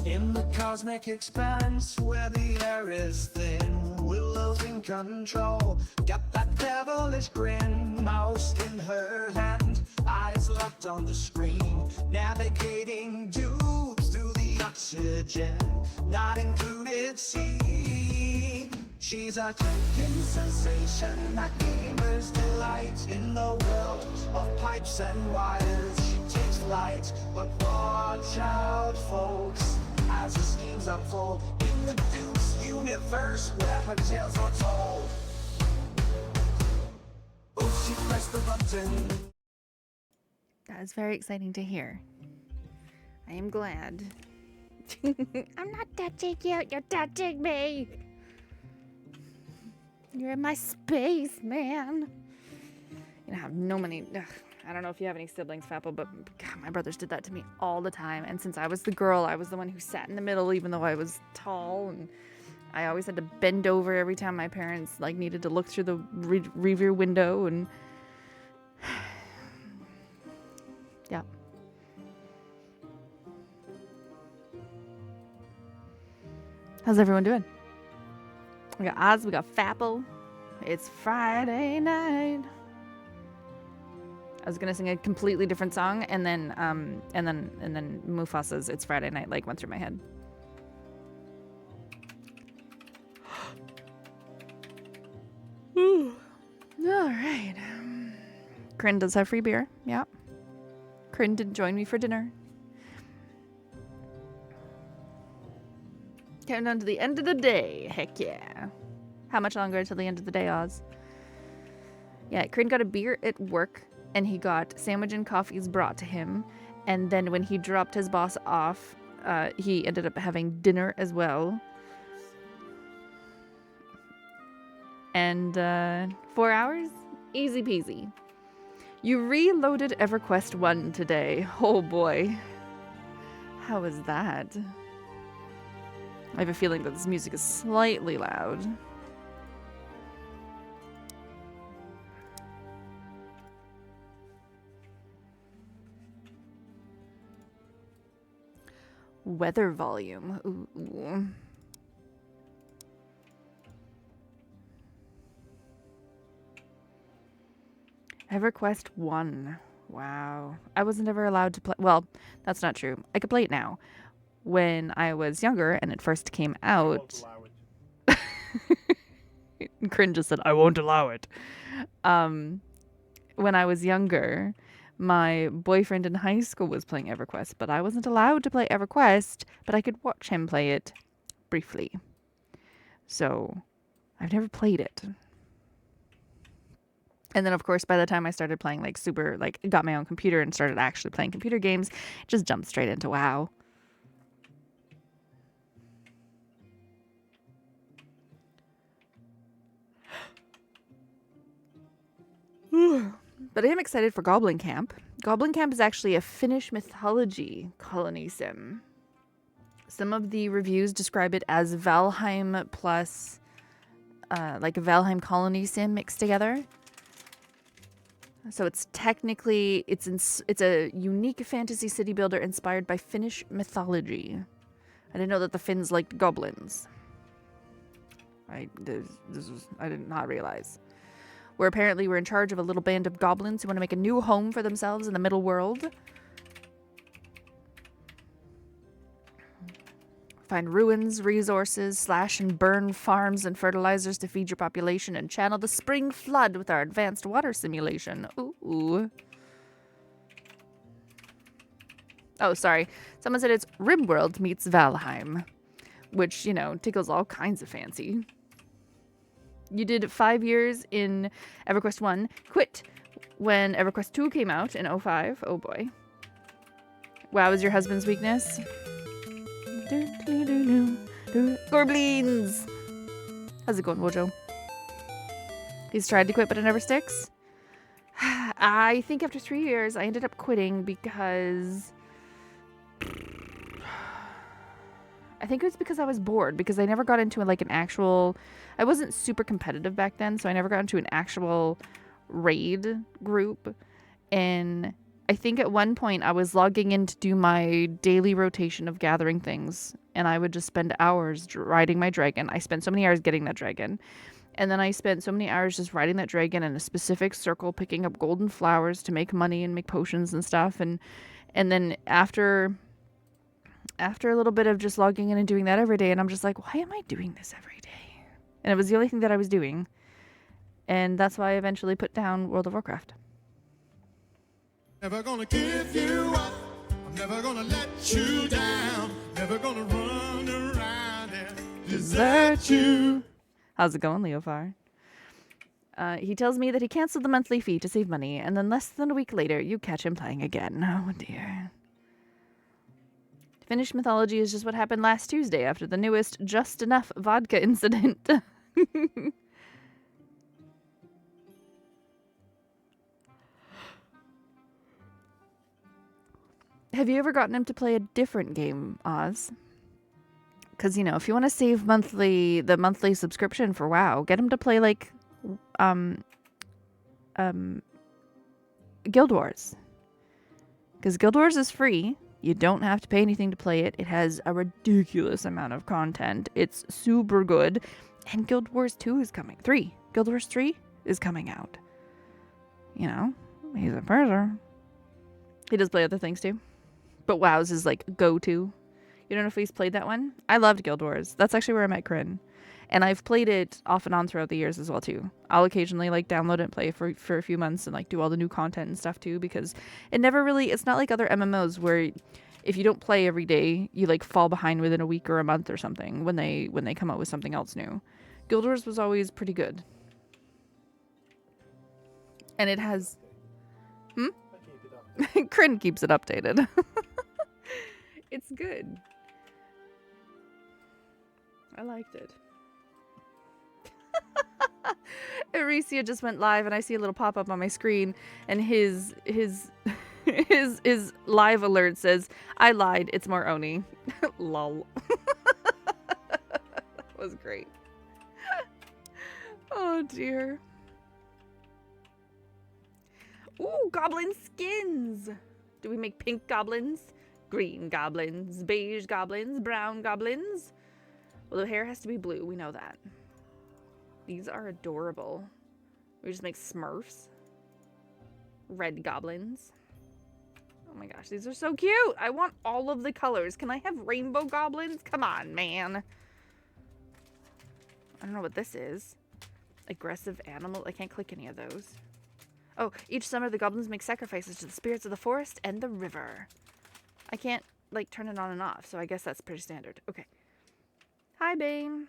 In the cosmic expanse where the air is thin, Willow's in control, got that devilish grin. Mouse in her hand, eyes locked on the screen, navigating tubes through the oxygen, not included sea. She's a clicking sensation, a gamer's delight. In the world of pipes and wires, she takes flight. But watch out, folks, as the schemes unfold in the Deuce universe where her tales are told. Oh, she pressed the button. That is very exciting to hear. I am glad. I'm not touching you, you're touching me. You're in my space, man. You know, I have no many. I don't know if you have any siblings, Fapple, but God, my brothers did that to me all the time. And since I was the girl, I was the one who sat in the middle, even though I was tall, and I always had to bend over every time my parents like needed to look through the rear window, and yeah. How's everyone doing? We got Oz, we got Fapple. It's Friday night. I was gonna sing a completely different song, and then Mufasa's "It's Friday Night" like went through my head. All right. Kryn does have free beer. Yeah. Kryn did join me for dinner. Countdown to the end of the day. Heck yeah. How much longer until the end of the day, Oz? Yeah, Kryn got a beer at work, and he got sandwich and coffees brought to him. And then when he dropped his boss off, he ended up having dinner as well. And 4 hours? Easy peasy. You reloaded EverQuest 1 today. Oh boy. How was that? I have a feeling that this music is slightly loud. Weather volume. Ooh. EverQuest 1. Wow. I wasn't ever allowed to play. Well, that's not true. I could play it now. When I was younger and it first came out. Kryn just said, I won't allow it. When I was younger, my boyfriend in high school was playing EverQuest, but I wasn't allowed to play EverQuest, but I could watch him play it briefly. So I've never played it. And then, of course, by the time I started playing, got my own computer and started actually playing computer games, just jumped straight into WoW. But I am excited for Goblin Camp. Goblin Camp is actually a Finnish mythology colony sim. Some of the reviews describe it as Valheim plus, like a Valheim colony sim mixed together. So it's technically, it's a unique fantasy city builder inspired by Finnish mythology. I didn't know that the Finns liked goblins. I did not realize. Where apparently we're in charge of a little band of goblins who want to make a new home for themselves in the middle world. Find ruins, resources, slash and burn farms and fertilizers to feed your population, and channel the spring flood with our advanced water simulation. Ooh. Oh, sorry. Someone said it's RimWorld meets Valheim, which, you know, tickles all kinds of fancy. You did 5 years in EverQuest 1, quit when EverQuest 2 came out in 2005. Oh boy. WoW is your husband's weakness? Goblins! How's it going, Wojo? He's tried to quit, but it never sticks? I think after 3 years, I ended up quitting because... I think it was because I was bored, because I never got into an actual... I wasn't super competitive back then, so I never got into an actual raid group. And I think at one point I was logging in to do my daily rotation of gathering things, and I would just spend hours riding my dragon. I spent so many hours getting that dragon. And then I spent so many hours just riding that dragon in a specific circle, picking up golden flowers to make money and make potions and stuff. And then after a little bit of just logging in and doing that every day, and I'm just like, why am I doing this every day? And it was the only thing that I was doing. And that's why I eventually put down World of Warcraft. Never gonna give you up. I'm never gonna let you down. Never gonna run around and desert you. How's it going, Leofar? He tells me that he canceled the monthly fee to save money, and then less than a week later, you catch him playing again. Oh, dear. Finnish mythology is just what happened last Tuesday after the newest Just Enough vodka incident. Have you ever gotten him to play a different game, Oz? Because, you know, if you want to save the monthly subscription for WoW, get him to play, like, Guild Wars. Because Guild Wars is free. You don't have to pay anything to play it. It has a ridiculous amount of content. It's super good. And Guild Wars 2 is coming. 3. Guild Wars 3 is coming out. You know, he's a purser. He does play other things, too. But WoW's is, like, go-to. You don't know if he's played that one? I loved Guild Wars. That's actually where I met Kryn. And I've played it off and on throughout the years as well, too. I'll occasionally, like, download it and play for a few months and, like, do all the new content and stuff, too, because it never really... It's not like other MMOs where if you don't play every day, you, like, fall behind within a week or a month or something when they come out with something else new. Guild Wars was always pretty good. And it has... Kryn keeps it updated. It's good. I liked it. Aricia just went live, and I see a little pop-up on my screen, and his live alert says, "I lied, it's more Oni." Lol. That was great. Oh dear. Ooh, goblin skins. Do we make pink goblins? Green goblins, beige goblins, brown goblins? Well, the hair has to be blue. We know that. These are adorable. We just make Smurfs. Red goblins. Oh my gosh, these are so cute. I want all of the colors. Can I have rainbow goblins? Come on, man. I don't know what this is. Aggressive animal. I can't click any of those. Oh, each summer the goblins make sacrifices to the spirits of the forest and the river. I can't, like, turn it on and off, so I guess that's pretty standard. Okay. Hi, Bane.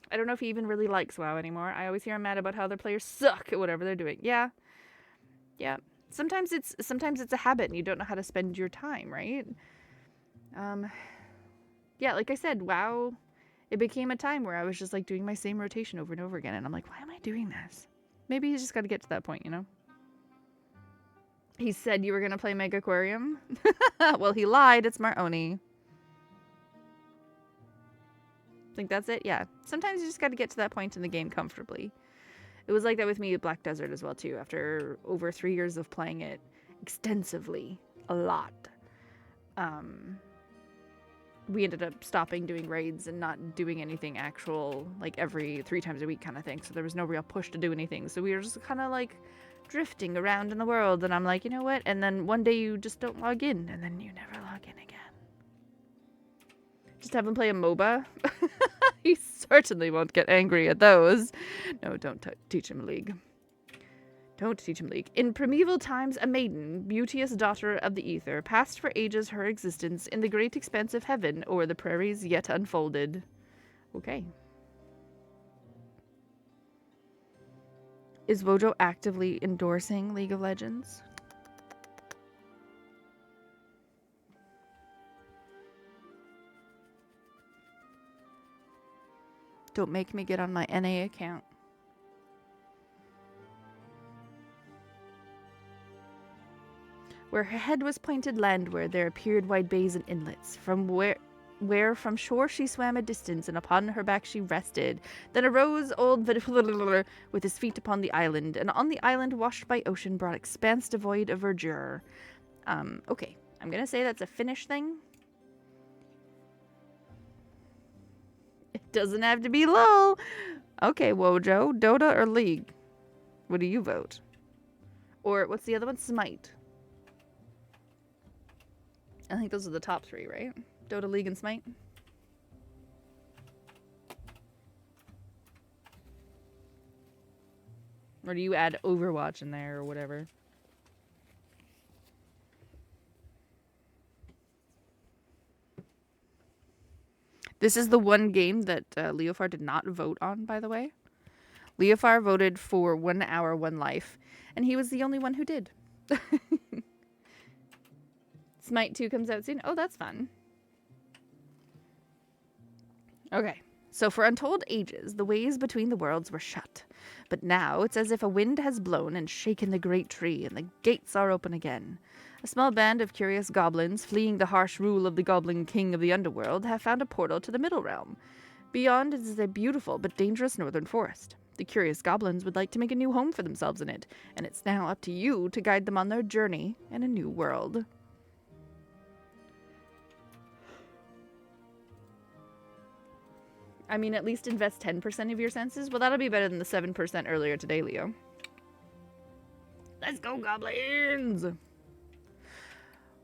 I don't know if he even really likes WoW anymore. I always hear him mad about how their players suck at whatever they're doing. Yeah. Yeah. Sometimes it's a habit and you don't know how to spend your time, right? Yeah, like I said, WoW, it became a time where I was just, like, doing my same rotation over and over again, and I'm like, why am I doing this? Maybe you just got to get to that point, you know? He said you were going to play Mega Aquarium. Well, he lied. It's Maroni. Think that's it? Yeah. Sometimes you just got to get to that point in the game comfortably. It was like that with me at Black Desert as well, too. After over 3 years of playing it extensively, a lot, we ended up stopping doing raids and not doing anything actual, like, every 3 times a week kind of thing. So there was no real push to do anything. So we were just kind of, like, drifting around in the world. And I'm like, you know what? And then one day you just don't log in. And then you never log in again. Just have him play a MOBA. He certainly won't get angry at those. No, don't teach him League. Don't teach him League. In primeval times, a maiden, beauteous daughter of the ether, passed for ages her existence in the great expanse of heaven o'er the prairies yet unfolded. Okay. Is Wojo actively endorsing League of Legends? Don't make me get on my NA account. Where her head was pointed landward, there appeared wide bays and inlets, from where from shore she swam a distance, and upon her back she rested. Then arose old with his feet upon the island, and on the island washed by ocean brought expanse devoid of verdure. Okay, I'm gonna say that's a Finnish thing. It doesn't have to be LOL. Okay, Wojo, Dota or League? What do you vote? Or what's the other one? Smite. I think those are the top three, right? Dota, League, and Smite. Or do you add Overwatch in there or whatever? This is the one game that Leofar did not vote on, by the way. Leofar voted for 1 hour, 1 life, and he was the only one who did. Smite 2 comes out soon. Oh, that's fun. Okay, so for untold ages, the ways between the worlds were shut. But now it's as if a wind has blown and shaken the great tree, and the gates are open again. A small band of curious goblins, fleeing the harsh rule of the Goblin King of the Underworld, have found a portal to the Middle Realm. Beyond is a beautiful but dangerous northern forest. The curious goblins would like to make a new home for themselves in it, and it's now up to you to guide them on their journey in a new world. I mean, at least invest 10% of your senses. Well, that'll be better than the 7% earlier today, Leo. Let's go, goblins!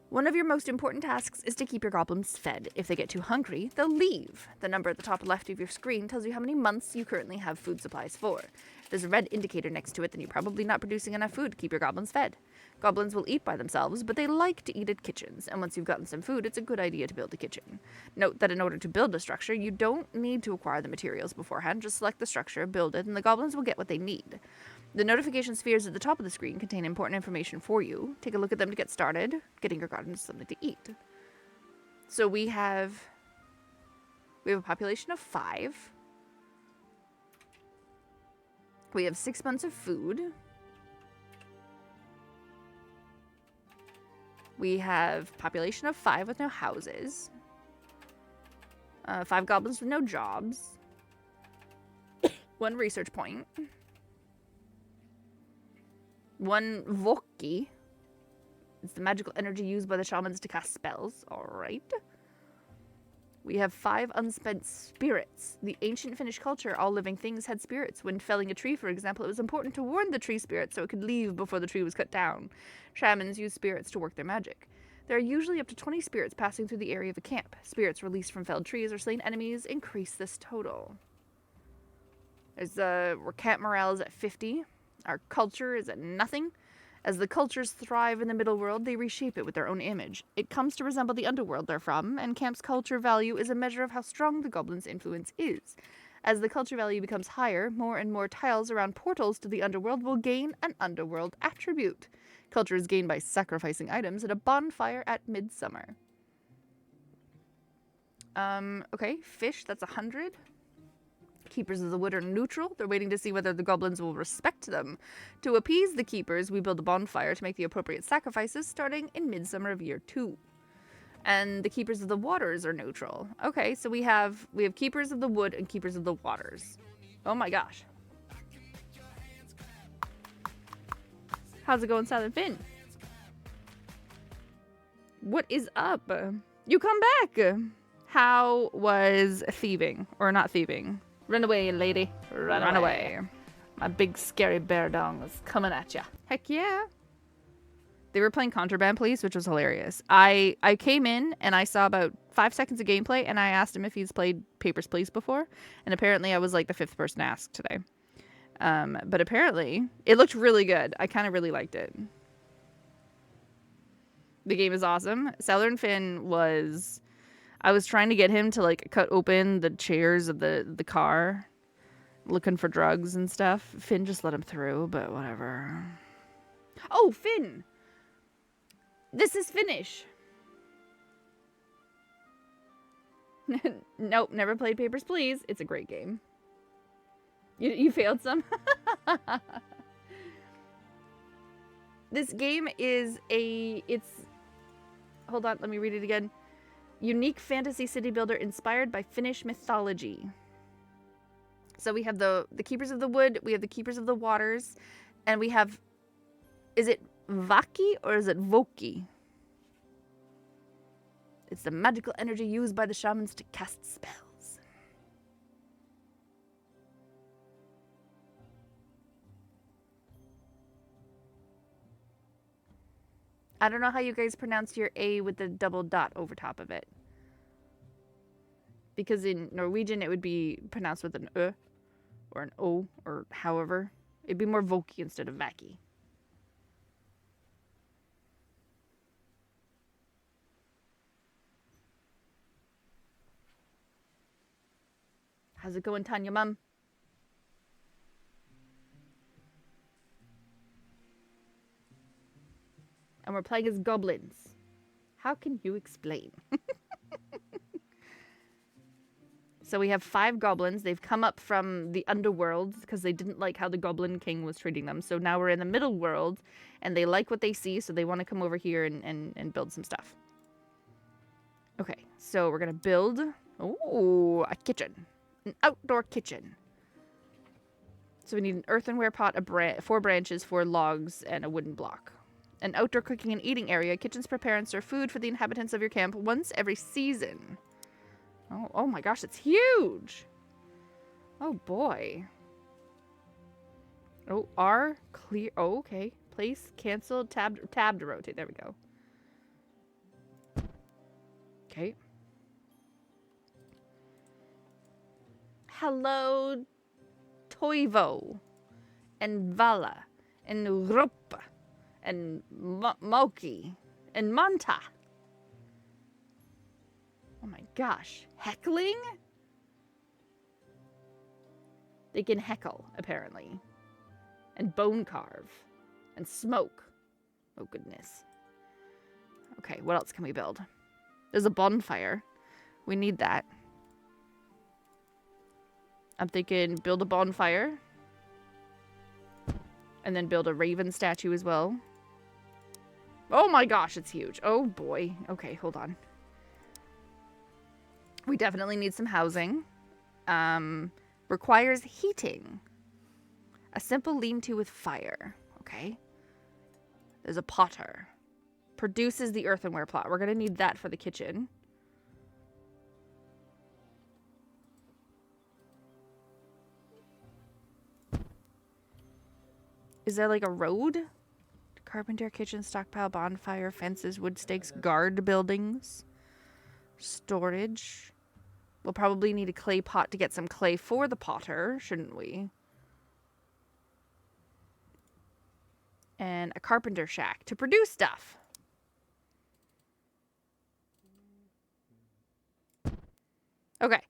One of your most important tasks is to keep your goblins fed. If they get too hungry, they'll leave. The number at the top left of your screen tells you how many months you currently have food supplies for. If there's a red indicator next to it, then you're probably not producing enough food to keep your goblins fed. Goblins will eat by themselves, but they like to eat at kitchens, and once you've gotten some food, it's a good idea to build a kitchen. Note that in order to build a structure, you don't need to acquire the materials beforehand. Just select the structure, build it, and the goblins will get what they need. The notification spheres at the top of the screen contain important information for you. Take a look at them to get started, getting your goblins something to eat. So we have a population of 5. We have 6 months of food. We have population of 5 with no houses. 5 goblins with no jobs. 1 research point. 1 Voki. It's the magical energy used by the shamans to cast spells. Alright. We have 5 unspent spirits. The ancient Finnish culture, all living things had spirits. When felling a tree, for example, it was important to warn the tree spirit so it could leave before the tree was cut down. Shamans use spirits to work their magic. There are usually up to 20 spirits passing through the area of a camp. Spirits released from felled trees or slain enemies increase this total. Our camp morale is at 50. Our culture is at nothing. As the cultures thrive in the middle world, they reshape it with their own image. It comes to resemble the underworld they're from, and camp's culture value is a measure of how strong the goblins' influence is. As the culture value becomes higher, more and more tiles around portals to the underworld will gain an underworld attribute. Culture is gained by sacrificing items at a bonfire at midsummer. Okay, fish, that's 100. Keepers of the wood are neutral. They're waiting to see whether the goblins will respect them. To appease the keepers, we build a bonfire to make the appropriate sacrifices starting in midsummer of year 2. And the keepers of the waters are neutral. Okay, so we have keepers of the wood and keepers of the waters. Oh my gosh. How's it going, Silent Finn? What is up? You come back. How was thieving? Or not thieving? Run away, lady. Run away. My big scary bear dong is coming at ya. Heck yeah. They were playing Contraband Police, which was hilarious. I came in and I saw about 5 seconds of gameplay and I asked him if he's played Papers, Please before. And apparently I was like the 5th person asked today. But apparently it looked really good. I kind of really liked it. The game is awesome. Southern Finn was... I was trying to get him to like cut open the chairs of the car, looking for drugs and stuff. Finn just let him through, but whatever. Oh, Finn! This is Finnish. Nope, never played Papers, Please. It's a great game. You failed some? This game is hold on, let me read it again. Unique fantasy city builder inspired by Finnish mythology. So we have the Keepers of the Wood, we have the Keepers of the Waters, and we have, is it Vaki or is it Voki? It's the magical energy used by the shamans to cast spells. I don't know how you guys pronounce your A with the double dot over top of it. Because in Norwegian it would be pronounced with an or an O, or however. It'd be more Voki instead of Vaki. How's it going, Tanya Mum? And we're playing as goblins. How can you explain? So we have 5 goblins. They've come up from the underworld because they didn't like how the Goblin King was treating them. So now we're in the middle world, and they like what they see, so they want to come over here and build some stuff. Okay, so we're going to build, a kitchen. An outdoor kitchen. So we need an earthenware pot, 4 branches, 4 logs, and a wooden block. An outdoor cooking and eating area. Kitchens prepare and serve food for the inhabitants of your camp once every season. Oh my gosh, it's huge! Oh boy. Oh, R, clear, oh, okay. Place, cancel, tab to rotate, there we go. Okay. Hello, Toivo, and Vala, and Rupa, and Moki, and Manta. Oh my gosh. Heckling? They can heckle, apparently. And bone carve. And smoke. Oh goodness. Okay, what else can we build? There's a bonfire. We need that. I'm thinking build a bonfire. And then build a raven statue as well. Oh my gosh, it's huge. Oh boy. Okay, hold on. We definitely need some housing. Requires heating. A simple lean-to with fire. Okay. There's a potter. Produces the earthenware pot. We're going to need that for the kitchen. Is there like a road? Carpenter, kitchen, stockpile, bonfire, fences, wood stakes, guard buildings. Storage. We'll probably need a clay pot to get some clay for the potter, shouldn't we? And a carpenter shack to produce stuff. Okay.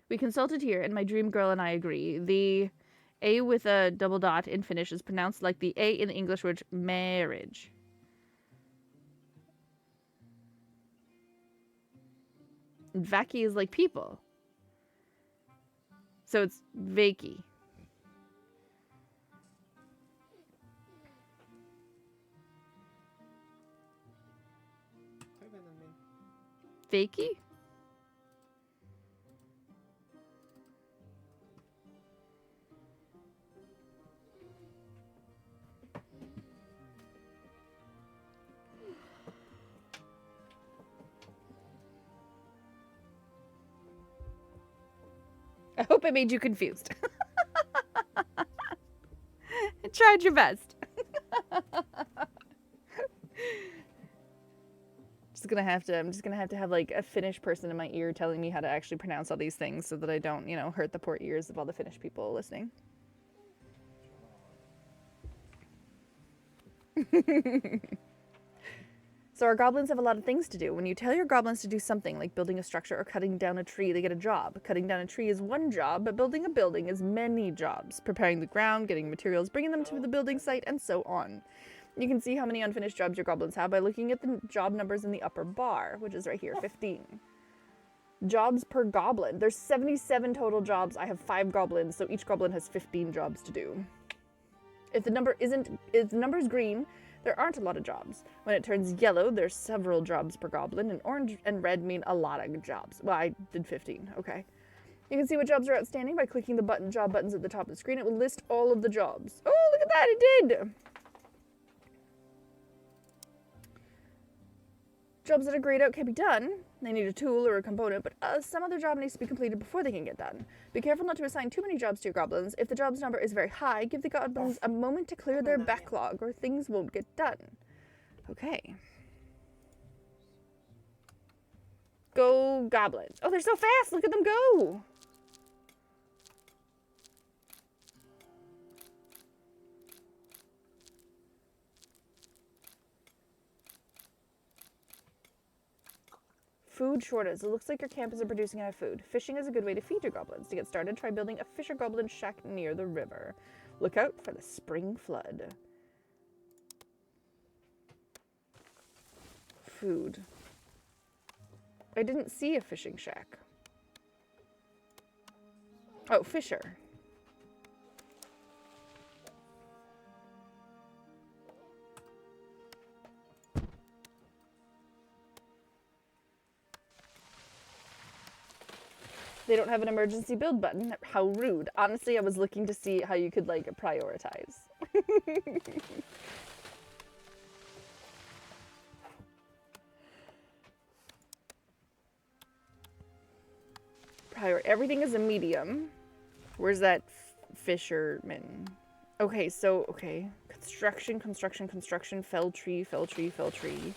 We consulted here, and my dream girl and I agree. The A with a double dot in Finnish is pronounced like the A in the English word marriage. Vaki is like people. So it's Vaki. Vaki? I hope I made you confused. I tried your best. I'm just gonna have to have like a Finnish person in my ear telling me how to actually pronounce all these things so that I don't, hurt the poor ears of all the Finnish people listening. So our goblins have a lot of things to do. When you tell your goblins to do something like building a structure or cutting down a tree, they get a job. Cutting down a tree is one job, but building a building is many jobs. Preparing the ground, getting materials, bringing them to the building site, and so on. You can see how many unfinished jobs your goblins have by looking at the job numbers in the upper bar, which is right here, 15. Jobs per goblin. There's 77 total jobs. I have 5 goblins, so each goblin has 15 jobs to do. If the number is green, There aren't a lot of jobs. When it turns yellow, there's several jobs per goblin, and orange and red mean a lot of jobs. Well, I did 15, okay. You can see what jobs are outstanding by clicking the job buttons at the top of the screen. It will list all of the jobs. Oh, look at that, it did! Jobs that are grayed out can be done. They need a tool or a component, but some other job needs to be completed before they can get done. Be careful not to assign too many jobs to your goblins. If the jobs number is very high, give the goblins a moment to clear their backlog or things won't get done. Okay. Go goblins. Oh, they're so fast! Look at them go! Food shortage. It looks like your camp isn't producing enough food. Fishing is a good way to feed your goblins. To get started, try building a fisher goblin shack near the river. Look out for the spring flood. Food. I didn't see a fishing shack. Oh, fisher. They don't have an emergency build button. How rude. Honestly, I was looking to see how you could, like, prioritize. Everything is a medium. Where's that fisherman? Okay, so, okay. Construction, construction, construction, fell tree, fell tree, fell tree.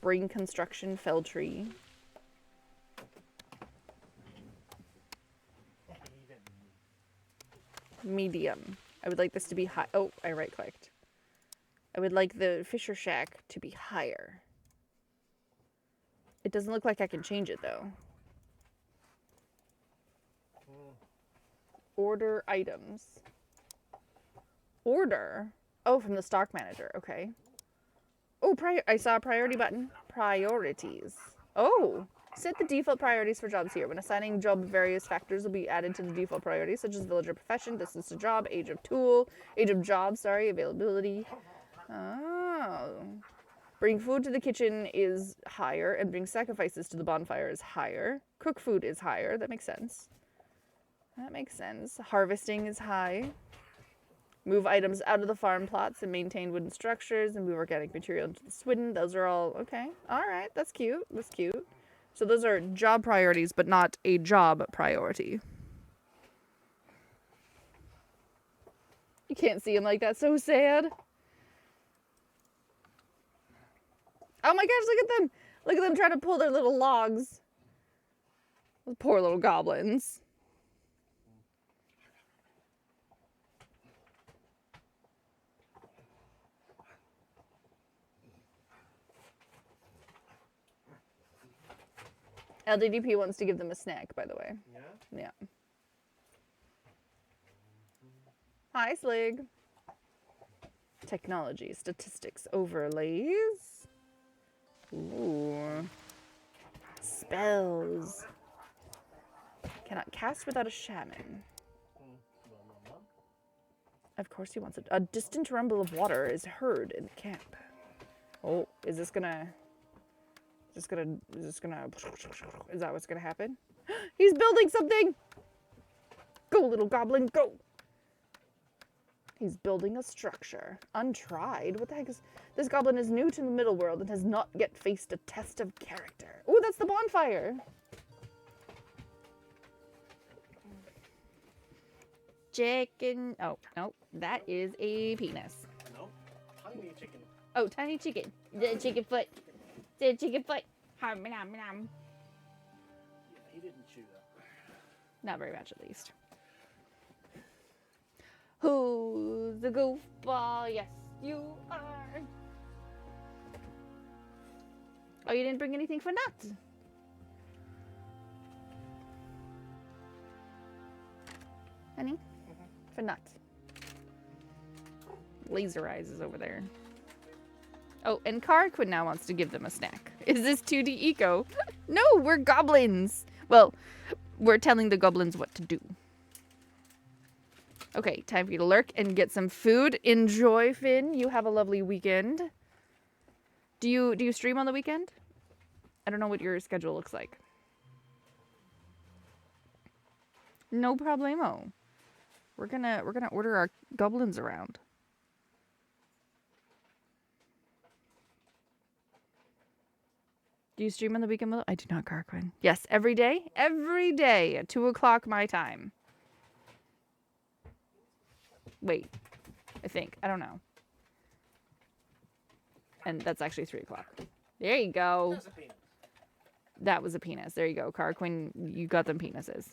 Bring construction, fell tree. Medium. I would like this to be high. Oh, I right-clicked. I would like the fisher shack to be higher. It doesn't look like I can change it, though. Order items. Order? Oh, from the stock manager. Okay. Oh, I saw a priority button. Priorities. Oh! Set the default priorities for jobs here. When assigning job, various factors will be added to the default priorities, such as villager profession, distance to job, age of job, availability. Oh. Bring food to the kitchen is higher, and bring sacrifices to the bonfire is higher. Cook food is higher. That makes sense. That makes sense. Harvesting is high. Move items out of the farm plots and maintain wooden structures and move organic material into the swidden. Those are all okay. All right. That's cute. That's cute. So those are job priorities, but not a job priority. You can't see him like that. So sad. Oh my gosh, look at them. Look at them trying to pull their little logs. Those poor little goblins. LDDP wants to give them a snack, by the way. Yeah? Yeah. Hi, Slig. Technology, statistics, overlays. Ooh. Spells. Cannot cast without a shaman. Of course he wants it. A distant rumble of water is heard in the camp. Oh, is that what's gonna happen? He's building something! Go, little goblin, go! He's building a structure. Untried? What the heck is... This goblin is new to the middle world and has not yet faced a test of character. Ooh, that's the bonfire! Chicken... Oh, no. That is a penis. No, tiny chicken. Oh, tiny chicken. The chicken foot. The chicken foot. Nom, nom, nom. Yeah, he didn't chew that. Not very much, at least. Who's the goofball? Yes, you are. Oh, you didn't bring anything for nuts? Honey? For nuts. Laser Eyes is over there. Oh, and Carquin now wants to give them a snack. Is this 2D eco? No, we're goblins. Well, we're telling the goblins what to do. Okay, time for you to lurk and get some food. Enjoy, Finn. You have a lovely weekend. Do you stream on the weekend? I don't know what your schedule looks like. No problemo. We're gonna order our goblins around. Do you stream on the weekend, Willow? I do not, Carquin. Yes, every day. Every day at 2 o'clock my time. Wait. I think. I don't know. And that's actually 3 o'clock. There you go. That's a penis. That was a penis. There you go, Carquin. You got them penises.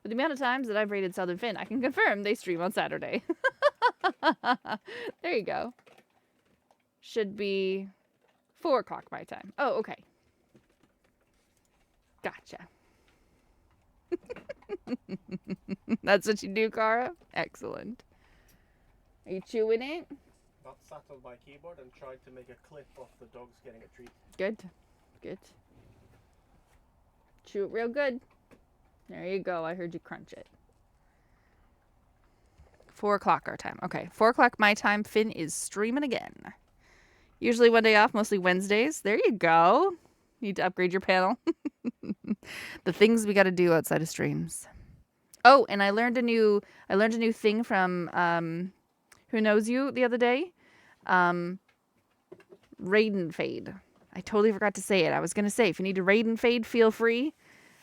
With the amount of times that I've raided Southern Finn, I can confirm they stream on Saturday. There you go. Should be 4 o'clock my time. Oh, okay. Gotcha. That's what you do, Cara? Excellent. Are you chewing it? Not sat on my keyboard and tried to make a clip of the dogs getting a treat. Good. Good. Chew it real good. There you go. I heard you crunch it. 4 o'clock our time. Okay. 4 o'clock my time. Finn is streaming again. Usually one day off, mostly Wednesdays. There you go. Need to upgrade your panel. The things we got to do outside of streams. Oh, and I learned a new thing from Who Knows You the other day. Raid and fade. I totally forgot to say it. I was going to say, if you need to raid and fade, feel free.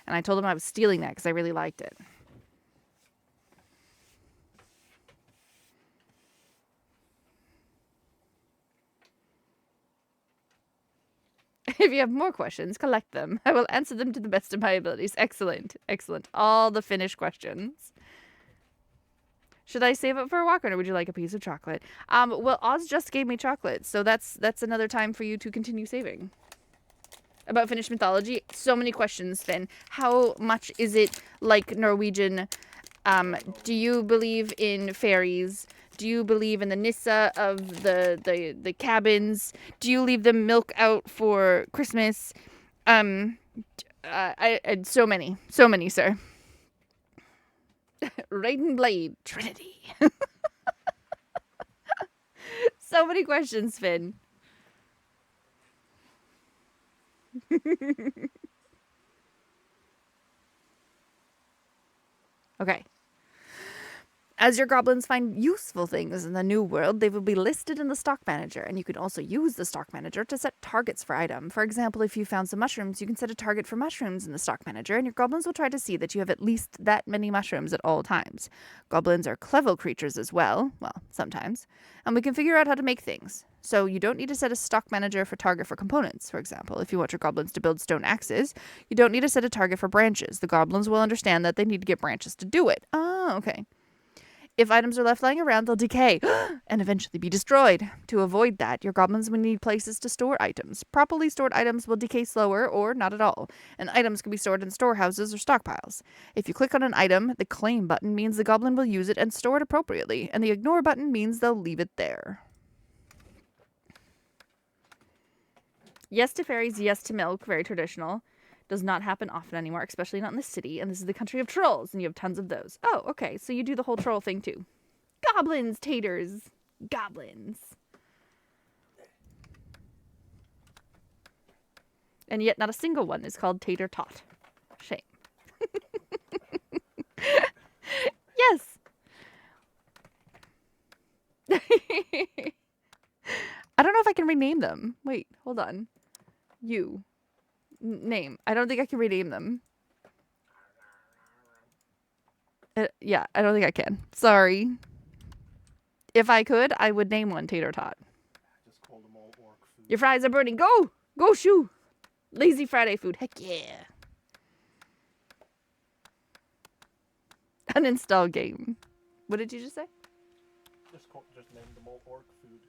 And I told him I was stealing that because I really liked it. If you have more questions, collect them. I will answer them to the best of my abilities. Excellent. Excellent. All the finished questions. Should I save it for a walk, or would you like a piece of chocolate? Well, Oz just gave me chocolate, so that's another time for you to continue saving. About Finnish mythology, so many questions, Finn. How much is it like Norwegian? Do you believe in fairies? Do you believe in the Nissa of the cabins? Do you leave them milk out for Christmas? So many, sir. Raiden Blade, Trinity. So many questions, Finn. Okay. As your goblins find useful things in the new world, they will be listed in the stock manager, and you can also use the stock manager to set targets for item. For example, if you found some mushrooms, you can set a target for mushrooms in the stock manager, and your goblins will try to see that you have at least that many mushrooms at all times. Goblins are clever creatures as well, sometimes, and we can figure out how to make things. So you don't need to set a stock manager for target for components, for example. If you want your goblins to build stone axes, you don't need to set a target for branches. The goblins will understand that they need to get branches to do it. Oh, okay. If items are left lying around, they'll decay and eventually be destroyed. To avoid that, your goblins will need places to store items. Properly stored items will decay slower or not at all, and items can be stored in storehouses or stockpiles. If you click on an item, the claim button means the goblin will use it and store it appropriately, and the ignore button means they'll leave it there. Yes to fairies, yes to milk, very traditional. Does not happen often anymore, especially not in the city, and this is the country of trolls, and you have tons of those. Oh, okay, so you do the whole troll thing too. Goblins, taters, goblins. And yet not a single one is called tater tot. Shame. Yes. I don't know if I can rename them. Wait, hold on. You. Name. I don't think I can rename them. Yeah, I don't think I can. Sorry. If I could, I would name one Tater Tot. Just call them all orc food. Your fries are burning. Go! Go, shoo! Lazy Friday food. Heck yeah. Uninstall game. What did you just say? Just name them all orc food.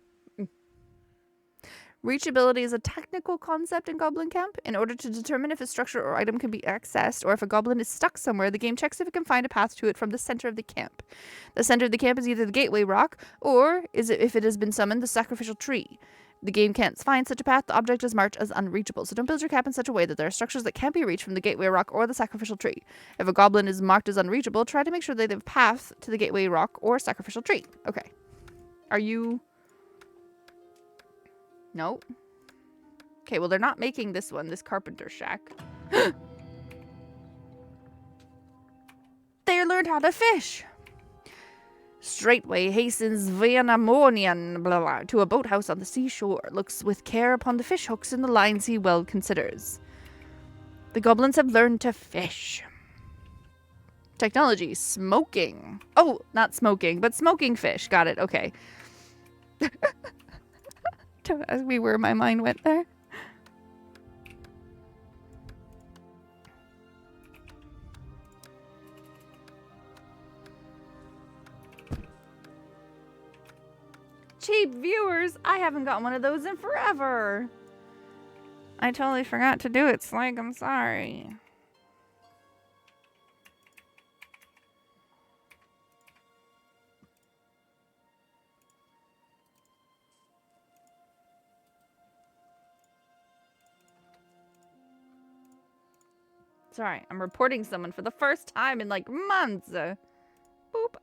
Reachability is a technical concept in Goblin Camp. In order to determine if a structure or item can be accessed, or if a goblin is stuck somewhere, the game checks if it can find a path to it from the center of the camp. The center of the camp is either the gateway rock, or if it has been summoned, the sacrificial tree. The game can't find such a path. The object is marked as unreachable. So don't build your camp in such a way that there are structures that can't be reached from the gateway rock or the sacrificial tree. If a goblin is marked as unreachable, try to make sure they have a path to the gateway rock or sacrificial tree. Okay. Are you... No. Okay, well, they're not making this one, this carpenter shack. They learned how to fish. Straightway hastens Vanamonian blah, blah, to a boathouse on the seashore, looks with care upon the fish hooks and the lines he well considers. The goblins have learned to fish. Technology, smoking. Oh, not smoking, but smoking fish. Got it, okay. Don't ask me where my mind went there. Cheap viewers, I haven't got one of those in forever. I totally forgot to do it, Slag. I'm sorry. Sorry, I'm reporting someone for the first time in like months. Boop.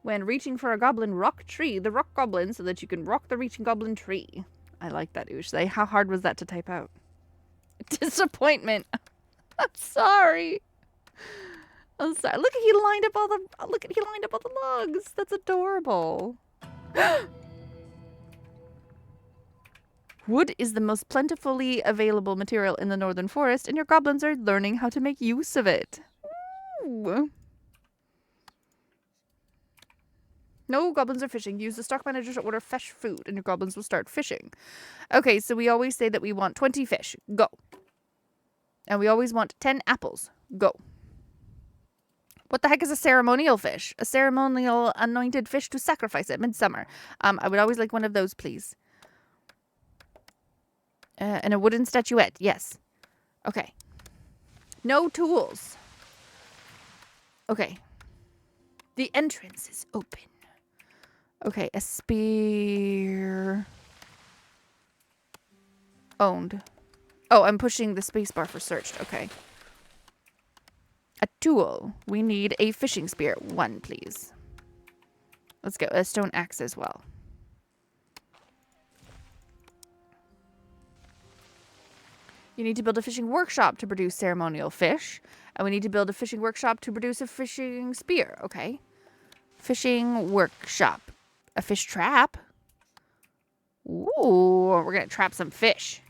When reaching for a goblin rock tree, the rock goblin so that you can rock the reaching goblin tree. I like that, Ush. How hard was that to type out? Disappointment. I'm sorry. I'm sorry. Look at he lined up all the logs. That's adorable. Wood is the most plentifully available material in the northern forest, and your goblins are learning how to make use of it. Ooh. No goblins are fishing. Use the stock manager to order fresh food, and your goblins will start fishing. Okay, so we always say that we want 20 fish. Go. And we always want 10 apples. Go. What the heck is a ceremonial fish? A ceremonial anointed fish to sacrifice at midsummer. I would always like one of those, please. And a wooden statuette. Yes. Okay. No tools. Okay. The entrance is open. Okay, a spear. Owned. Oh, I'm pushing the spacebar for searched. Okay. A tool. We need a fishing spear. One, please. Let's go. A stone axe as well. You need to build a fishing workshop to produce ceremonial fish. And we need to build a fishing workshop to produce a fishing spear. Okay. Fishing workshop. A fish trap. Ooh, we're going to trap some fish.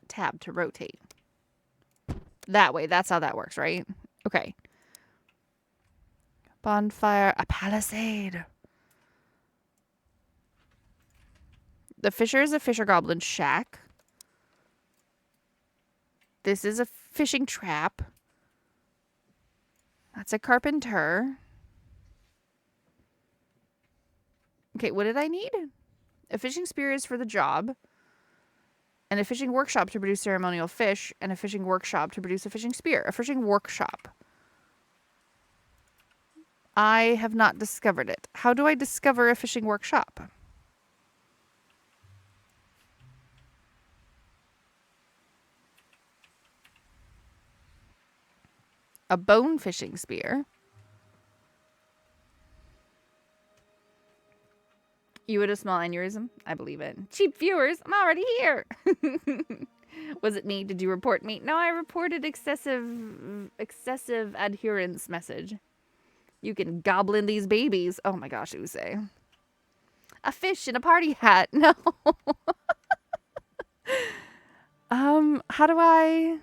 Tab to rotate. That way. That's how that works, right? Okay. Bonfire. A palisade. The fisher is a fisher goblin shack. This is a fishing trap. That's a carpenter. Okay, what did I need? A fishing spear is for the job. And a fishing workshop to produce ceremonial fish. And a fishing workshop to produce a fishing spear. A fishing workshop. I have not discovered it. How do I discover a fishing workshop? A bone fishing spear. You had a small aneurysm? I believe it. Cheap viewers, I'm already here. Was it me? Did you report me? No, I reported excessive adherence message. You can goblin these babies. Oh my gosh, Usei. A fish in a party hat. No. How do I...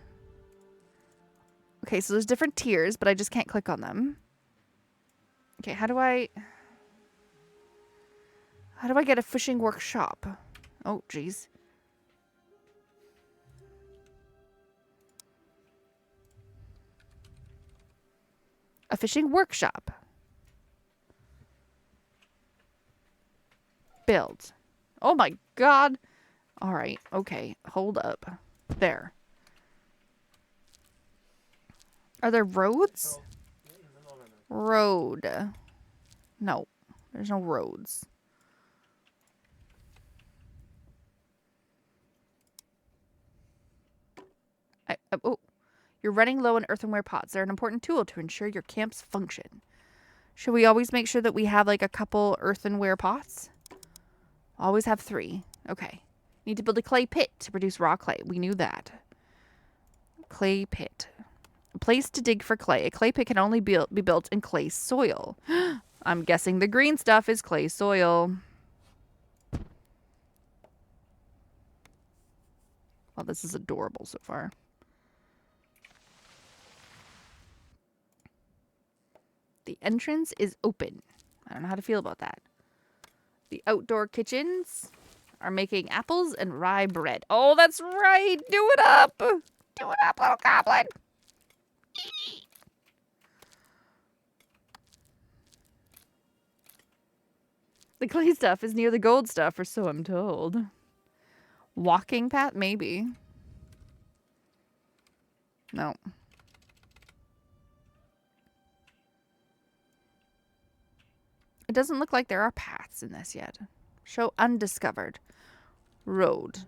Okay, so there's different tiers, but I just can't click on them. Okay, how do I get a fishing workshop? Oh, jeez. A fishing workshop. Build. Oh my god. All right, okay, hold up. There. Are there roads? Road. No, There's no roads. Oh, you're running low on earthenware pots. They're an important tool to ensure your camp's function. Should we always make sure that we have like a couple earthenware pots? Always have 3. Okay. Need to build a clay pit to produce raw clay. We knew that. Clay pit. A place to dig for clay. A clay pit can only be built in clay soil. I'm guessing the green stuff is clay soil. Well, this is adorable so far. The entrance is open. I don't know how to feel about that. The outdoor kitchens are making apples and rye bread. Oh, that's right. Do it up. Do it up, little goblin. The clay stuff is near the gold stuff, or so I'm told. Walking path? Maybe. No. It doesn't look like there are paths in this yet. Show undiscovered. Road.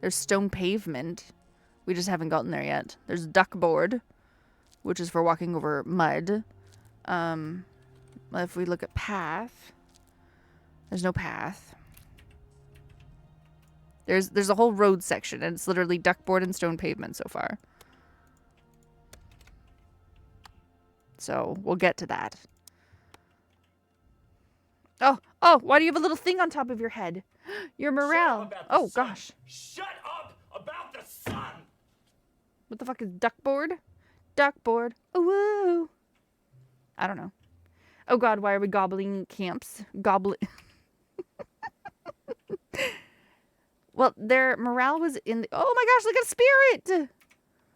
There's stone pavement. We just haven't gotten there yet. There's duckboard, which is for walking over mud. If we look at path, there's no path. There's a whole road section, and it's literally duckboard and stone pavement so far. So we'll get to that. Oh, why do you have a little thing on top of your head? Your morale. Oh, gosh. Shut up about the sun! What the fuck is duckboard? Duckboard. Woo. I don't know. Oh, God, why are we gobbling camps? Goblin. Well, their morale was in the... Oh, my gosh, look at spirit.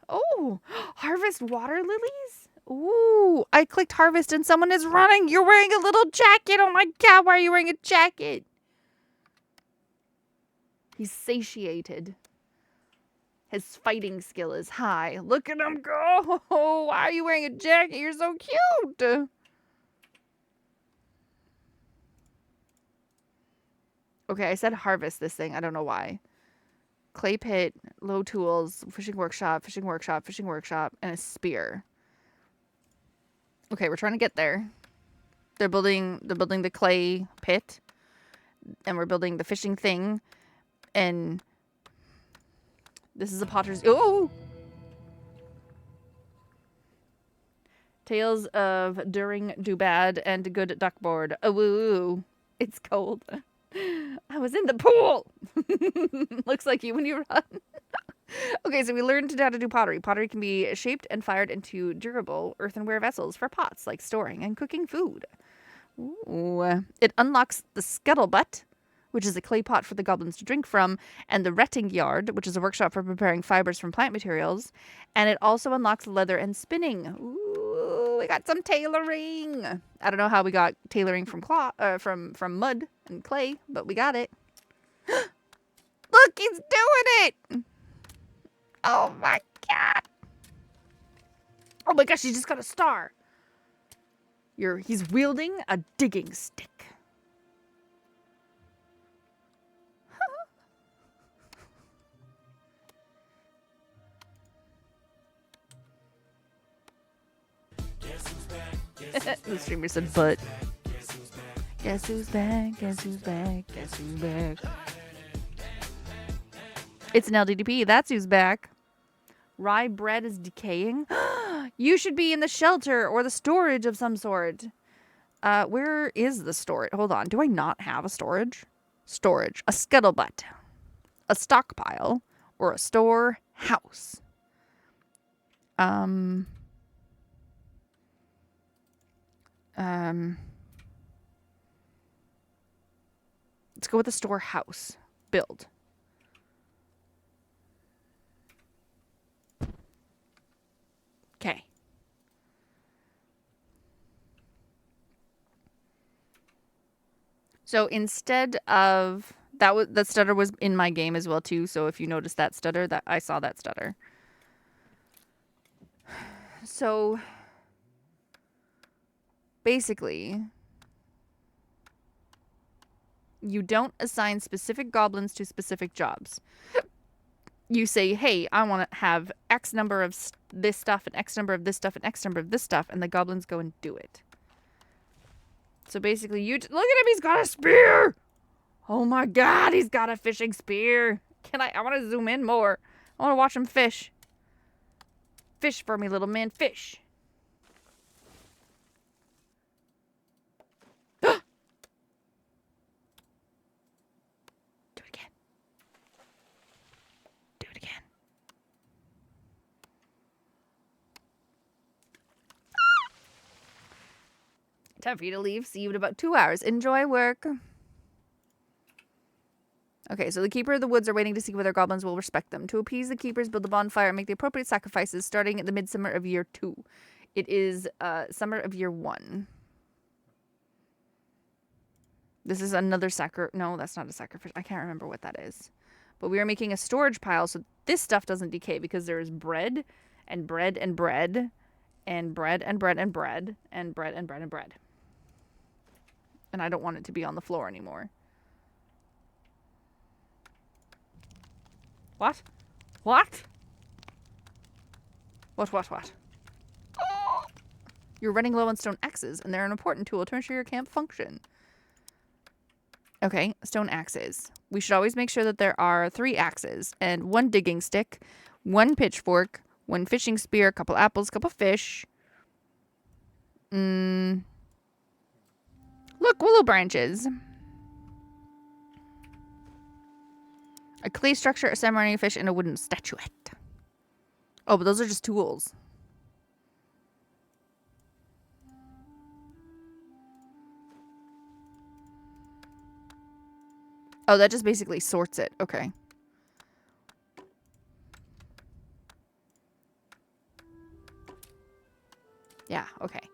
Oh, harvest water lilies? Ooh, I clicked harvest and someone is running. You're wearing a little jacket. Oh my God, why are you wearing a jacket? He's satiated. His fighting skill is high. Look at him go. Why are you wearing a jacket? You're so cute. Okay, I said harvest this thing. I don't know why. Clay pit, low tools, fishing workshop, and a spear. Okay, we're trying to get there. They're building the clay pit, and we're building the fishing thing, and this is a potter's. Oh, tales of during do bad and good duckboard. Oh, woo, it's cold. I was in the pool. Looks like you when you run. Okay, so we learned how to do pottery. Pottery can be shaped and fired into durable earthenware vessels for pots, like storing and cooking food. Ooh. It unlocks the scuttlebutt, which is a clay pot for the goblins to drink from, and the retting yard, which is a workshop for preparing fibers from plant materials. And it also unlocks leather and spinning. Ooh, we got some tailoring. I don't know how we got tailoring from from mud and clay, but we got it. Look, he's doing it. Oh my God. Oh my gosh, he just got a star. He's wielding a digging stick. The streamer said, but. Guess who's back? Guess who's back? Guess who's back? It's an LDDP. That's who's back. Rye bread is decaying. You should be in the shelter or the storage of some sort. Where is the storage? Hold on. Do I not have a storage? Storage. A scuttlebutt. A stockpile. Or a storehouse. Let's go with the storehouse. Build. Okay. So instead of that stutter was in my game as well too. So if you notice that stutter, that I saw that stutter. So basically, You don't assign specific goblins to specific jobs. You say, hey, I want to have X number of this stuff and X number of this stuff and X number of this stuff, and the goblins go and do it. So basically, look at him, he's got a spear! Oh my god, he's got a fishing spear! I want to zoom in more. I want to watch him fish. Fish for me, little man, fish. Do it again. Do it again. Time for you to leave. See you in about 2 hours. Enjoy work. Okay, so the keeper of the woods are waiting to see whether goblins will respect them. To appease the keepers, build a bonfire and make the appropriate sacrifices starting at the midsummer of year 2. It is summer of year 1. This is another No, that's not a sacrifice. I can't remember what that is. But we are making a storage pile so this stuff doesn't decay because there is bread and bread and bread and bread and bread and bread and bread and bread and bread. And I don't want it to be on the floor anymore. What? What? What? Oh! You're running low on stone axes, and they're an important tool to ensure your camp function. Okay, stone axes. We should always make sure that there are 3 axes, and 1 digging stick, 1 pitchfork, 1 fishing spear, a couple apples, a couple fish. Look, willow branches. A clay structure, a ceremonial fish, and a wooden statuette. Oh, but those are just tools. Oh, that just basically sorts it. Okay. Yeah, okay.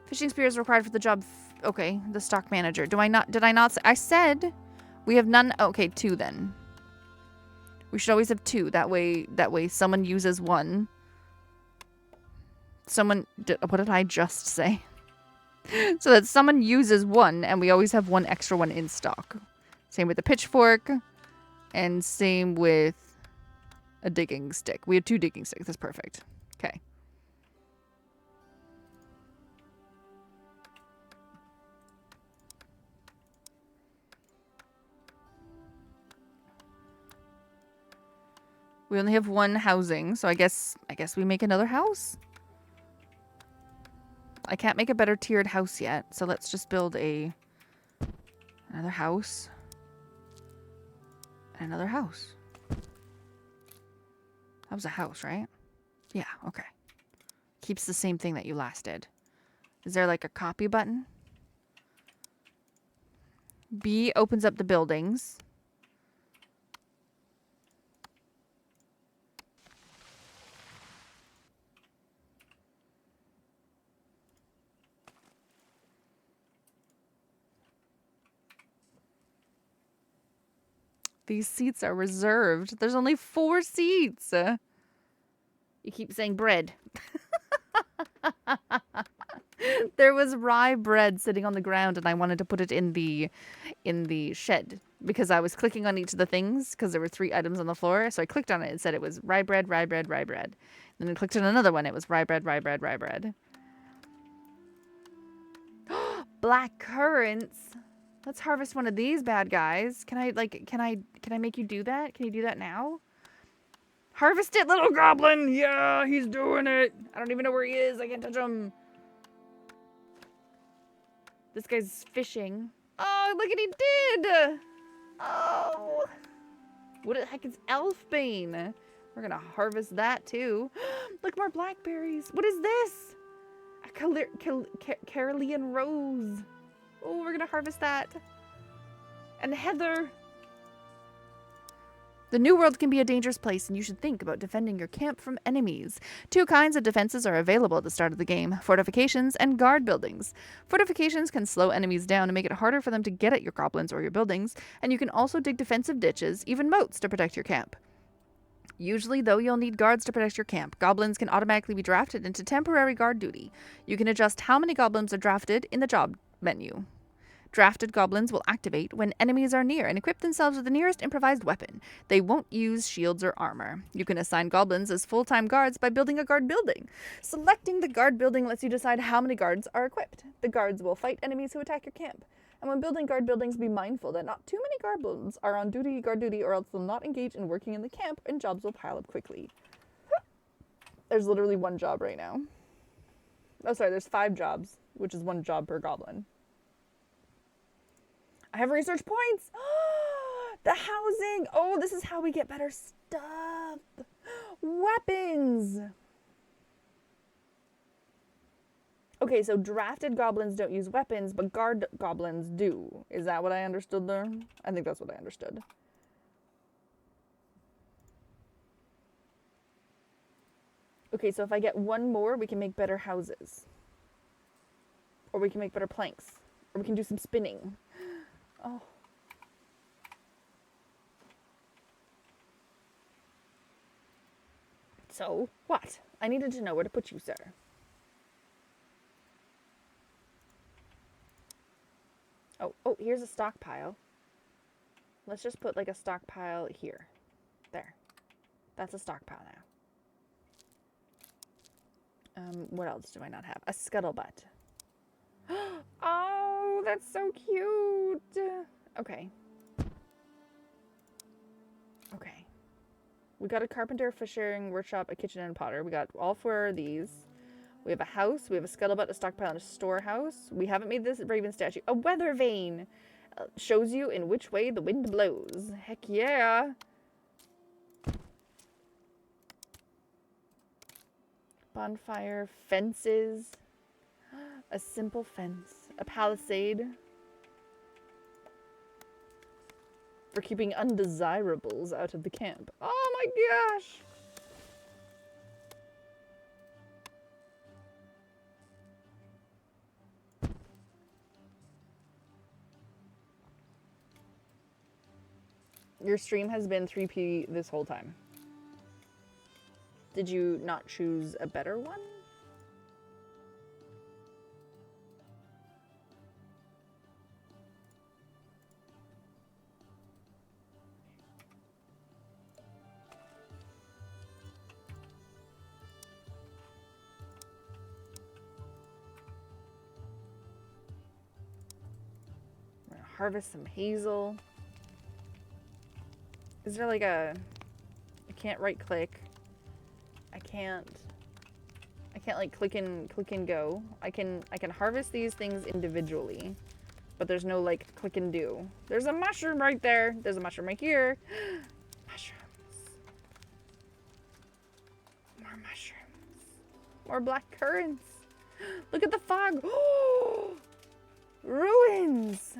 Fishing spear is required for the job. Okay, the stock manager. Did I not say? I said we have none. Okay, 2 then. We should always have 2. That way someone uses 1. What did I just say? So that someone uses 1 and we always have 1 extra one in stock. Same with the pitchfork and same with a digging stick. We have 2 digging sticks. That's perfect. Okay. We only have 1 housing, so I guess we make another house. I can't make a better tiered house yet, so let's just build another house. And another house. That was a house, right? Yeah, okay. Keeps the same thing that you last did. Is there like a copy button? B opens up the buildings. These seats are reserved. There's only 4 seats. You keep saying bread. There was rye bread sitting on the ground and I wanted to put it in the shed because I was clicking on each of the things because there were 3 items on the floor. So I clicked on it and said it was rye bread, rye bread, rye bread. And then I clicked on another one. It was rye bread, rye bread, rye bread. Black currants. Let's harvest one of these bad guys. Can I make you do that? Can you do that now? Harvest it, little goblin! Yeah, he's doing it! I don't even know where he is. I can't touch him. This guy's fishing. Oh, look at he did! Oh! What the heck is elfbane? We're gonna harvest that too. Look, more blackberries. What is this? A Carolean rose. Oh, we're gonna harvest that. And heather. The new world can be a dangerous place, and you should think about defending your camp from enemies. 2 kinds of defenses are available at the start of the game: fortifications and guard buildings. Fortifications can slow enemies down and make it harder for them to get at your goblins or your buildings, and you can also dig defensive ditches, even moats, to protect your camp. Usually, though, you'll need guards to protect your camp. Goblins can automatically be drafted into temporary guard duty. You can adjust how many goblins are drafted in the job menu. Drafted goblins will activate when enemies are near and equip themselves with the nearest improvised weapon. They won't use shields or armor. You can assign goblins as full-time guards by building a guard building. Selecting the guard building lets you decide how many guards are equipped. The guards will fight enemies who attack your camp. And when building guard buildings, be mindful that not too many goblins are on guard duty, or else they'll not engage in working in the camp and jobs will pile up quickly. There's literally one job right now. Oh, sorry, there's 5 jobs, which is 1 job per goblin. I have research points! The housing! Oh, this is how we get better stuff! Weapons! Okay, so drafted goblins don't use weapons, but guard goblins do. Is that what I understood there? I think that's what I understood. Okay, so if I get 1 more, we can make better houses. Or we can make better planks. Or we can do some spinning. Oh. So, what? I needed to know where to put you, sir. Oh, here's a stockpile. Let's just put like a stockpile here. There. That's a stockpile now. What else do I not have? A scuttlebutt. Oh, that's so cute. Okay. Okay. We got a carpenter, fishing workshop, a kitchen, and a potter. We got all 4 of these. We have a house, we have a scuttlebutt, a stockpile, and a storehouse. We haven't made this raven statue. A weather vane! Shows you in which way the wind blows. Heck yeah! Bonfire, fences. A simple fence. A palisade. For keeping undesirables out of the camp. Oh my gosh! Your stream has been 3p this whole time. Did you not choose a better one? We're gonna harvest some hazel. Is there like a... I can't right click. I can't like click and go. I can harvest these things individually, but there's no like click and do. There's a mushroom right there. There's a mushroom right here. Mushrooms. More mushrooms. More black currants. Look at the fog. Oh! Ruins.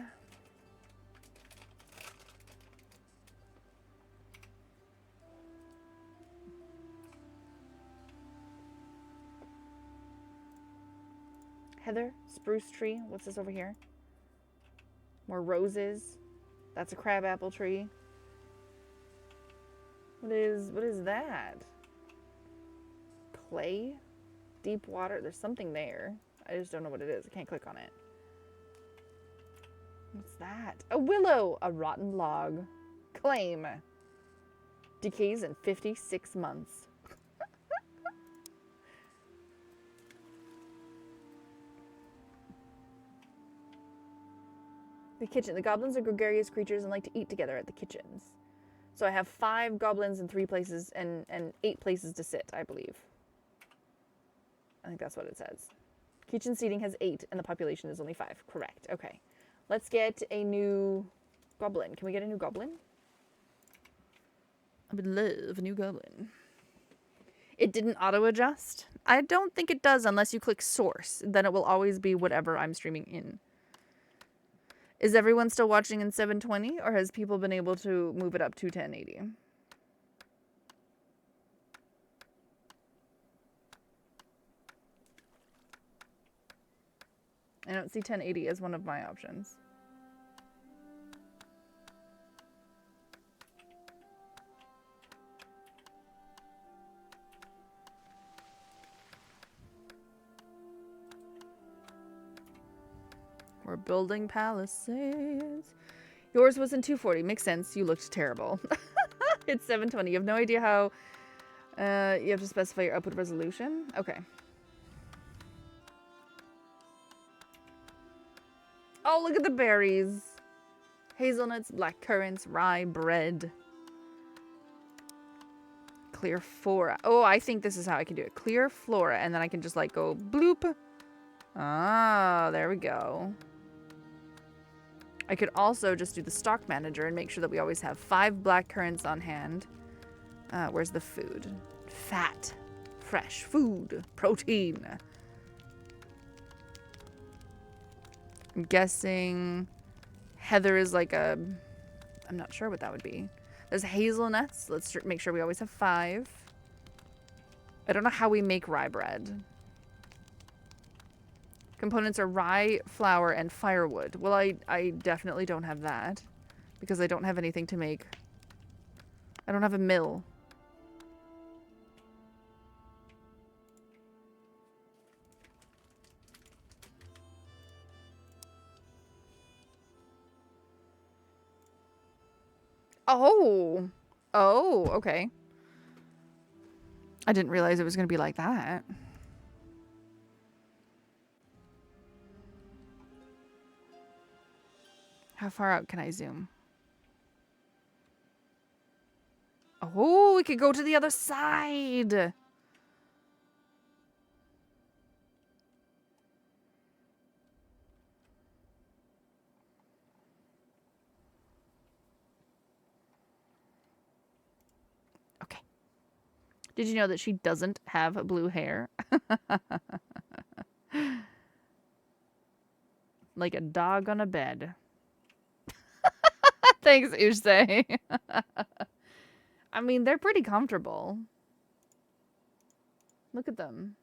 Heather, spruce tree. What's this over here? More roses. That's a crabapple tree. What is that? Clay? Deep water? There's something there. I just don't know what it is. I can't click on it. What's that? A willow! A rotten log. Claim. Decays in 56 months. The kitchen. The goblins are gregarious creatures and like to eat together at the kitchens. So I have 5 goblins in 3 places and 8 places to sit, I believe. I think that's what it says. Kitchen seating has 8 and the population is only 5. Correct. Okay. Let's get a new goblin. Can we get a new goblin? I would love a new goblin. It didn't auto-adjust. I don't think it does unless you click source. Then it will always be whatever I'm streaming in. Is everyone still watching in 720 or has people been able to move it up to 1080? I don't see 1080 as one of my options. We're building palisades. Yours was in 240. Makes sense. You looked terrible. It's 720. You have no idea how... you have to specify your output resolution? Okay. Oh, look at the berries. Hazelnuts, black currants, rye bread. Clear flora. Oh, I think this is how I can do it. Clear flora. And then I can just like go bloop. Ah, there we go. I could also just do the stock manager and make sure that we always have 5 black currants on hand. Where's the food? Fat. Fresh food. Protein. I'm guessing heather is like a... I'm not sure what that would be. There's hazelnuts. Let's make sure we always have 5. I don't know how we make rye bread. Components are rye, flour, and firewood. Well, I definitely don't have that. Because I don't have anything to make. I don't have a mill. Oh. Oh, okay. I didn't realize it was going to be like that. How far out can I zoom? Oh, we could go to the other side. Okay. Did you know that she doesn't have blue hair? Like a dog on a bed. Thanks, Usei. I mean, they're pretty comfortable. Look at them.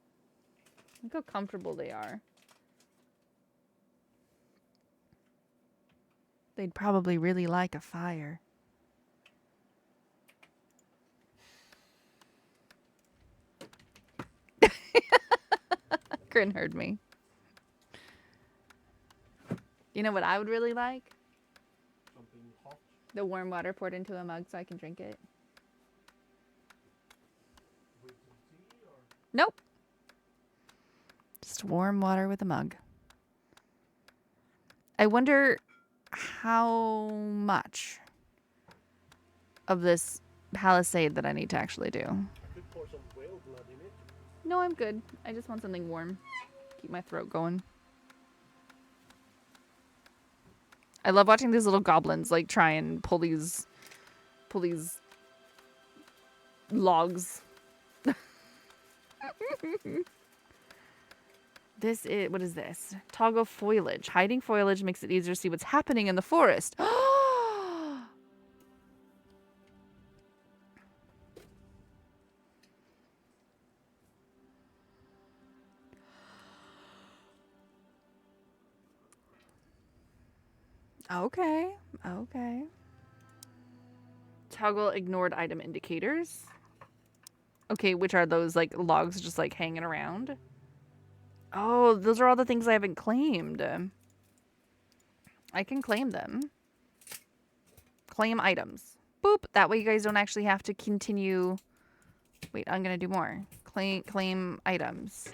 Look how comfortable they are. They'd probably really like a fire. Grin heard me. You know what I would really like? Something hot. The warm water poured into a mug so I can drink it. With some tea or? Nope. Just warm water with a mug. I wonder how much of this palisade that I need to actually do. I could pour some whale blood in it. No, I'm good. I just want something warm. Keep my throat going. I love watching these little goblins like try and pull these logs. This is, what is this? Toggle foliage. Hiding foliage makes it easier to see what's happening in the forest. Okay. Okay. Toggle ignored item indicators. Okay, which are those like logs just like hanging around? Oh, those are all the things I haven't claimed. I can claim them. Claim items. Boop. That way you guys don't actually have to continue. Wait, I'm going to do more. Claim items.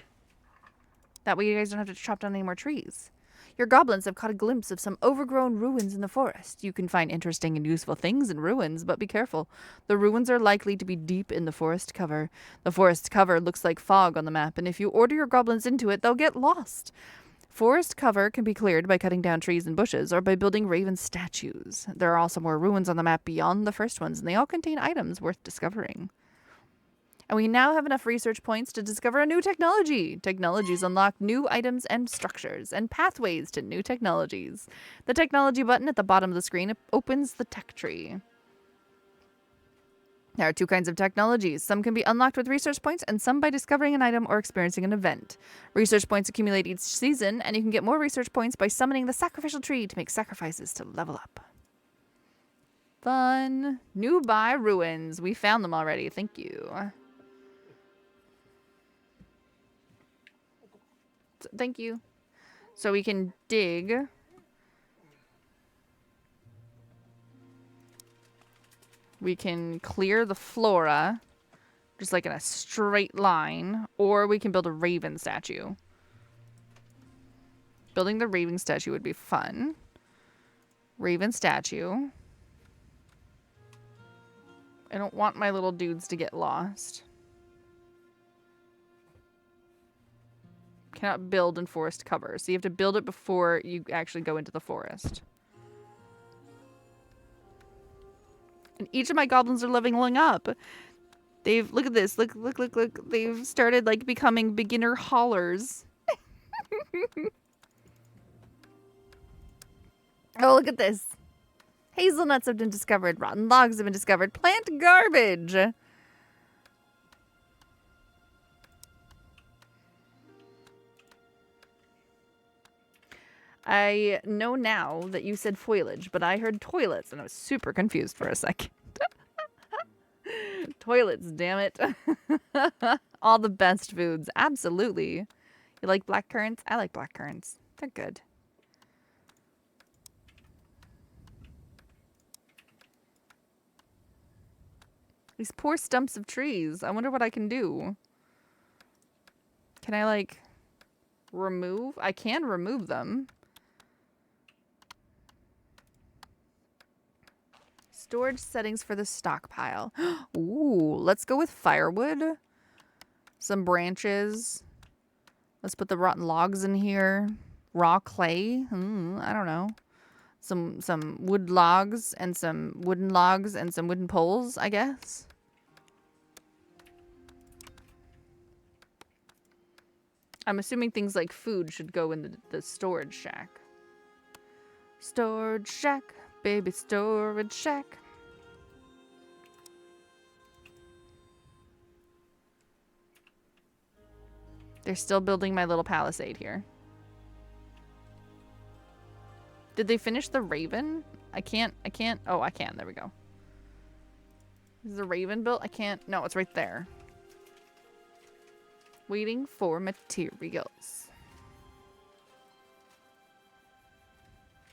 That way you guys don't have to chop down any more trees. Your goblins have caught a glimpse of some overgrown ruins in the forest. You can find interesting and useful things in ruins, but be careful. The ruins are likely to be deep in the forest cover. The forest cover looks like fog on the map, and if you order your goblins into it, they'll get lost. Forest cover can be cleared by cutting down trees and bushes, or by building raven statues. There are also more ruins on the map beyond the first ones, and they all contain items worth discovering. And we now have enough research points to discover a new technology. Technologies unlock new items and structures, and pathways to new technologies. The technology button at the bottom of the screen opens the tech tree. There are 2 kinds of technologies. Some can be unlocked with research points, and some by discovering an item or experiencing an event. Research points accumulate each season, and you can get more research points by summoning the sacrificial tree to make sacrifices to level up. Fun. New buy ruins. We found them already. Thank you. Thank you. So we can dig We can clear the flora, just like in a straight line, or we can build a raven statue. Building the raven statue would be fun. Raven statue. I don't want my little dudes to get lost. Cannot build in forest cover. So you have to build it before you actually go into the forest. And each of my goblins are leveling up. They've, look at this. Look. They've started like becoming beginner haulers. Oh, look at this. Hazelnuts have been discovered. Rotten logs have been discovered. Plant garbage. I know now that you said foliage, but I heard toilets, and I was super confused for a second. Toilets, damn it. All the best foods. Absolutely. You like black currants? I like black currants. They're good. These poor stumps of trees. I wonder what I can do. Can I, like, remove? I can remove them. Storage settings for the stockpile. Ooh, let's go with firewood. Some branches. Let's put the rotten logs in here. Raw clay. I don't know. Some wood logs and some wooden logs and some wooden poles, I guess. I'm assuming things like food should go in the storage shack. Storage shack. Baby storage shack. They're still building my little palisade here. Did they finish the raven? I can't. Oh, I can. There we go. Is the raven built? I can't. No, it's right there. Waiting for materials.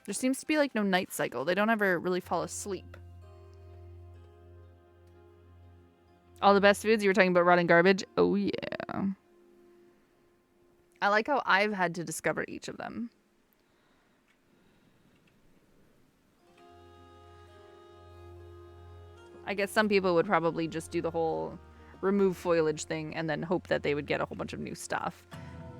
There seems to be like no night cycle. They don't ever really fall asleep. All the best foods? You were talking about rotting garbage? Oh, yeah. I like how I've had to discover each of them. I guess some people would probably just do the whole remove foliage thing and then hope that they would get a whole bunch of new stuff.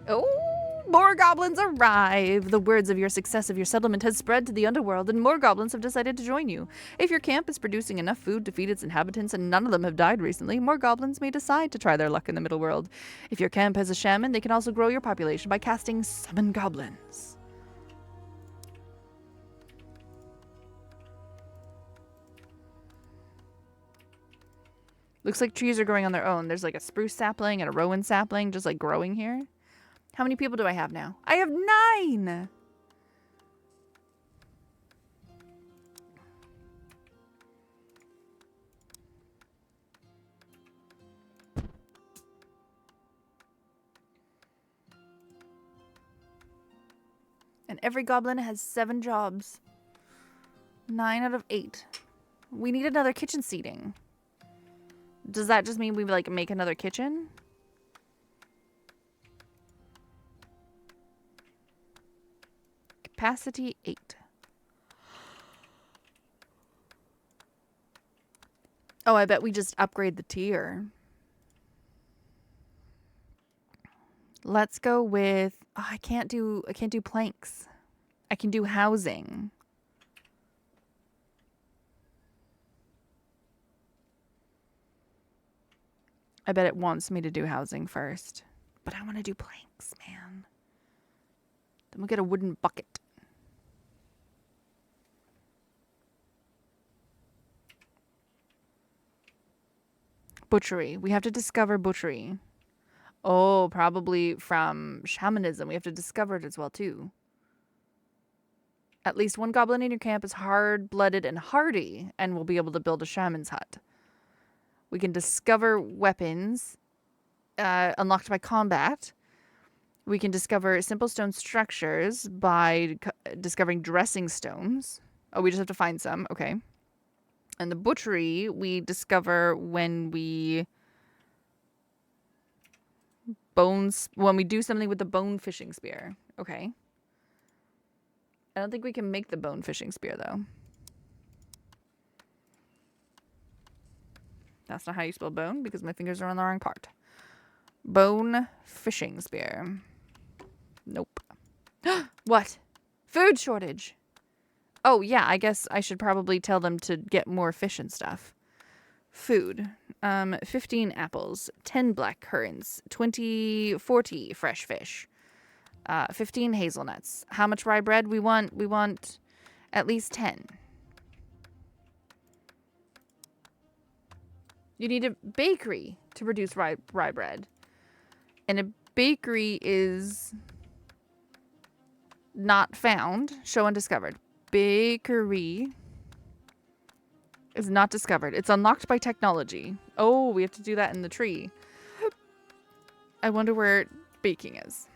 Oh! More goblins arrive! The words of your success of your settlement has spread to the underworld, and more goblins have decided to join you. If your camp is producing enough food to feed its inhabitants and none of them have died recently, more goblins may decide to try their luck in the middle world. If your camp has a shaman, they can also grow your population by casting Summon Goblins. Looks like trees are growing on their own. There's like a spruce sapling and a rowan sapling just like growing here. How many people do I have now? I have 9! And every goblin has 7 jobs. 9 out of 8. We need another kitchen seating. Does that just mean we like make another kitchen? Capacity 8. Oh, I bet we just upgrade the tier. Let's go with I can't do planks. I can do housing. I bet it wants me to do housing first. But I want to do planks, man. Then we'll get a wooden bucket. Butchery. We have to discover butchery. Oh, probably from shamanism. We have to discover it as well, too. At least one goblin in your camp is hard-blooded and hardy and will be able to build a shaman's hut. We can discover weapons unlocked by combat. We can discover simple stone structures by discovering dressing stones. Oh, we just have to find some. Okay. And the butchery we discover when we do something with the bone fishing spear. Okay. I don't think we can make the bone fishing spear though. That's not how you spell bone because my fingers are on the wrong part. Bone fishing spear. Nope. What? Food shortage. Oh, yeah, I guess I should probably tell them to get more fish and stuff. Food. 15 apples, 10 black currants, 40 fresh fish, 15 hazelnuts. How much rye bread? We want at least 10. You need a bakery to produce rye bread. And a bakery is not found. Show undiscovered. Bakery is not discovered. It's unlocked by technology. Oh, we have to do that in the tree. I wonder where baking is.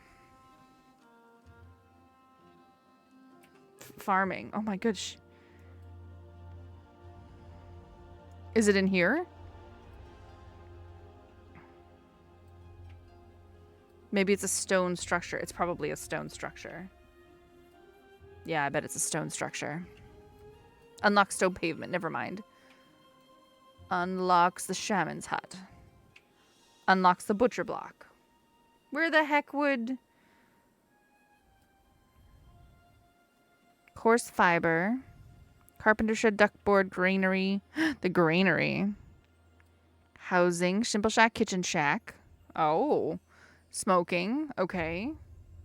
Farming. Oh my gosh. Is it in here? Maybe it's a stone structure. It's probably a stone structure. Yeah, I bet it's a stone structure. Unlock stone pavement. Never mind. Unlocks the shaman's hut. Unlocks the butcher block. Where the heck would... Coarse fiber. Carpenter shed, duckboard, granary. The granary. Housing. Shimple shack, kitchen shack. Oh. Smoking. Okay.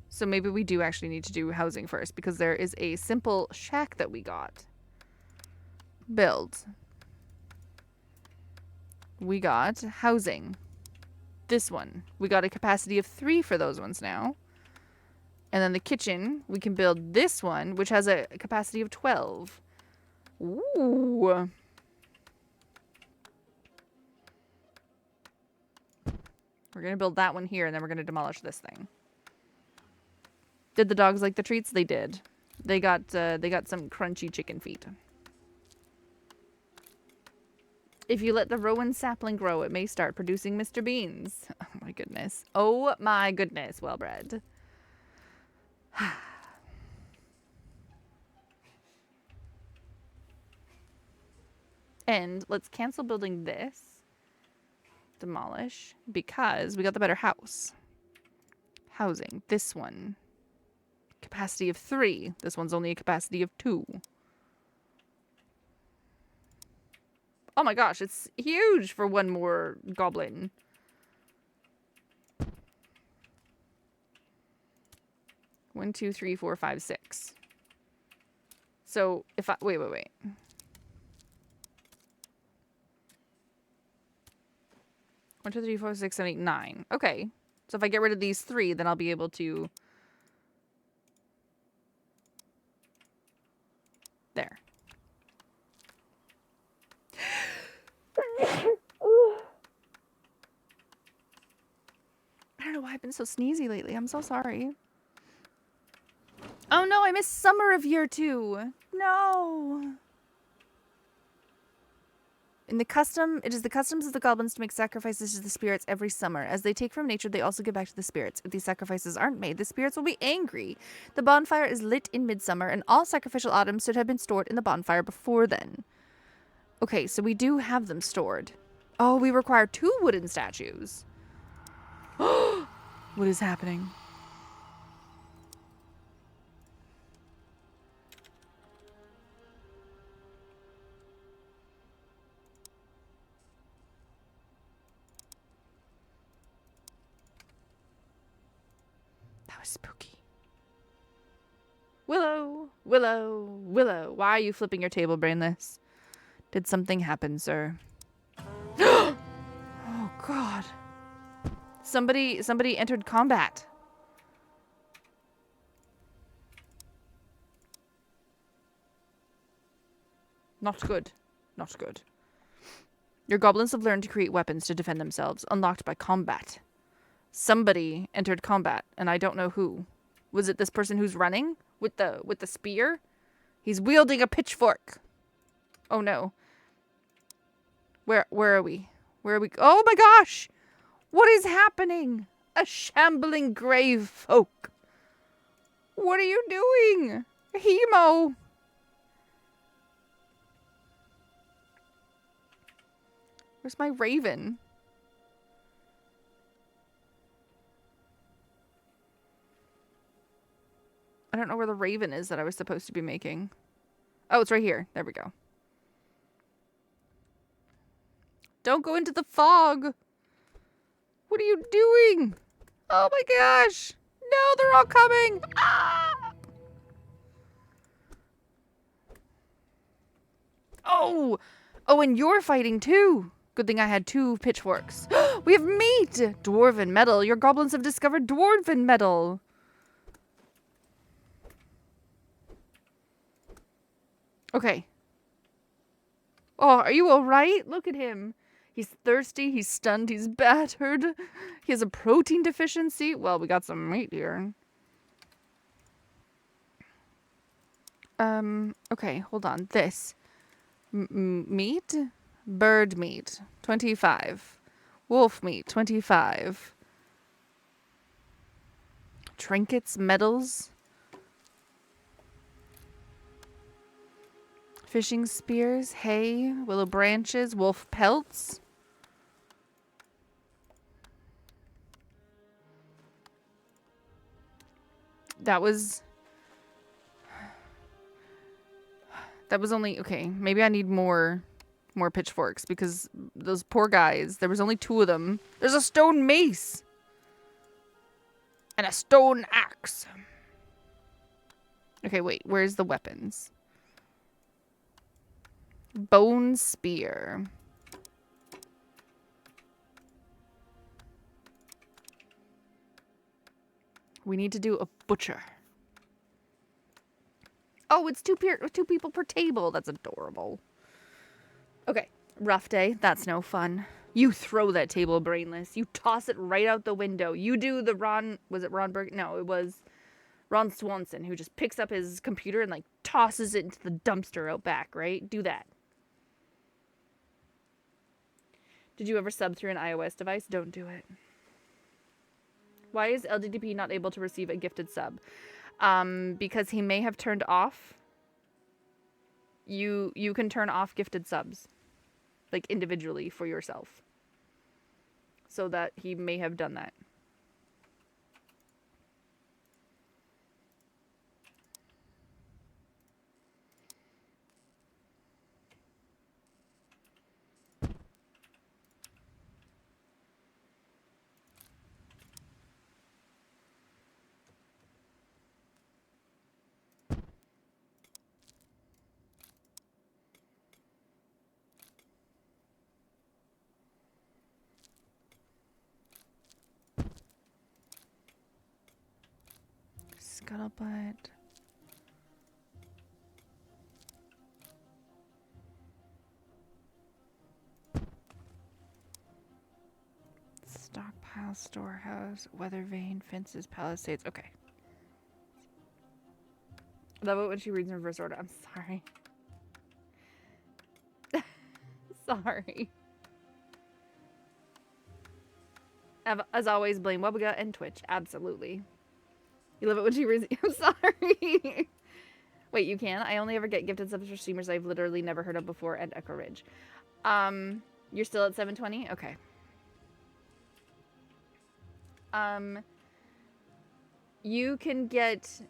So maybe we do actually need to do housing first because there is a simple shack that we got. Build. We got housing. This one. We got a capacity of 3 for those ones now. And then the kitchen, we can build this one, which has a capacity of 12. Ooh. We're going to build that one here, and then we're going to demolish this thing. Did the dogs like the treats? They did. They got some crunchy chicken feet. If you let the rowan sapling grow, it may start producing Mr. Beans. Oh my goodness. Oh my goodness, well bred. And let's cancel building this. Demolish. Because we got the better house. Housing. This one. Capacity of 3. This one's only a capacity of 2. Oh my gosh, it's huge for one more goblin. One, two, three, four, five, 6. So if I wait. 1, 2, 3, 4, 6, 7, 8, 9. Okay. So if I get rid of these 3, then I'll be able to... There. I don't know why I've been so sneezy lately. I'm so sorry. Oh no, I missed summer of year 2. No. It is the customs of the goblins to make sacrifices to the spirits every summer. As they take from nature, they also give back to the spirits. If these sacrifices aren't made, the spirits will be angry. The bonfire is lit in midsummer, and all sacrificial items should have been stored in the bonfire before then. Okay, so we do have them stored. Oh, we require 2 wooden statues. What is happening? Spooky. Willow, why are you flipping your table, Brainless? Did something happen, sir? Oh god. Somebody entered combat. Not good. Not good. Your goblins have learned to create weapons to defend themselves, unlocked by combat. Somebody entered combat, and I don't know who. Was it this person who's running with the spear? He's wielding a pitchfork. Oh no. Where are we? Where are we? Oh my gosh! What is happening? A shambling grave folk. What are you doing? Hemo. Where's my raven? I don't know where the raven is that I was supposed to be making. Oh, it's right here. There we go. Don't go into the fog. What are you doing? Oh my gosh. No, they're all coming. Ah! Oh. Oh, and you're fighting too. Good thing I had 2 pitchforks. We have meat. Dwarven metal. Your goblins have discovered dwarven metal. Okay. Oh, are you all right? Look at him. He's thirsty, he's stunned, he's battered. He has a protein deficiency. Well, we got some meat here. Okay, hold on. This. Meat? Bird meat, 25. Wolf meat, 25. Trinkets, medals. Fishing spears, hay, willow branches, wolf pelts. That was only, okay, maybe I need more pitchforks because those poor guys, there was only 2 of them. There's a stone mace and a stone axe. Okay, wait, where's the weapons? Bone spear. We need to do a butcher. Oh, it's 2 people per table. That's adorable. Okay, rough day. That's no fun. You throw that table brainless. You toss it right out the window. You do the Ron... Was it Ron Berg? No, it was Ron Swanson who just picks up his computer and, like, tosses it into the dumpster out back, right? Do that. Did you ever sub through an iOS device? Don't do it. Why is LDDP not able to receive a gifted sub? Because he may have turned off. You can turn off gifted subs, like individually for yourself. So that he may have done that. Scuttlebutt. Stockpile, storehouse, weather vane, fences, palisades. Okay. I love it when she reads in reverse order. I'm sorry. Sorry. As always, blame Webiga and Twitch. Absolutely. You love it when she reads. I'm sorry. Wait, you can? I only ever get gifted subs for streamers I've literally never heard of before and Echo Ridge. You're still at 720? Okay. You can get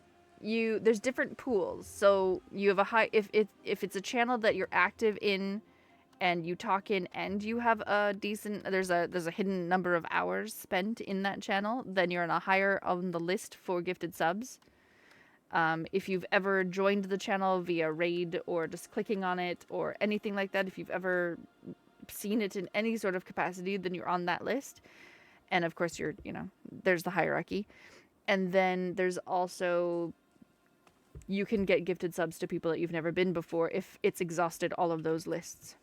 there's different pools. So you have a high if it's a channel that you're active in and you talk in and you have a decent there's a hidden number of hours spent in that channel, then you're on a higher on the list for gifted subs. If you've ever joined the channel via raid or just clicking on it or anything like that, if you've ever seen it in any sort of capacity, then you're on that list. And of course you're, there's the hierarchy. And then there's also, you can get gifted subs to people that you've never been before if it's exhausted all of those lists.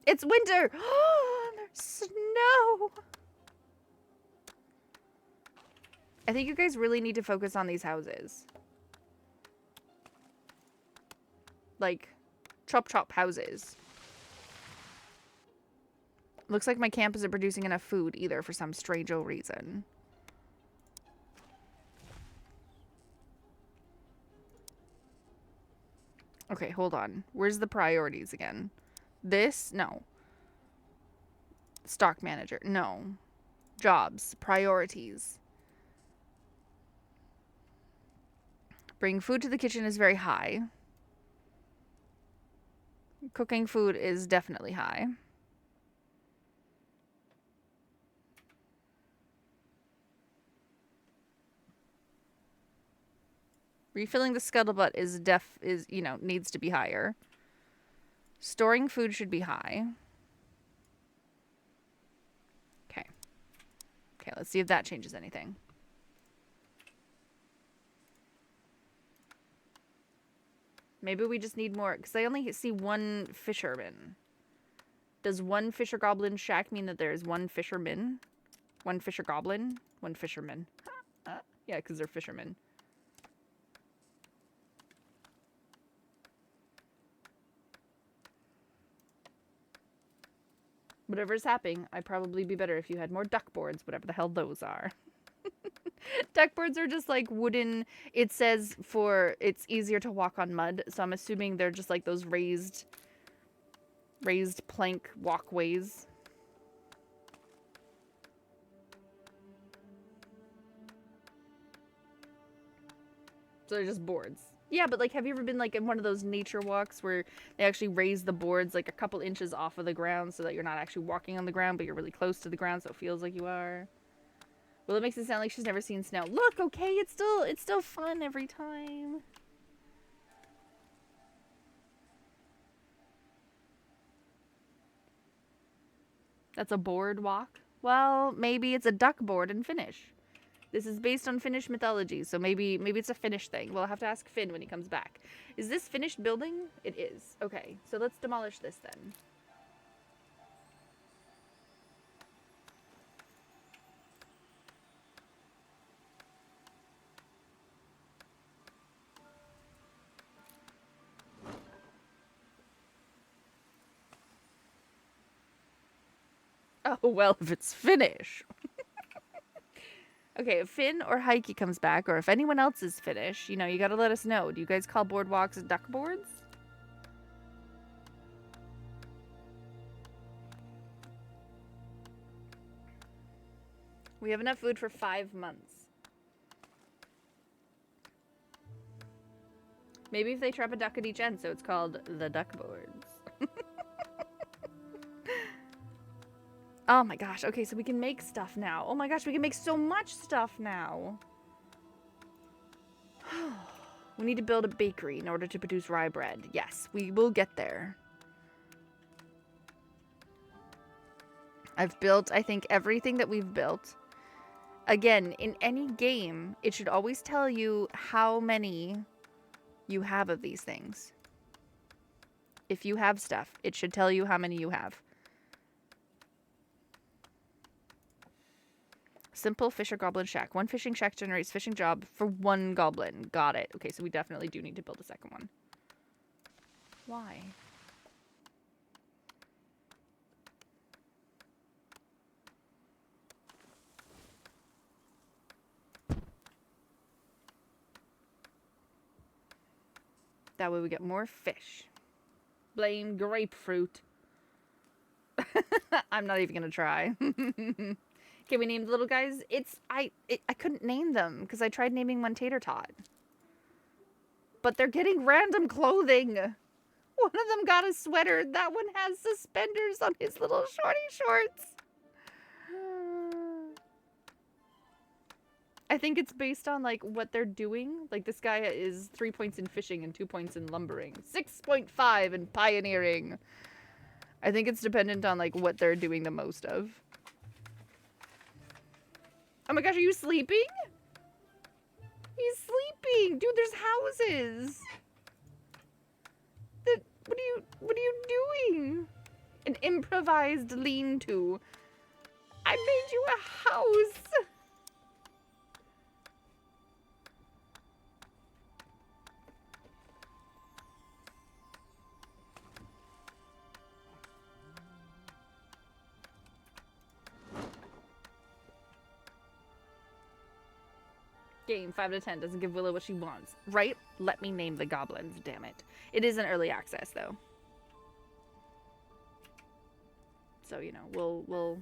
It's winter! There's snow! I think you guys really need to focus on these houses. Like, chop houses. Looks like my camp isn't producing enough food either for some strange old reason. Okay, hold on. Where's the priorities again? This? No. Stock manager. No. Jobs. Priorities. Bring food to the kitchen is very high. Cooking food is definitely high. Refilling the scuttlebutt is needs to be higher. Storing food should be high. Okay. Okay, let's see if that changes anything. Maybe we just need more, because I only see one fisherman. Does one fisher goblin shack mean that there is one fisherman? One fisher goblin? One fisherman. Yeah, because they're fishermen. Whatever's happening, I'd probably be better if you had more duck boards, whatever the hell those are. Duck boards are just like wooden. It says it's easier to walk on mud, so I'm assuming they're just like those raised plank walkways. So they're just boards. Yeah, but like, have you ever been like in one of those nature walks where they actually raise the boards like a couple inches off of the ground so that you're not actually walking on the ground, but you're really close to the ground, so it feels like you are? Well, it makes it sound like she's never seen snow. Look, okay, it's still fun every time. That's a boardwalk? Well, maybe it's a duck board in Finnish. This is based on Finnish mythology, so maybe it's a Finnish thing. We'll have to ask Finn when he comes back. Is this finished building? It is. Okay, so let's demolish this then. Oh, well, if it's Finnish. Okay, if Finn or Heike comes back, or if anyone else is Finnish, you gotta let us know. Do you guys call boardwalks duck boards? We have enough food for 5 months. Maybe if they trap a duck at each end, so it's called the duck boards. Oh my gosh, okay, so we can make stuff now. Oh my gosh, we can make so much stuff now. We need to build a bakery in order to produce rye bread. Yes, we will get there. I've built, I think, everything that we've built. Again, in any game, it should always tell you how many you have of these things. If you have stuff, it should tell you how many you have. Simple fisher goblin shack. One fishing shack generates fishing job for one goblin. Got it. Okay, so we definitely do need to build a second one. Why? That way we get more fish. Blame grapefruit. I'm not even gonna try. Can we name the little guys? I couldn't name them because I tried naming one Tater Tot. But they're getting random clothing. One of them got a sweater. That one has suspenders on his little shorty shorts. I think it's based on like what they're doing. Like this guy is 3 points in fishing and 2 points in lumbering. 6.5 in pioneering. I think it's dependent on like what they're doing the most of. Oh my gosh, are you sleeping? He's sleeping. Dude, there's houses. What are you doing? An improvised lean-to. I made you a house. Game 5 out of 10 doesn't give Willow what she wants. Right? Let me name the goblins, damn it. It is an early access, though. So, you know, we'll...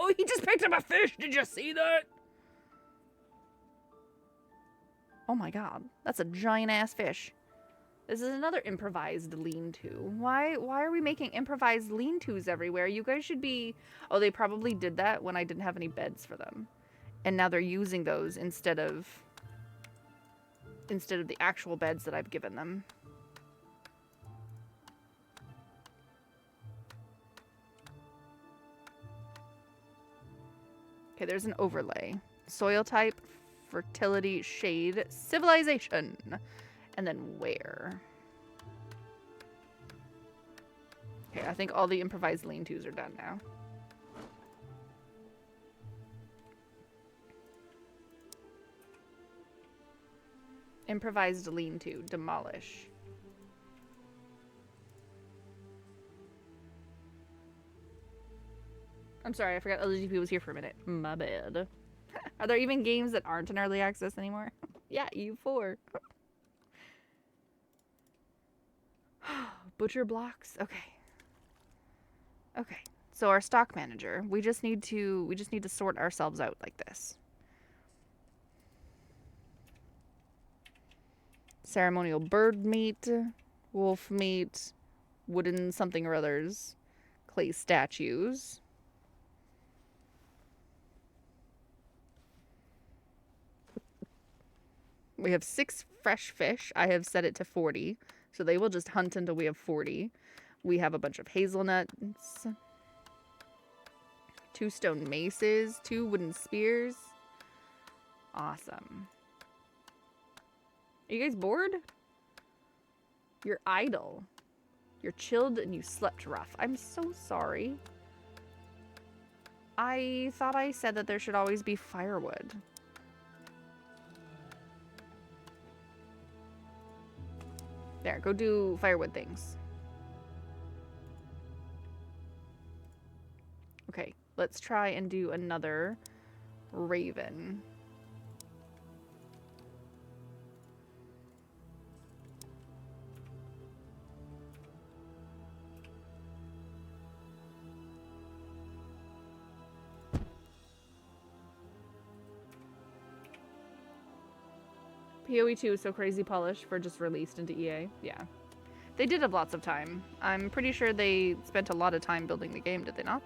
Oh, he just picked up a fish! Did you see that? Oh my god. That's a giant-ass fish. This is another improvised lean-to. Why are we making improvised lean-tos everywhere? You guys should be... Oh, they probably did that when I didn't have any beds for them. And now they're using those instead of the actual beds that I've given them. Okay, there's an overlay. Soil type, fertility, shade, civilization, and then where. Okay, I think all the improvised lean-tos are done now. Improvised lean-to. Demolish. I'm sorry, I forgot LGP was here for a minute. My bad. Are there even games that aren't in early access anymore? Yeah, EU4. Butcher blocks. Okay. Okay. So our stock manager, we just need to sort ourselves out like this. Ceremonial bird meat, wolf meat, wooden something or others, clay statues. We have 6 fresh fish. I have set it to 40, so they will just hunt until we have 40. We have a bunch of hazelnuts, 2 stone maces, 2 wooden spears. Awesome. Are you guys bored? You're idle. You're chilled and you slept rough. I'm so sorry. I thought I said that there should always be firewood. There, go do firewood things. Okay, let's try and do another raven. PoE 2 is so crazy polished for just released into EA. Yeah. They did have lots of time. I'm pretty sure they spent a lot of time building the game, did they not?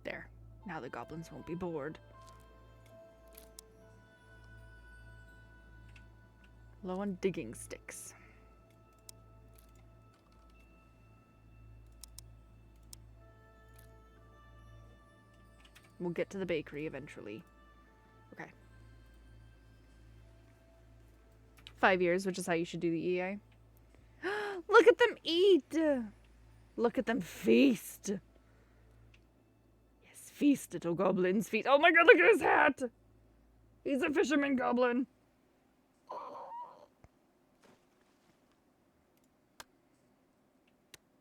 There. Now the goblins won't be bored. Low on digging sticks. We'll get to the bakery eventually. Okay. 5 years, which is how you should do the EA. Look at them eat! Look at them feast! Yes, feast, little goblins, feast. Oh my god, look at his hat! He's a fisherman goblin.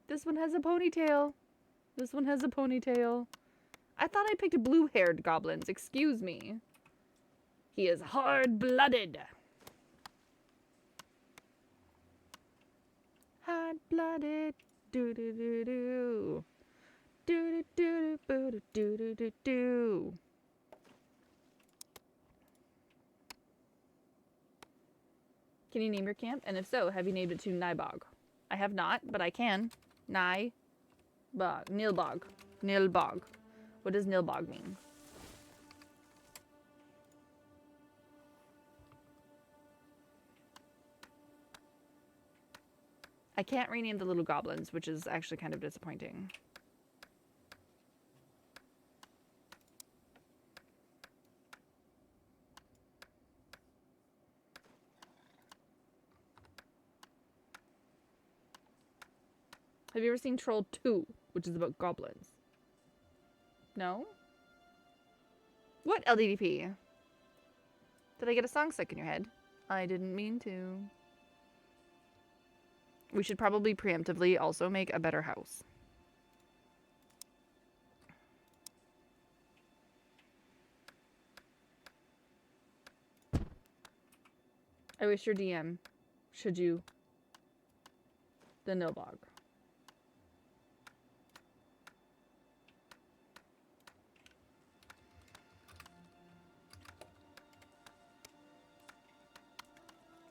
This one has a ponytail. This one has a ponytail. I thought I picked blue-haired goblins. Excuse me. He is hard-blooded. Hard-blooded. Do-do-do-do. Do-do-do-do-do-do-do-do. Can you name your camp? And if so, have you named it to Nybog? I have not, but I can. Nigh. Bog. Nilbog. Nilbog. What does Nilbog mean? I can't rename the little goblins, which is actually kind of disappointing. Have you ever seen Troll 2, which is about goblins? No? What, LDDP? Did I get a song stuck in your head? I didn't mean to. We should probably preemptively also make a better house. I wish your DM, should you, the Nilbog.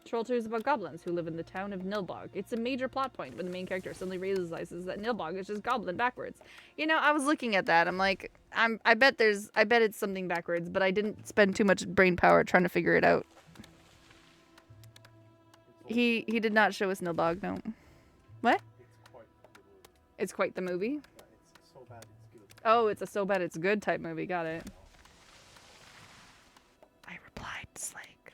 Troll 2 is about goblins who live in the town of Nilbog. It's a major plot point when the main character suddenly realizes that Nilbog is just goblin backwards. You know, I was looking at that. I'm like, I bet it's something backwards, but I didn't spend too much brain power trying to figure it out. He did not show us Nilbog, no. What? It's quite the movie. It's quite the movie? Yeah, it's so bad it's good. Oh, it's a so bad it's good type movie. Got it. I replied, Slake.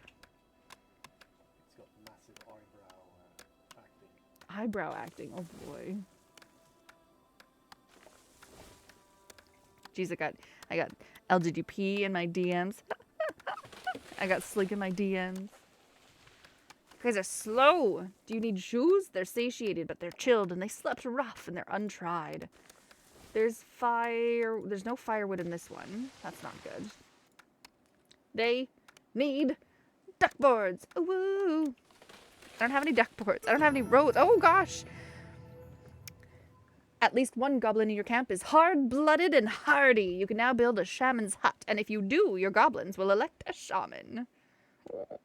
It's got massive eyebrow acting. Eyebrow acting. Oh boy. Jeez, I got LGDP in my DMs. I got Slake in my DMs. You guys are slow. Do you need shoes? They're satiated, but they're chilled, and they slept rough, and they're untried. There's no firewood in this one. That's not good. They need duckboards. Ooh, woo. I don't have any duckboards. I don't have any roads. Oh, gosh. At least one goblin in your camp is hard-blooded and hardy. You can now build a shaman's hut, and if you do, your goblins will elect a shaman. Oh.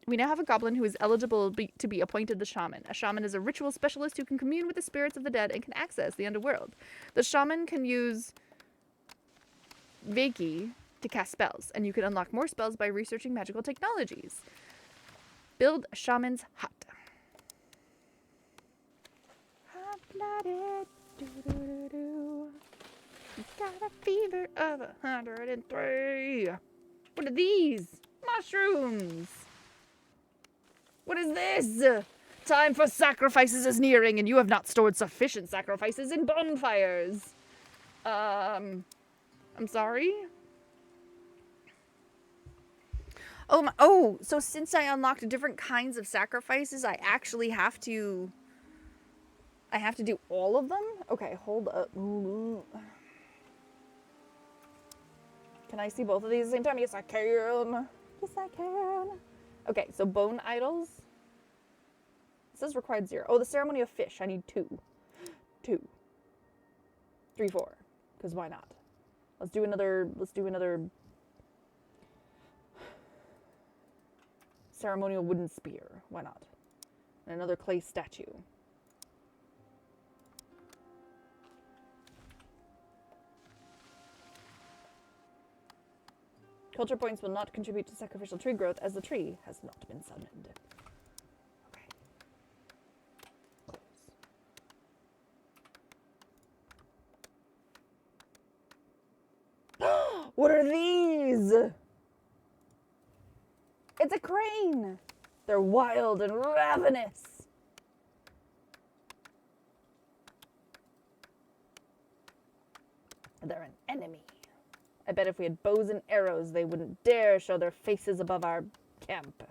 We now have a goblin who is eligible to be appointed the shaman. A shaman is a ritual specialist who can commune with the spirits of the dead and can access the underworld. The shaman can use Veiki to cast spells, and you can unlock more spells by researching magical technologies. Build a shaman's hut. Hot-blooded, do-do-do-do. Got a fever of 103. What are these? Mushrooms. What is this? Time for sacrifices is nearing, and you have not stored sufficient sacrifices in bonfires. I'm sorry? Oh, so since I unlocked different kinds of sacrifices, I actually have to... I have to do all of them? Okay, hold up. Can I see both of these at the same time? Yes, I can. Yes, I can. Okay, so bone idols. It says required 0. Oh, the ceremony of fish. I need 2. 2. 3, 4. Because why not? Let's do another ceremonial wooden spear. Why not? And another clay statue. Culture points will not contribute to sacrificial tree growth as the tree has not been summoned. Okay. Close. What are these? It's a crane. They're wild and ravenous. They're an enemy. I bet if we had bows and arrows, they wouldn't dare show their faces above our camp.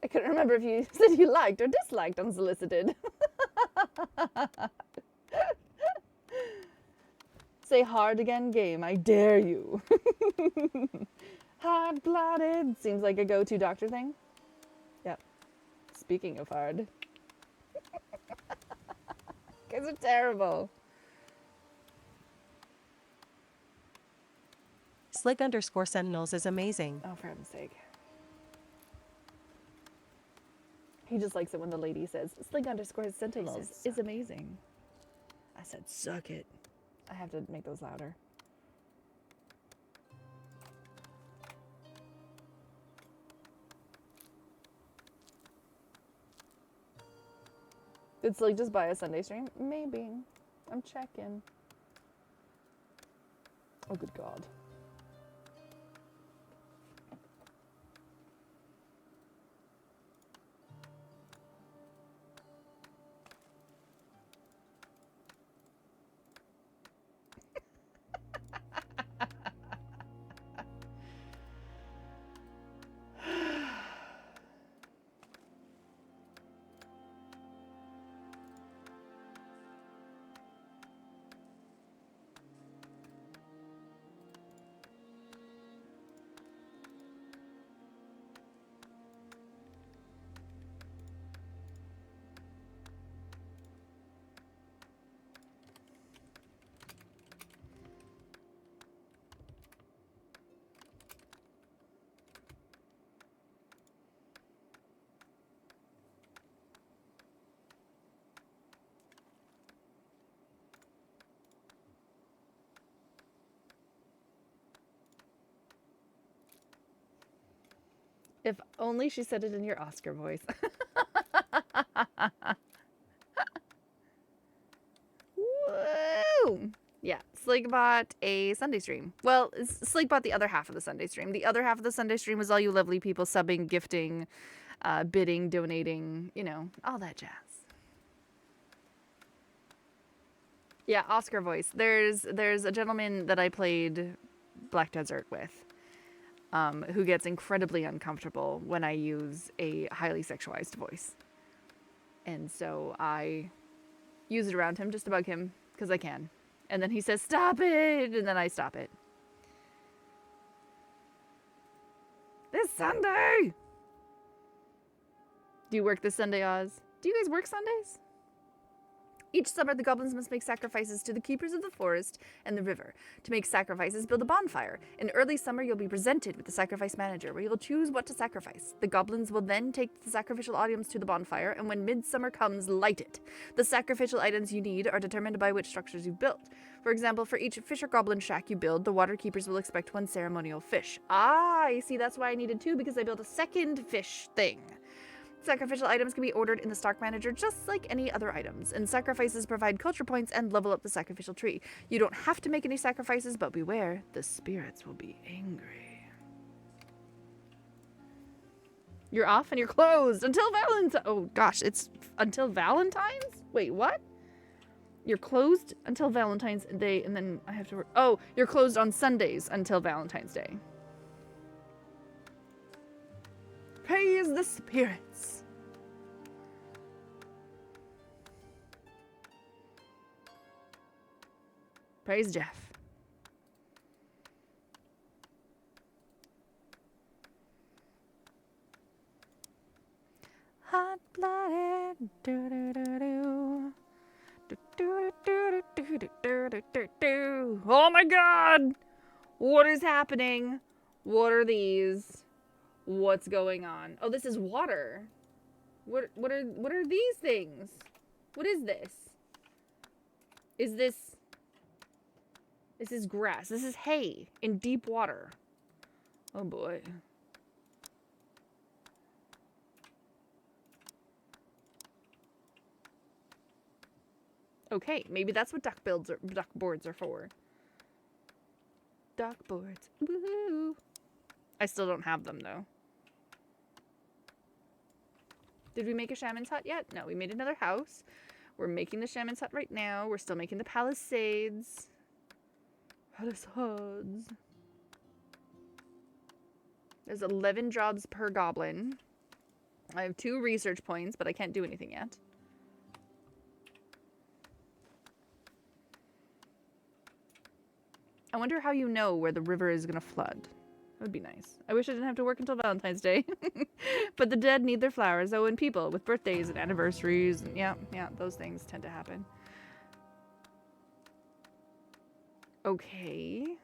I couldn't remember if you said you liked or disliked unsolicited. Say hard again, game. I dare you. Hard-blooded. Seems like a go-to doctor thing. Yep. Speaking of hard. Guys are terrible. Slig_Sentinels is amazing. Oh, for heaven's sake. He just likes it when the lady says, Slig_Sentinels is amazing. I said, suck it. I have to make those louder. Did Slig just buy a Sunday stream? Maybe. I'm checking. Oh, good God. If only she said it in your Oscar voice. Woo! Yeah, Slig bought a Sunday stream. Well, Slig bought the other half of the Sunday stream. The other half of the Sunday stream was all you lovely people subbing, gifting, bidding, donating, you know, all that jazz. Yeah, Oscar voice. There's a gentleman that I played Black Desert with. Who gets incredibly uncomfortable when I use a highly sexualized voice. And so I use it around him just to bug him, because I can. And then he says, stop it! And then I stop it. This Sunday! Do you work this Sunday, Oz? Do you guys work Sundays? Each summer, the goblins must make sacrifices to the keepers of the forest and the river. To make sacrifices, build a bonfire. In early summer, you'll be presented with the sacrifice manager, where you'll choose what to sacrifice. The goblins will then take the sacrificial items to the bonfire, and when midsummer comes, light it. The sacrificial items you need are determined by which structures you've built. For example, for each fisher goblin shack you build, the water keepers will expect one ceremonial fish. Ah, you see, that's why I needed two, because I built a second fish thing. Sacrificial items can be ordered in the stock manager just like any other items, and sacrifices provide culture points and level up the sacrificial tree. You don't have to make any sacrifices, but beware, the spirits will be angry. You're off and you're closed until Valentine's. Oh gosh, it's until Valentine's? Wait, what? You're closed until Valentine's Day, and then I have to work. Oh, you're closed on Sundays until Valentine's Day. Praise the spirits. Praise Jeff. Hot blooded. Do do do do. Do do do do do do do do do. Oh my God! What is happening? What are these? What's going on? Oh, this is water. What are these things? What is this? This is grass. This is hay in deep water. Oh boy. Okay, maybe that's what duck boards are for. Duck boards. Woohoo! I still don't have them though. Did we make a shaman's hut yet? No, we made another house. We're making the shaman's hut right now. We're still making the palisades. Palisades. There's 11 jobs per goblin. I have 2 research points, but I can't do anything yet. I wonder how you know where the river is going to flood. That would be nice. I wish I didn't have to work until Valentine's Day. But the dead need their flowers. Oh, and people with birthdays and anniversaries. And yeah, those things tend to happen. Okay.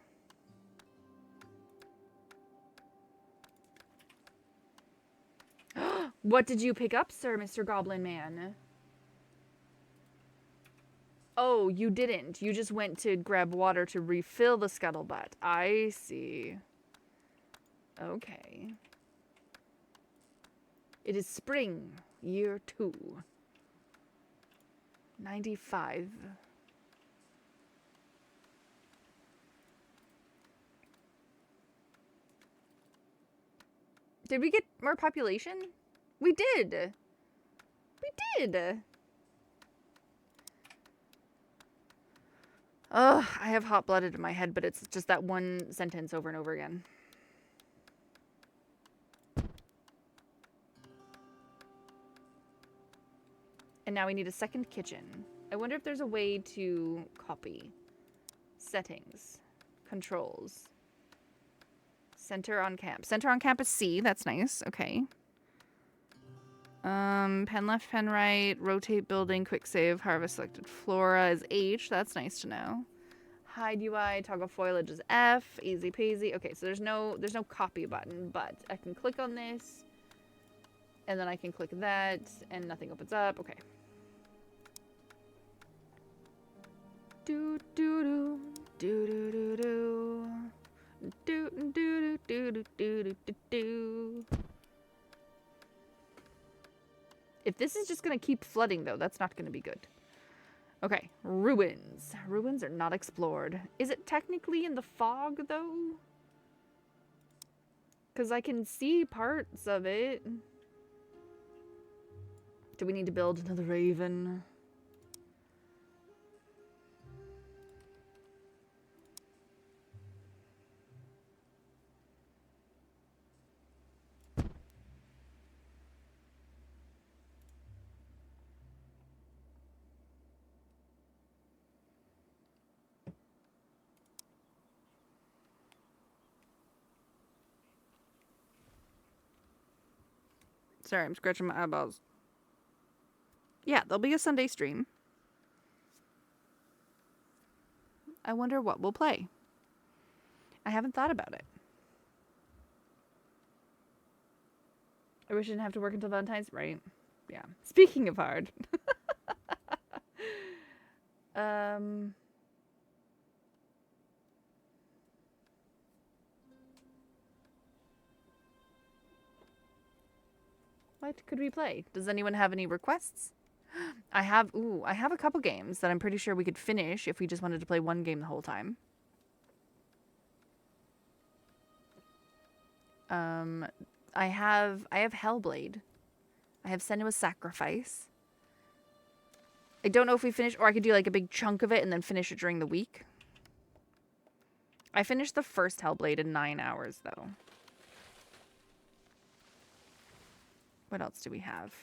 What did you pick up, sir, Mr. Goblin Man? Oh, you didn't. You just went to grab water to refill the scuttlebutt. I see. Okay. It is spring, year 2. 95. Did we get more population? We did. We did. Ugh, I have hot-blooded in my head, but it's just that one sentence over and over again. And now we need a second kitchen. I wonder if there's a way to copy. Settings. Controls. Center on camp. Center on camp is C. That's nice. Okay. Pen left, pen right. Rotate building. Quick save. Harvest selected flora is H. That's nice to know. Hide UI. Toggle foliage is F. Easy peasy. Okay, so there's no copy button, but I can click on this. And then I can click that, and nothing opens up. Okay. Do do do do do do do do do do do do do do. If this is just gonna keep flooding, though, that's not gonna be good. Okay, ruins. Ruins are not explored. Is it technically in the fog, though? Because I can see parts of it. Do we need to build another raven? Sorry, I'm scratching my eyeballs. Yeah, there'll be a Sunday stream. I wonder what we'll play. I haven't thought about it. I wish I didn't have to work until Valentine's. Right. Yeah. Speaking of hard. What could we play? Does anyone have any requests? I have a couple games that I'm pretty sure we could finish if we just wanted to play one game the whole time. I have Hellblade. I have Senua's Sacrifice. I don't know if we finish, or I could do like a big chunk of it and then finish it during the week. I finished the first Hellblade in 9 hours, though. What else do we have?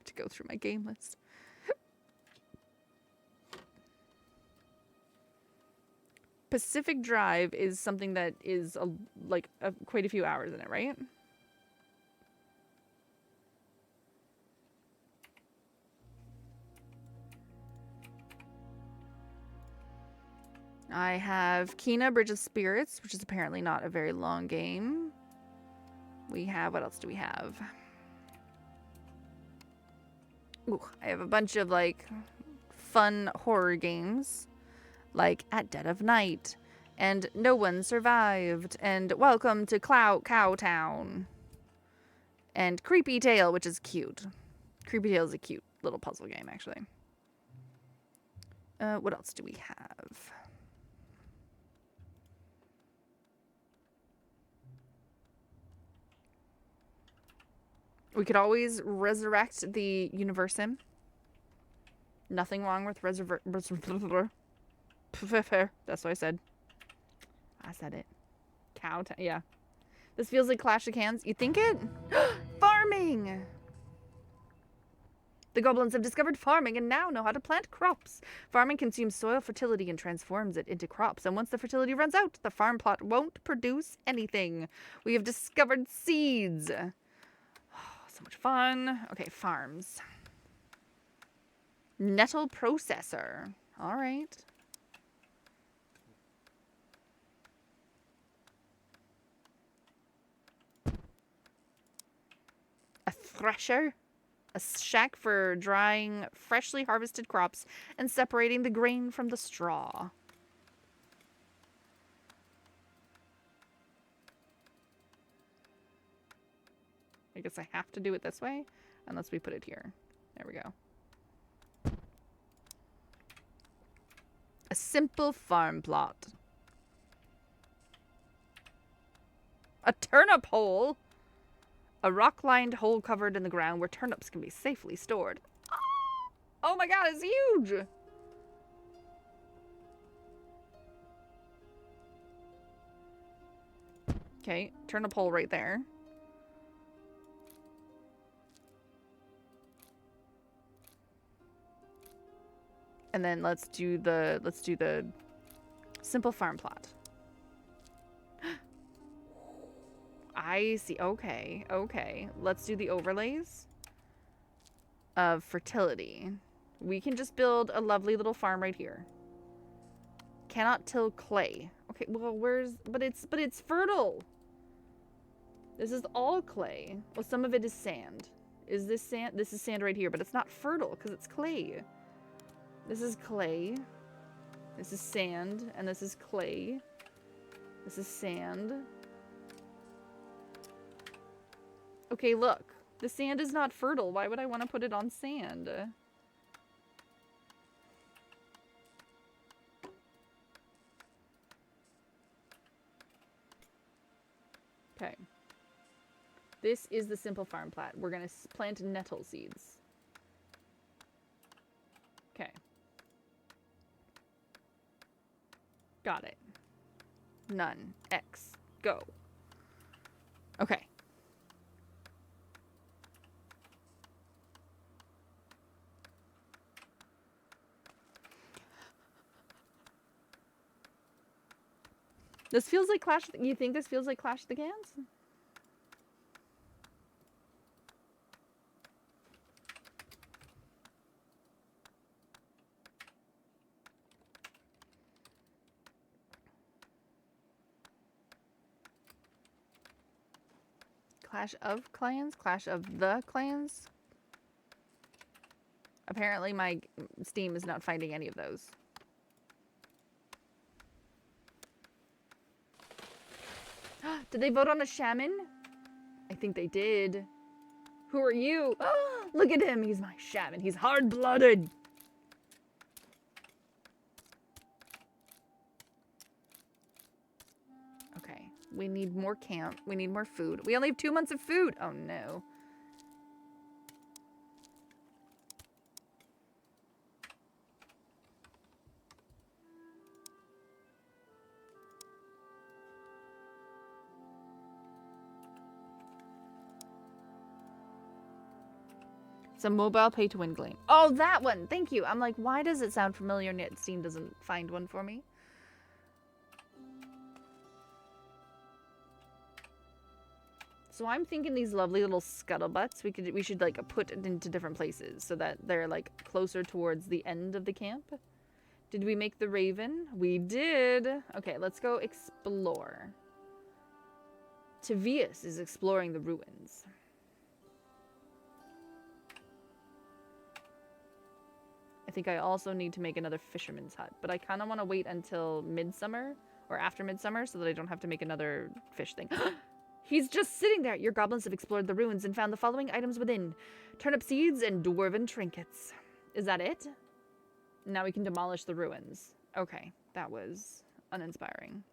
To go through my game list. Pacific Drive is something that is quite a few hours in it, right? I have Kena Bridge of Spirits, which is apparently not a very long game. We have, what else do we have? Ooh, I have a bunch of like fun horror games, like At Dead of Night, and No One Survived, and Welcome to Cowtown, and Creepy Tale, which is cute. Creepy Tale is a cute little puzzle game, actually. What else do we have? We could always resurrect the Universim. Nothing wrong with That's what I said. I said it. Cowtown. Yeah. This feels like Clash of Clans. You think it? Farming! The goblins have discovered farming and now know how to plant crops. Farming consumes soil fertility and transforms it into crops. And once the fertility runs out, the farm plot won't produce anything. We have discovered seeds. So much fun. Okay, farms. Nettle processor. All right. thresher. A shack for drying freshly harvested crops and separating the grain from the straw. I guess I have to do it this way, unless we put it here. There we go. A simple farm plot. A turnip hole. A rock-lined hole covered in the ground where turnips can be safely stored. Oh my god, it's huge! Okay, turnip hole right there. And then let's do the simple farm plot. I see. Okay, okay. Let's do the overlays of fertility. We can just build a lovely little farm right here. Cannot till clay. Okay, well, but it's fertile. This is all clay. Well, some of it is sand. Is this sand? This is sand right here, but it's not fertile because it's clay. This is clay. This is sand, and this is clay. This is sand. Okay, look. The sand is not fertile. Why would I want to put it on sand? Okay. This is the simple farm plot. We're going to plant nettle seeds. Okay. Got it. None. X. Go. Okay. This feels like Clash... You think this feels like Clash of the Clans? Clash of Clans? Clash of the Clans? Apparently my Steam is not finding any of those. Did they vote on a shaman? I think they did. Who are you? Look at him. He's my shaman. He's hard-blooded. Okay. We need more camp. We need more food. We only have 2 months of food. Oh, no. It's a mobile pay-to-win game. Oh, that one! Thank you! I'm like, why does it sound familiar and yet Steam doesn't find one for me? So I'm thinking these lovely little scuttlebutts, we should like put it into different places so that they're like closer towards the end of the camp. Did we make the raven? We did! Okay, let's go explore. Tivius is exploring the ruins. I think I also need to make another fisherman's hut, but I kind of want to wait until midsummer or after midsummer so that I don't have to make another fish thing. He's just sitting there. Your goblins have explored the ruins and found the following items within. Turnip seeds and dwarven trinkets. Is that it? Now we can demolish the ruins. Okay, that was uninspiring.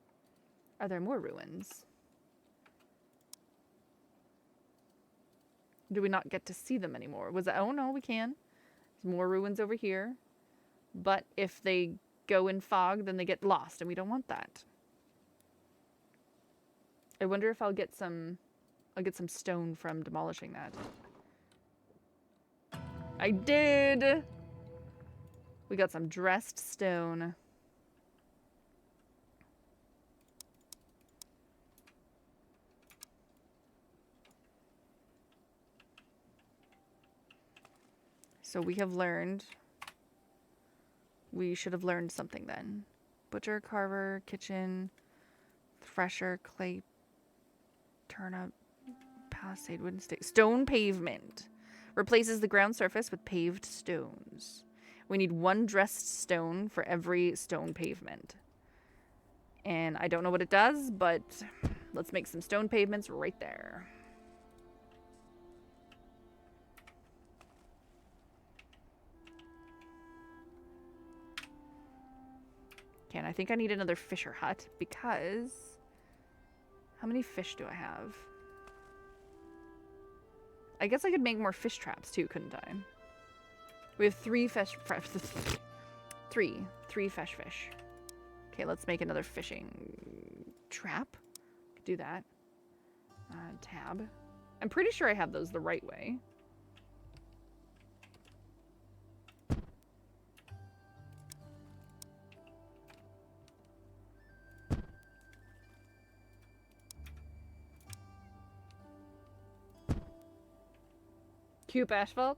Are there more ruins? Do we not get to see them anymore? Was that... Oh, no, we can. There's more ruins over here. But if they go in fog, then they get lost, and we don't want that. I wonder if I'll get some stone from demolishing that. I did! We got some dressed stone. So we have learned. We should have learned something then. Butcher, carver, kitchen, thresher, clay, turnip, Palisade wooden stick. Stone pavement. Replaces the ground surface with paved stones. We need 1 dressed stone for every stone pavement. And I don't know what it does, but let's make some stone pavements right there. Okay, and I think I need another fisher hut because... How many fish do I have? I guess I could make more fish traps too, couldn't I? We have 3 fish... Three fish. Okay, let's make another fishing trap. Could do that. Tab. I'm pretty sure I have those the right way. Cube asphalt.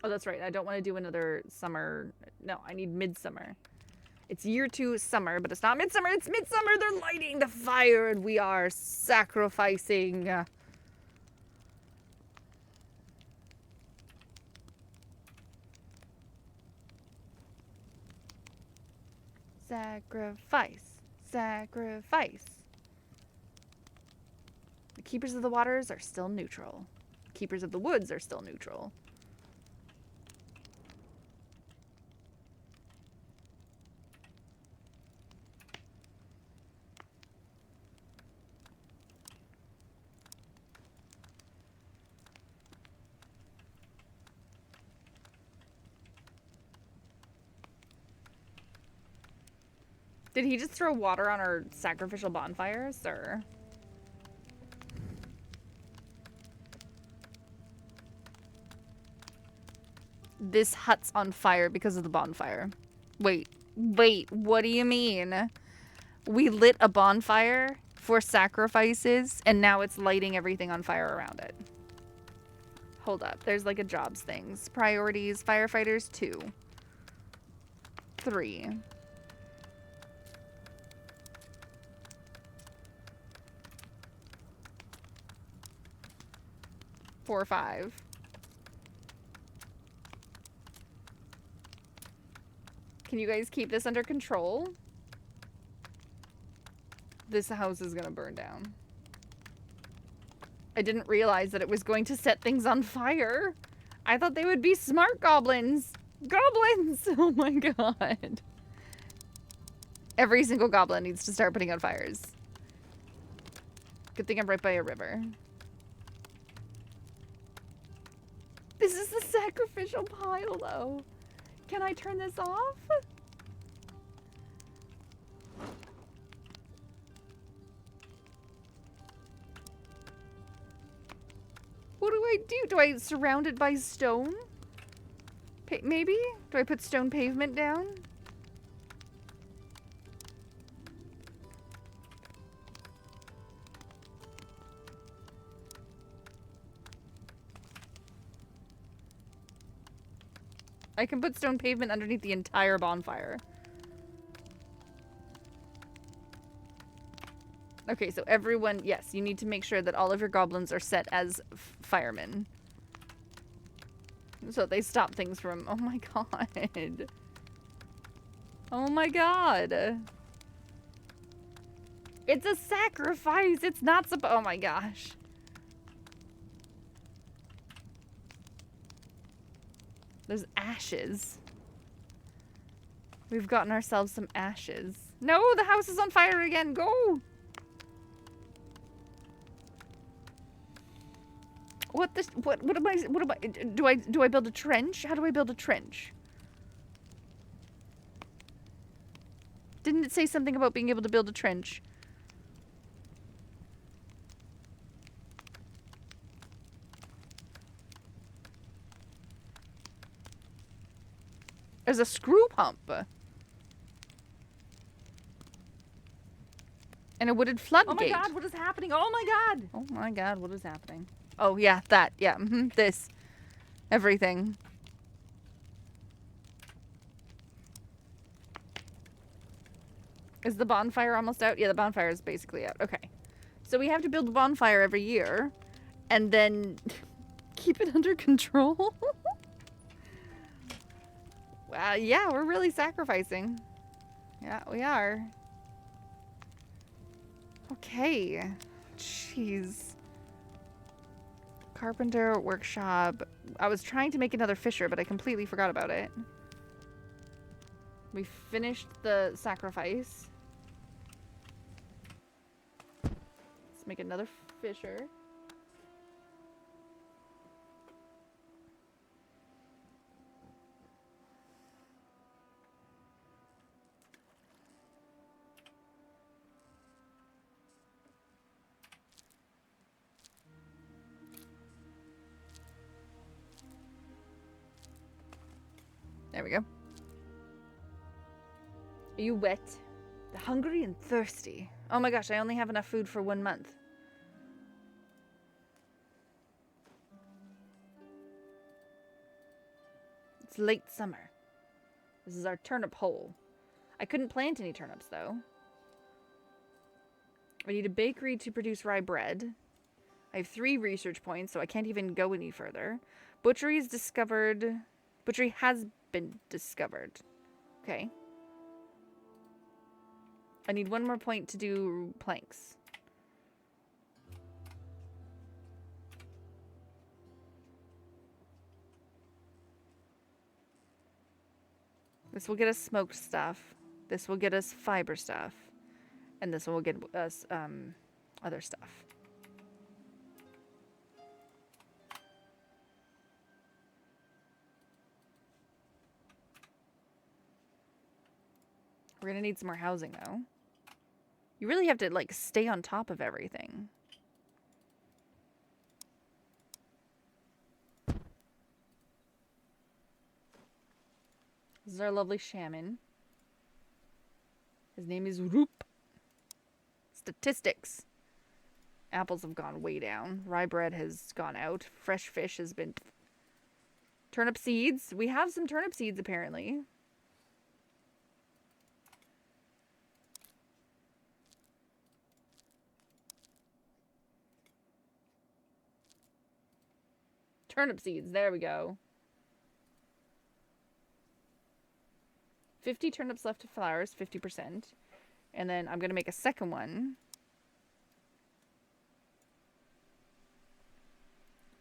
Oh, that's right. I don't want to do another summer. No, I need midsummer. It's year 2 summer, but it's not midsummer. It's midsummer. They're lighting the fire and we are sacrificing. Sacrifice. Sacrifice. The keepers of the waters are still neutral. Keepers of the woods are still neutral. Did he just throw water on our sacrificial bonfires, or? This hut's on fire because of the bonfire. Wait, what do you mean? We lit a bonfire for sacrifices, and now it's lighting everything on fire around it. Hold up, there's like a jobs things. Priorities, firefighters, 2. 3. 4 or 5. Can you guys keep this under control? This house is gonna burn down. I didn't realize that it was going to set things on fire. I thought they would be smart goblins. Goblins! Oh my god. Every single goblin needs to start putting out fires. Good thing I'm right by a river. This is the sacrificial pile, though. Can I turn this off? What do I do? Do I surround it by stone? Maybe? Do I put stone pavement down? I can put stone pavement underneath the entire bonfire. Okay, so everyone, yes, you need to make sure that all of your goblins are set as firemen. So they stop things from, oh my god. Oh my god. It's a sacrifice. It's not supposed, oh my gosh. There's ashes. We've gotten ourselves some ashes. No, the house is on fire again. Go. What am I, do I build a trench? How do I build a trench? Didn't it say something about being able to build a trench? There's a screw pump. And a wooded floodgate. Oh my god, what is happening? Oh my god! Oh my god, what is happening? Oh, yeah, that. Yeah, this. Everything. Is the bonfire almost out? Yeah, the bonfire is basically out. Okay. So we have to build a bonfire every year and then keep it under control. Wow, yeah, we're really sacrificing. Yeah, we are. Okay. Jeez. Carpenter, workshop. I was trying to make another fisher, but I completely forgot about it. We finished the sacrifice. Let's make another fisher. There we go. Are you wet? Hungry and thirsty. Oh my gosh, I only have enough food for 1 month. It's late summer. This is our turnip hole. I couldn't plant any turnips though. I need a bakery to produce rye bread. I have 3 research points, so I can't even go any further. Butchery is discovered. Butchery has been discovered. Okay. I need 1 more point to do planks. This will get us smoked stuff. This will get us fiber stuff. And this will get us other stuff. We're gonna need some more housing though. You really have to like stay on top of everything. This is our lovely shaman. His name is Roop. Statistics. Apples have gone way down. Rye bread has gone out. Fresh fish has been... Turnip seeds. We have some turnip seeds apparently. Turnip seeds. There we go. 50 turnips left to flowers, 50%. And then I'm going to make a second one.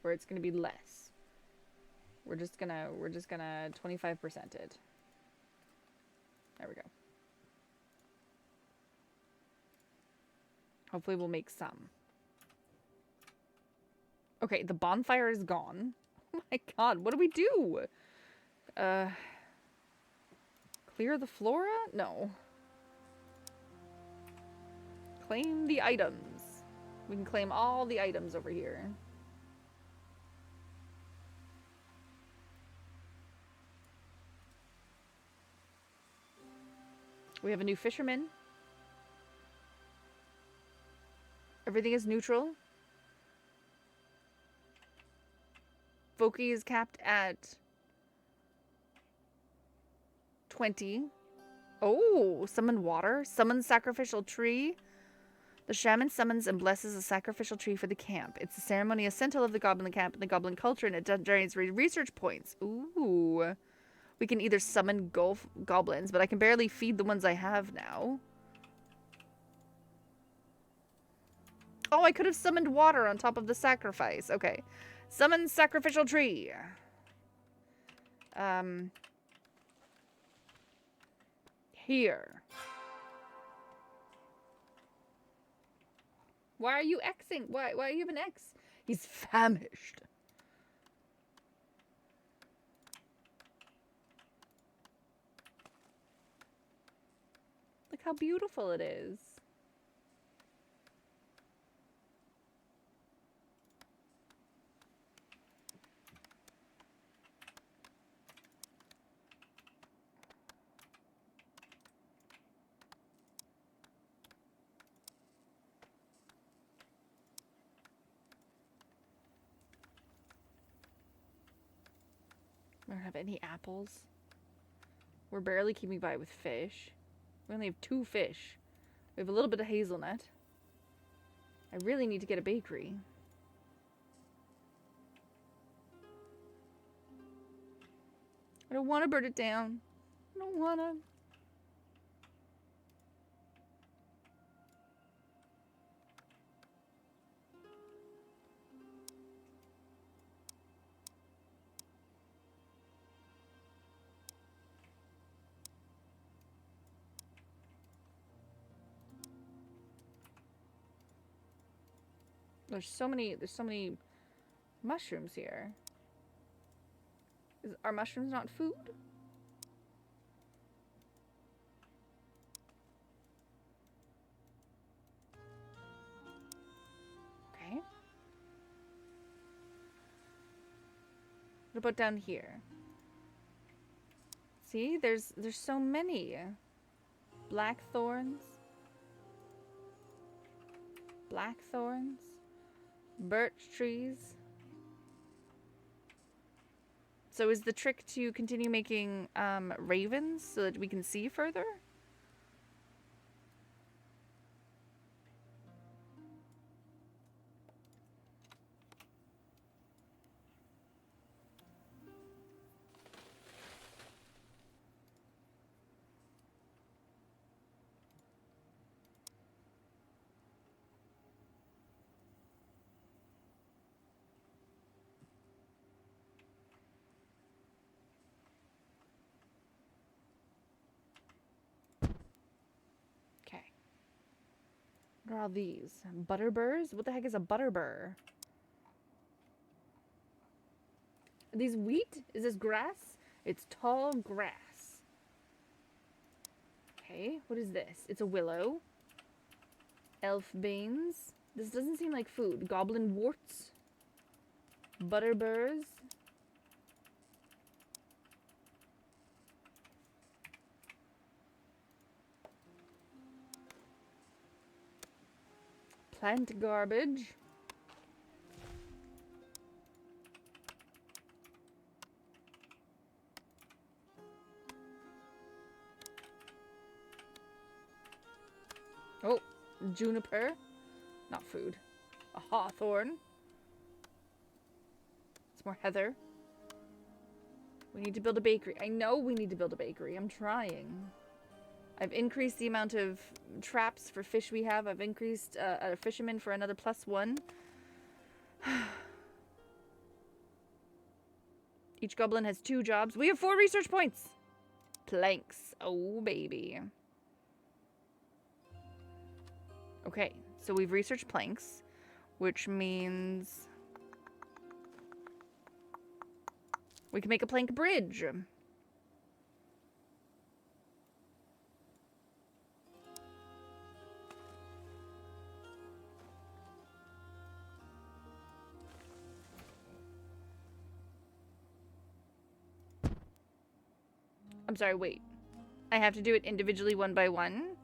Where it's going to be less. We're just going to 25% it. There we go. Hopefully we'll make some. Okay, the bonfire is gone. Oh my god, what do we do? Clear the flora? No. Claim the items. We can claim all the items over here. We have a new fisherman. Everything is neutral. Foki is capped at 20. Oh, summon water. Summon sacrificial tree. The shaman summons and blesses a sacrificial tree for the camp. It's a ceremony essential of the Goblin Camp and the Goblin culture, and it generates research points. Ooh. We can either summon goblins, but I can barely feed the ones I have now. Oh, I could have summoned water on top of the sacrifice. Okay. Summon sacrificial tree. Here. Why are you Xing? Why you have an X? He's famished. Look how beautiful it is. I don't have any apples. We're barely keeping by with fish. We only have 2 fish. We have a little bit of hazelnut. I really need to get a bakery. I don't want to burn it down. I don't want to. There's so many mushrooms here. Are mushrooms not food? Okay. What about down here? See, there's so many. Blackthorns. Blackthorns. Birch trees. So is the trick to continue making ravens so that we can see further? What are all these? Butterburrs? What the heck is a butterbur? Are these wheat? Is this grass? It's tall grass. Okay, what is this? It's a willow. Elf beans. This doesn't seem like food. Goblin warts. Butterburrs. Plant garbage. Oh, juniper. Not food. A hawthorn. It's more heather. We need to build a bakery. I know we need to build a bakery. I'm trying. I've increased the amount of traps for fish we have. I've increased a fisherman for another +1. Each goblin has 2 jobs. We have 4 research points. Planks. Oh, baby. Okay, so we've researched planks, which means we can make a plank bridge. I'm sorry, wait. I have to do it individually 1 by 1?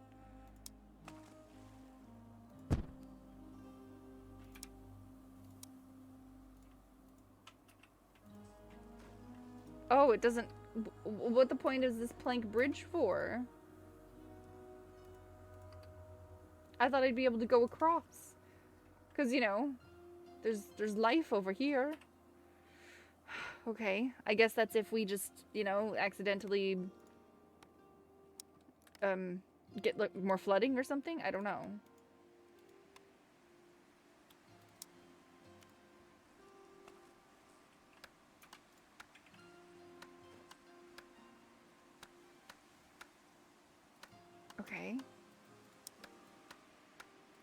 Oh, it doesn't... What the point is this plank bridge for? I thought I'd be able to go across. Because, you know, there's life over here. Okay, I guess that's if we just, you know, accidentally get like more flooding or something. I don't know. Okay.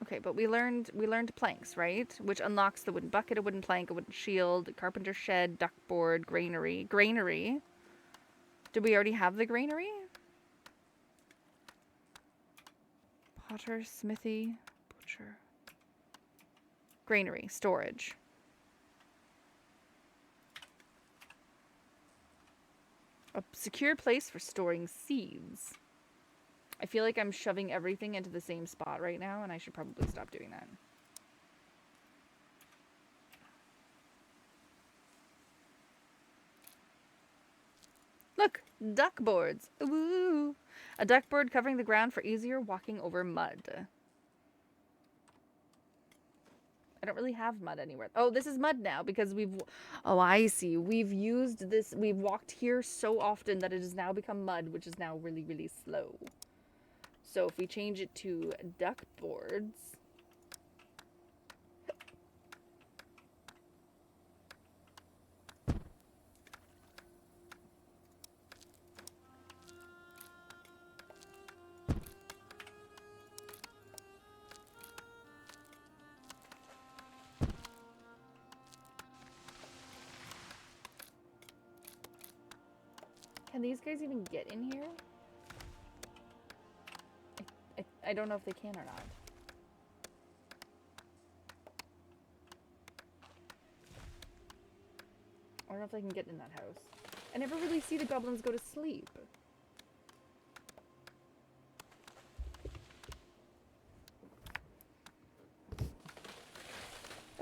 Okay, but we learned planks, right? Which unlocks the wooden bucket, a wooden plank, a wooden shield, a carpenter shed, duckboard, granary. Granary? Did we already have the granary? Potter, smithy, butcher. Granary, storage. A secure place for storing seeds. I feel like I'm shoving everything into the same spot right now, and I should probably stop doing that. Look, duck boards. Woo! A duck board covering the ground for easier walking over mud. I don't really have mud anywhere. Oh, this is mud now because we've... Oh, I see. We've used this... We've walked here so often that it has now become mud, which is now really, really slow. So if we change it to duck boards... Can these guys even get in here? I don't know if they can or not. I don't know if they can get in that house. I never really see the goblins go to sleep.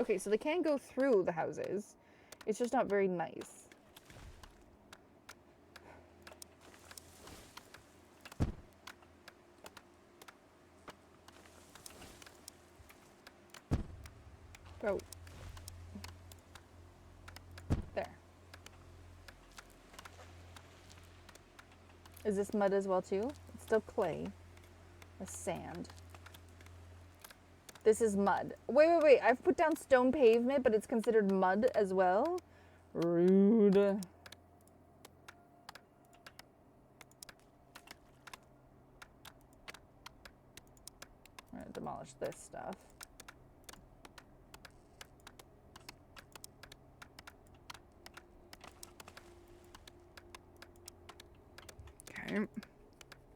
Okay, so they can go through the houses. It's just not very nice. Oh. There. Is this mud as well too? It's still clay. With sand. This is mud. Wait. I've put down stone pavement, but it's considered mud as well? Rude. I'm gonna demolish this stuff.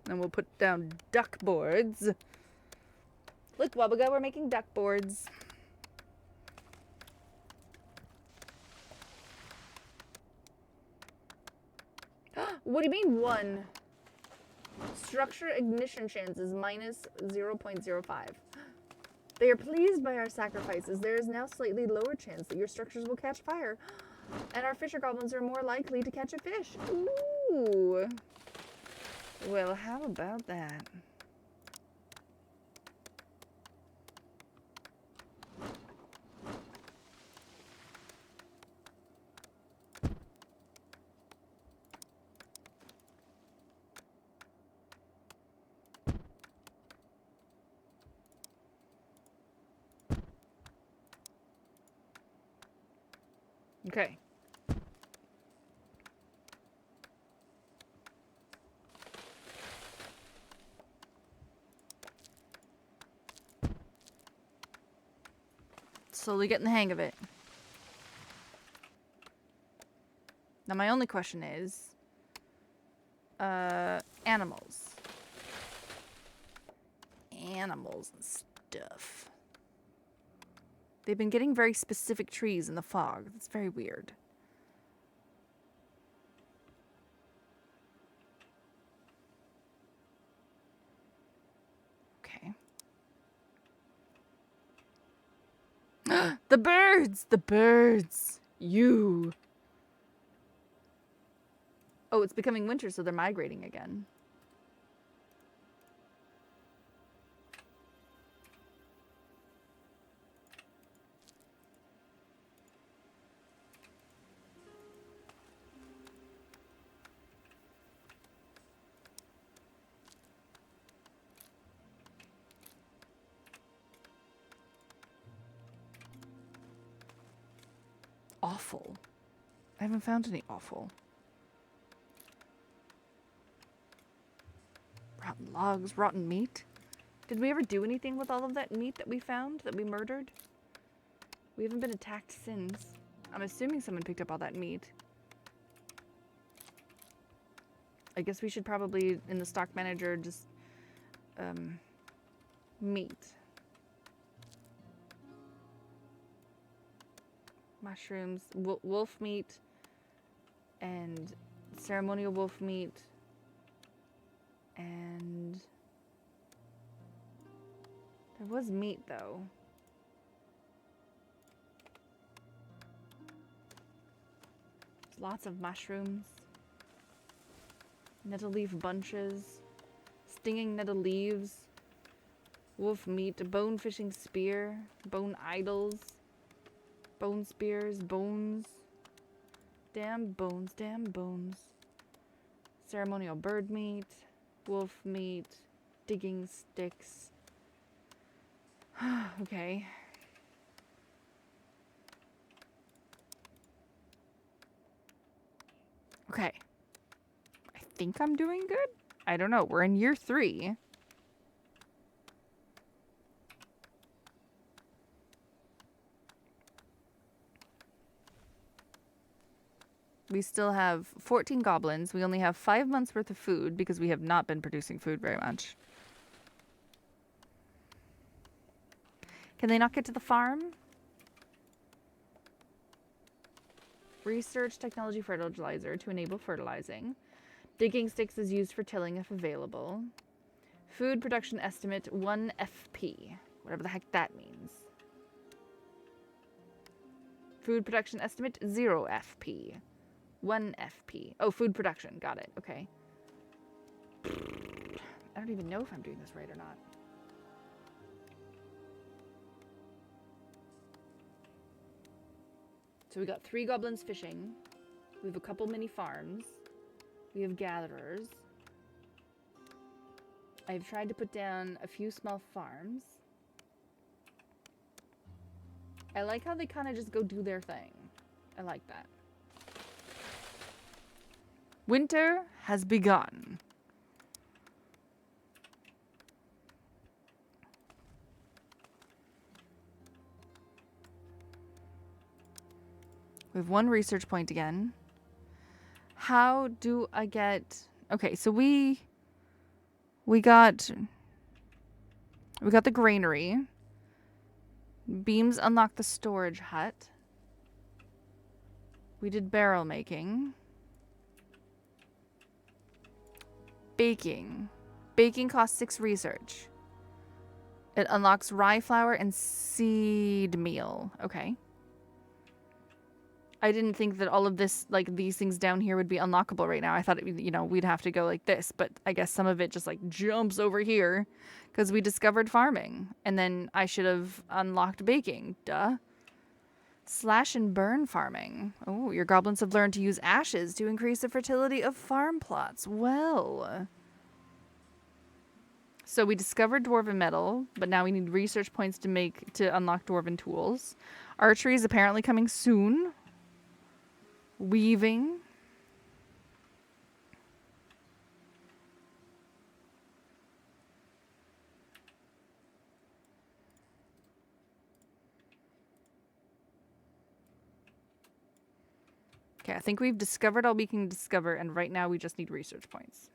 Then we'll put down duck boards. Look, Wubbaga, we're making duck boards. What do you mean one? Structure ignition chances minus 0.05. They are pleased by our sacrifices. There is now slightly lower chance that your structures will catch fire. And our fisher goblins are more likely to catch a fish. Ooh. Well, how about that? Okay. Slowly getting the hang of it. Now my only question is, animals. Animals and stuff. They've been getting very specific trees in the fog. That's very weird. Okay. The birds! The birds! You! Oh, it's becoming winter, so they're migrating again. Awful. I haven't found any awful. Rotten logs, rotten meat. Did we ever do anything with all of that meat that we found, that we murdered? We haven't been attacked since. I'm assuming someone picked up all that meat. I guess we should probably, in the stock manager, just, meat. Mushrooms, wolf meat, and ceremonial wolf meat, and there was meat though. There's lots of mushrooms. Nettle leaf bunches. Stinging nettle leaves. Wolf meat. Bone fishing spear. Bone idols. Bone spears. Bones. Damn bones. Damn bones. Ceremonial bird meat. Wolf meat. Digging sticks. Okay. Okay. I think I'm doing good. I don't know. We're in year 3. We still have 14 goblins. We only have 5 months worth of food because we have not been producing food very much. Can they not get to the farm? Research technology fertilizer to enable fertilizing. Digging sticks is used for tilling if available. Food production estimate 1 FP. Whatever the heck that means. Food production estimate 0 FP. 1 FP. Oh, food production. Got it. Okay. I don't even know if I'm doing this right or not. So we got 3 goblins fishing. We have a couple mini farms. We have gatherers. I've tried to put down a few small farms. I like how they kind of just go do their thing. I like that. Winter has begun. We have 1 research point again. How do I get... Okay, so we got the granary. Beams unlock the storage hut. We did barrel making. Baking. Baking costs 6 research. It unlocks rye flour and seed meal. Okay. I didn't think that all of this, like, these things down here would be unlockable right now. I thought, we'd have to go like this. But I guess some of it just, like, jumps over here because we discovered farming. And then I should have unlocked baking. Duh. Slash and burn farming. Oh, your goblins have learned to use ashes to increase the fertility of farm plots. Well. So we discovered dwarven metal, but now we need research points to unlock dwarven tools. Archery is apparently coming soon. Weaving. Okay, I think we've discovered all we can discover, and right now we just need research points.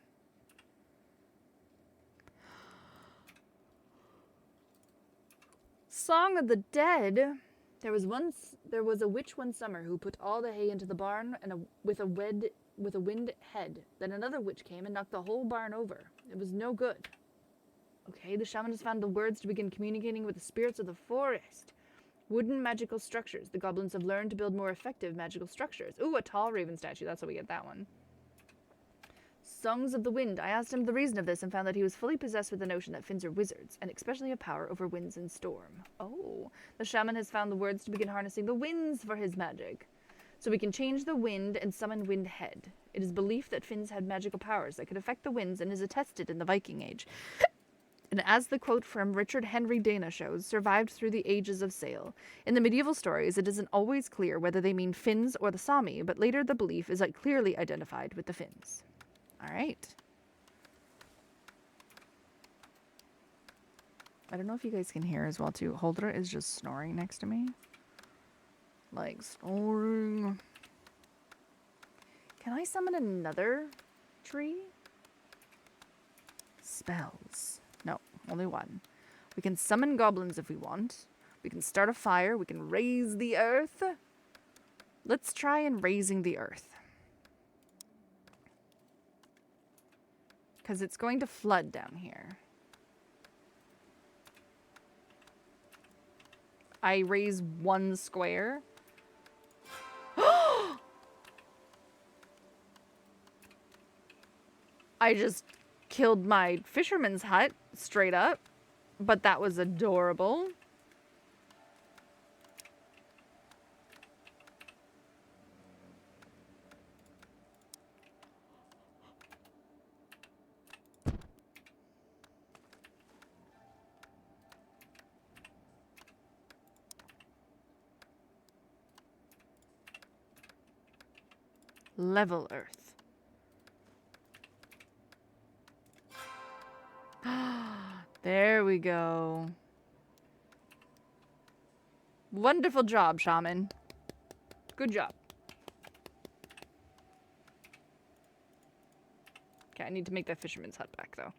Song of the Dead. There was a witch one summer who put all the hay into the barn with a wind head. Then another witch came and knocked the whole barn over. It was no good. Okay, the shaman has found the words to begin communicating with the spirits of the forest. Wooden magical structures. The goblins have learned to build more effective magical structures. Ooh, a tall raven statue. That's how we get that one. Songs of the Wind. I asked him the reason of this and found that he was fully possessed with the notion that Finns are wizards, and especially have power over winds and storm. Oh, the shaman has found the words to begin harnessing the winds for his magic. So we can change the wind and summon Wind Head. It is believed that Finns had magical powers that could affect the winds and is attested in the Viking Age. And as the quote from Richard Henry Dana shows, survived through the ages of sail. In the medieval stories, it isn't always clear whether they mean Finns or the Sami, but later the belief is clearly identified with the Finns. All right. I don't know if you guys can hear as well, too. Holder is just snoring next to me. Like, snoring. Can I summon another tree? Spells. No, only one. We can summon goblins if we want. We can start a fire. We can raise the earth. Let's try and raising the earth. Because it's going to flood down here. I raise 1 square. I just killed my fisherman's hut straight up, but that was adorable. Level Earth. There we go. Wonderful job, shaman. Good job. Okay, I need to make that fisherman's hut back, though.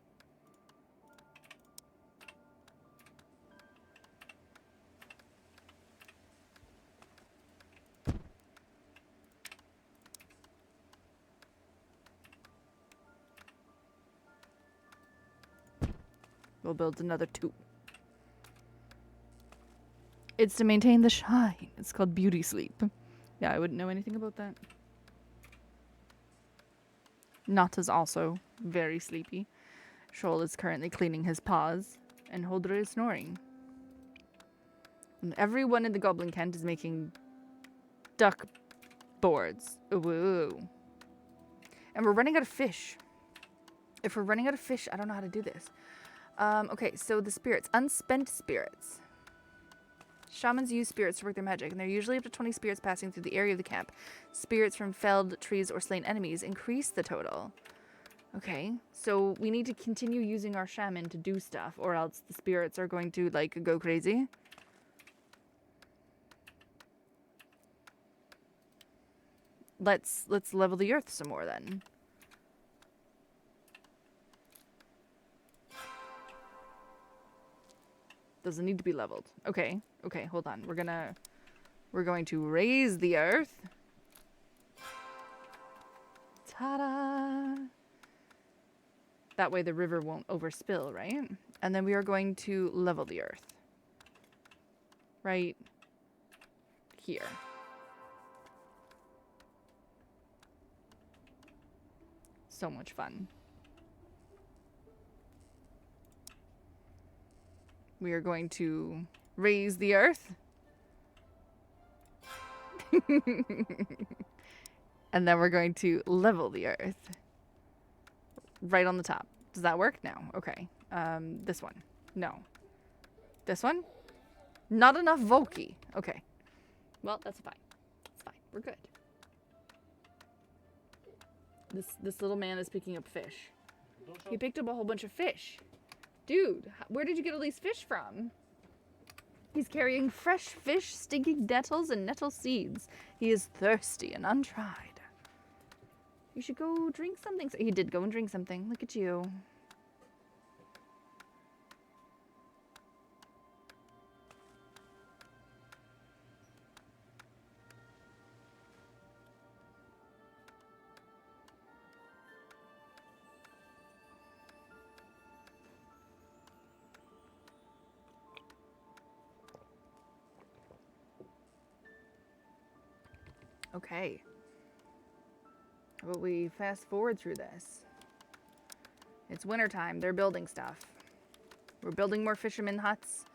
We'll build another 2. It's to maintain the shine. It's called beauty sleep. Yeah, I wouldn't know anything about that. Nata's also very sleepy. Shoal is currently cleaning his paws, and Holdra is snoring. And everyone in the Goblin Camp is making duck boards. Woo. And we're running out of fish. If we're running out of fish, I don't know how to do this. Okay, so the spirits. Unspent spirits. Shamans use spirits to work their magic, and there are usually up to 20 spirits passing through the area of the camp. Spirits from felled trees or slain enemies increase the total. Okay, so we need to continue using our shaman to do stuff, or else the spirits are going to, like, go crazy. Let's level the earth some more, then. Doesn't need to be leveled. Okay, hold on. We're going to raise the earth. Ta-da! That way the river won't overspill, right? And then we are going to level the earth. Right here. So much fun. We are going to raise the earth. And then we're going to level the earth. Right on the top. Does that work? No. Okay. This one. No. This one? Not enough Volky. Okay. Well, that's fine. It's fine. We're good. This little man is picking up fish. He picked up a whole bunch of fish. Dude, where did you get all these fish from? He's carrying fresh fish, stinking nettles, and nettle seeds. He is thirsty and untried. You should go drink something. He did go and drink something. Look at you. Okay. How about we fast forward through this? It's wintertime. They're building stuff. We're building more fisherman huts.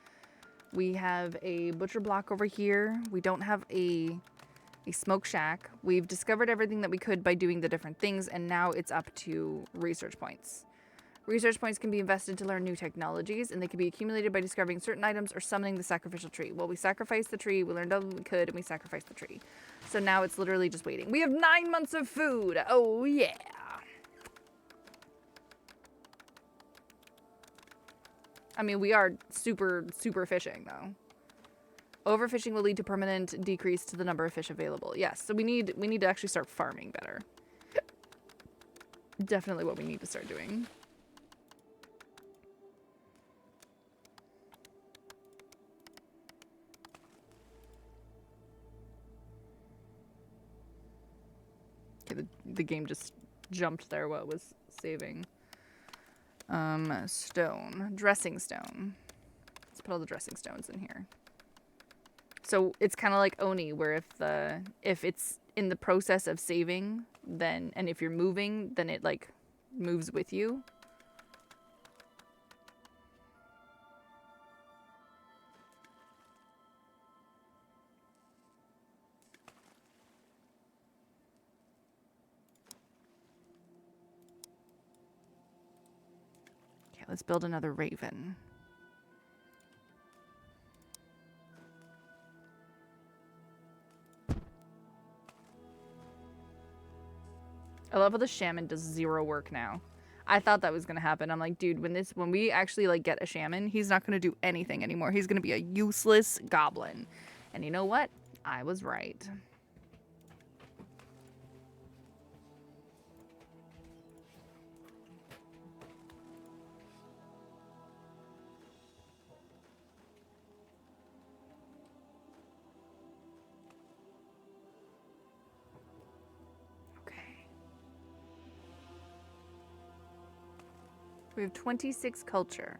We have a butcher block over here. We don't have a smoke shack. We've discovered everything that we could by doing the different things, and now it's up to research points. Research points can be invested to learn new technologies, and they can be accumulated by discovering certain items or summoning the sacrificial tree. Well, we sacrificed the tree, we learned all we could, and we sacrificed the tree. So now it's literally just waiting. We have 9 months of food! Oh, yeah! I mean, we are super, super fishing, though. Overfishing will lead to permanent decrease to the number of fish available. Yes, so we need to actually start farming better. Definitely what we need to start doing. Okay, the game just jumped there while it was saving. Stone. Dressing stone. Let's put all the dressing stones in here. So it's kind of like Oni, where if it's in the process of saving, then, and if you're moving, then it like moves with you. Okay, let's build another raven. I love how the shaman does 0 work now. I thought that was gonna happen. I'm like, dude, when we actually like get a shaman, he's not gonna do anything anymore. He's gonna be a useless goblin. And you know what? I was right. We have 26 culture.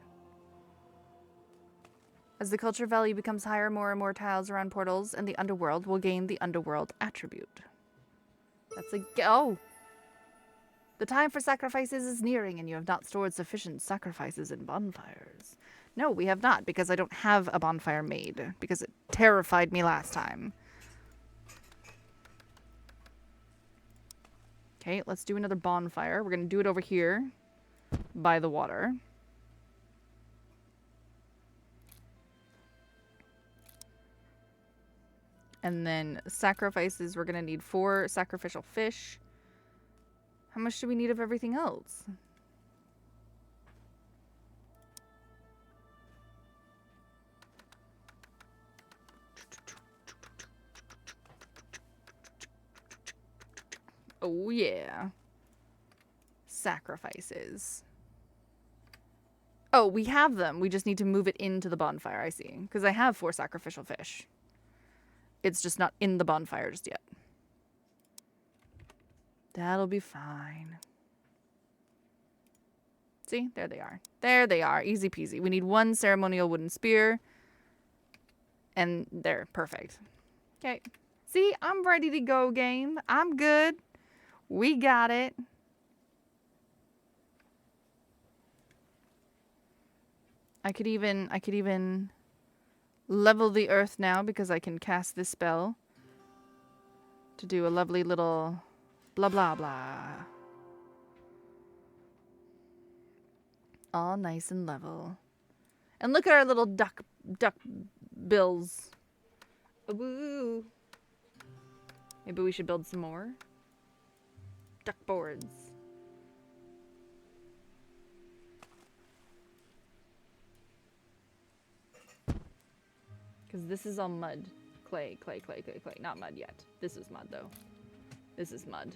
As the culture value becomes higher, more and more tiles around portals and the underworld will gain the underworld attribute. That's a go. The time for sacrifices is nearing and you have not stored sufficient sacrifices in bonfires. No, we have not, because I don't have a bonfire made, because it terrified me last time. Okay, let's do another bonfire. We're going to do it over here by the water. And then sacrifices, we're going to need 4 sacrificial fish. How much do we need of everything else? Oh yeah. Sacrifices. Oh, we have them. We just need to move it into the bonfire, I see. Because I have 4 sacrificial fish. It's just not in the bonfire just yet. That'll be fine. See? There they are. There they are. Easy peasy. We need 1 ceremonial wooden spear. And there. Perfect. Okay. See? I'm ready to go, game. I'm good. We got it. I could even level the earth now because I can cast this spell to do a lovely little blah blah blah. All nice and level. And look at our little duck bills. Woo. Maybe we should build some more duck boards. Because this is all mud. Clay. Not mud yet. This is mud, though. This is mud.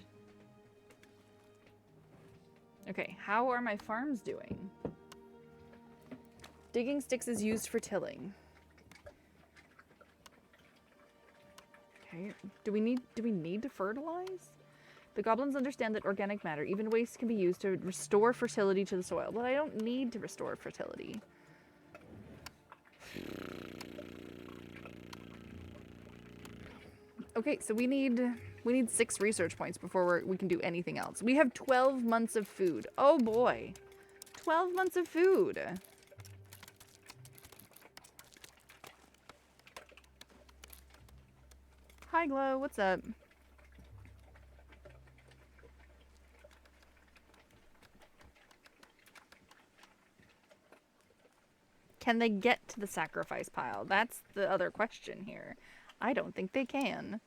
Okay, how are my farms doing? Digging sticks is used for tilling. Okay, do we need to fertilize? The goblins understand that organic matter, even waste, can be used to restore fertility to the soil. But I don't need to restore fertility. Okay, so we need 6 research points before we can do anything else. We have 12 months of food. Oh boy. 12 months of food. Hi Glow, what's up? Can they get to the sacrifice pile? That's the other question here. I don't think they can.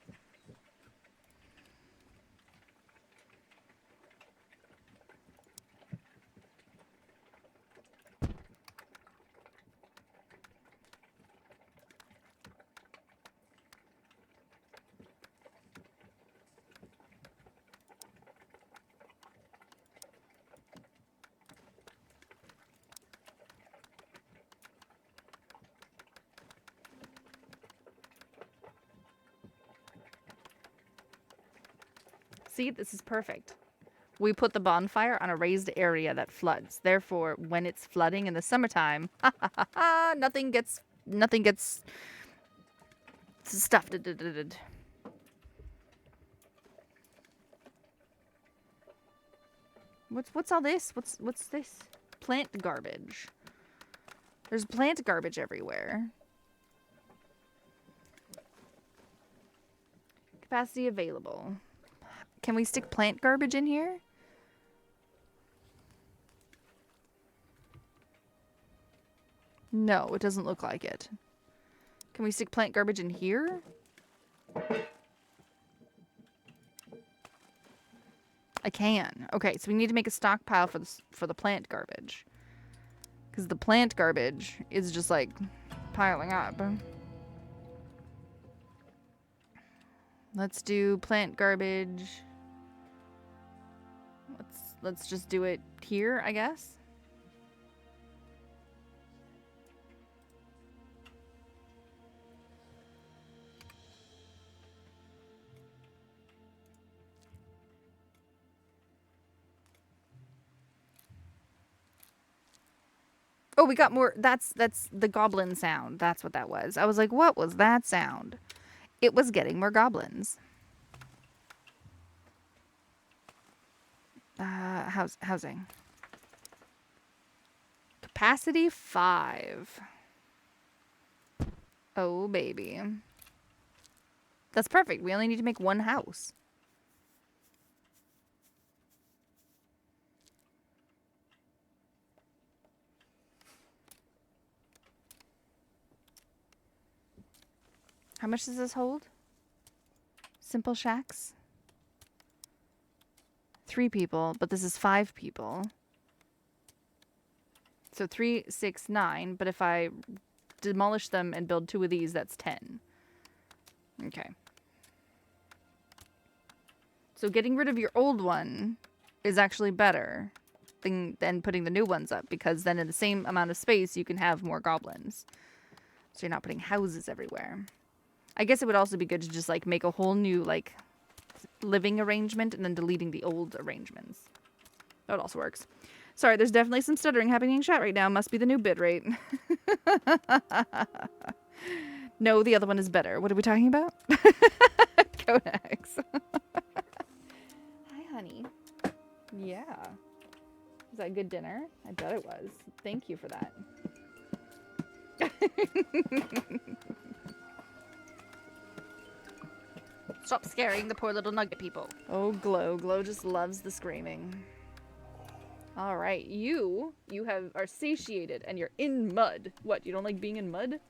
See, this is perfect. We put the bonfire on a raised area that floods. Therefore, when it's flooding in the summertime, nothing gets stuffed. What's all this? What's this? Plant garbage. There's plant garbage everywhere. Capacity available. Can we stick plant garbage in here? No, it doesn't look like it. Can we stick plant garbage in here? I can. Okay, so we need to make a stockpile for the plant garbage. Because the plant garbage is just like piling up. Let's do plant garbage. Let's just do it here, I guess. Oh, we got more. That's the goblin sound. That's what that was. I was like, what was that sound? It was getting more goblins. Housing. Capacity 5. Oh, baby. That's perfect. We only need to make one house. How much does this hold? Simple shacks? 3 people, but this is 5 people. So 3, 6, 9, but if I demolish them and build 2 of these, that's 10. Okay. So getting rid of your old one is actually better than putting the new ones up, because then in the same amount of space, you can have more goblins. So you're not putting houses everywhere. I guess it would also be good to just, like, make a whole new, like, living arrangement and then deleting the old arrangements. That also works. Sorry, there's definitely some stuttering happening in chat right now. Must be the new bit rate. No, the other one is better. What are we talking about? Codex. Hi, honey. Yeah. Was that a good dinner? I bet it was. Thank you for that. Stop scaring the poor little nugget people. Oh, Glow. Glow just loves the screaming. All right, you are satiated and you're in mud. What, you don't like being in mud?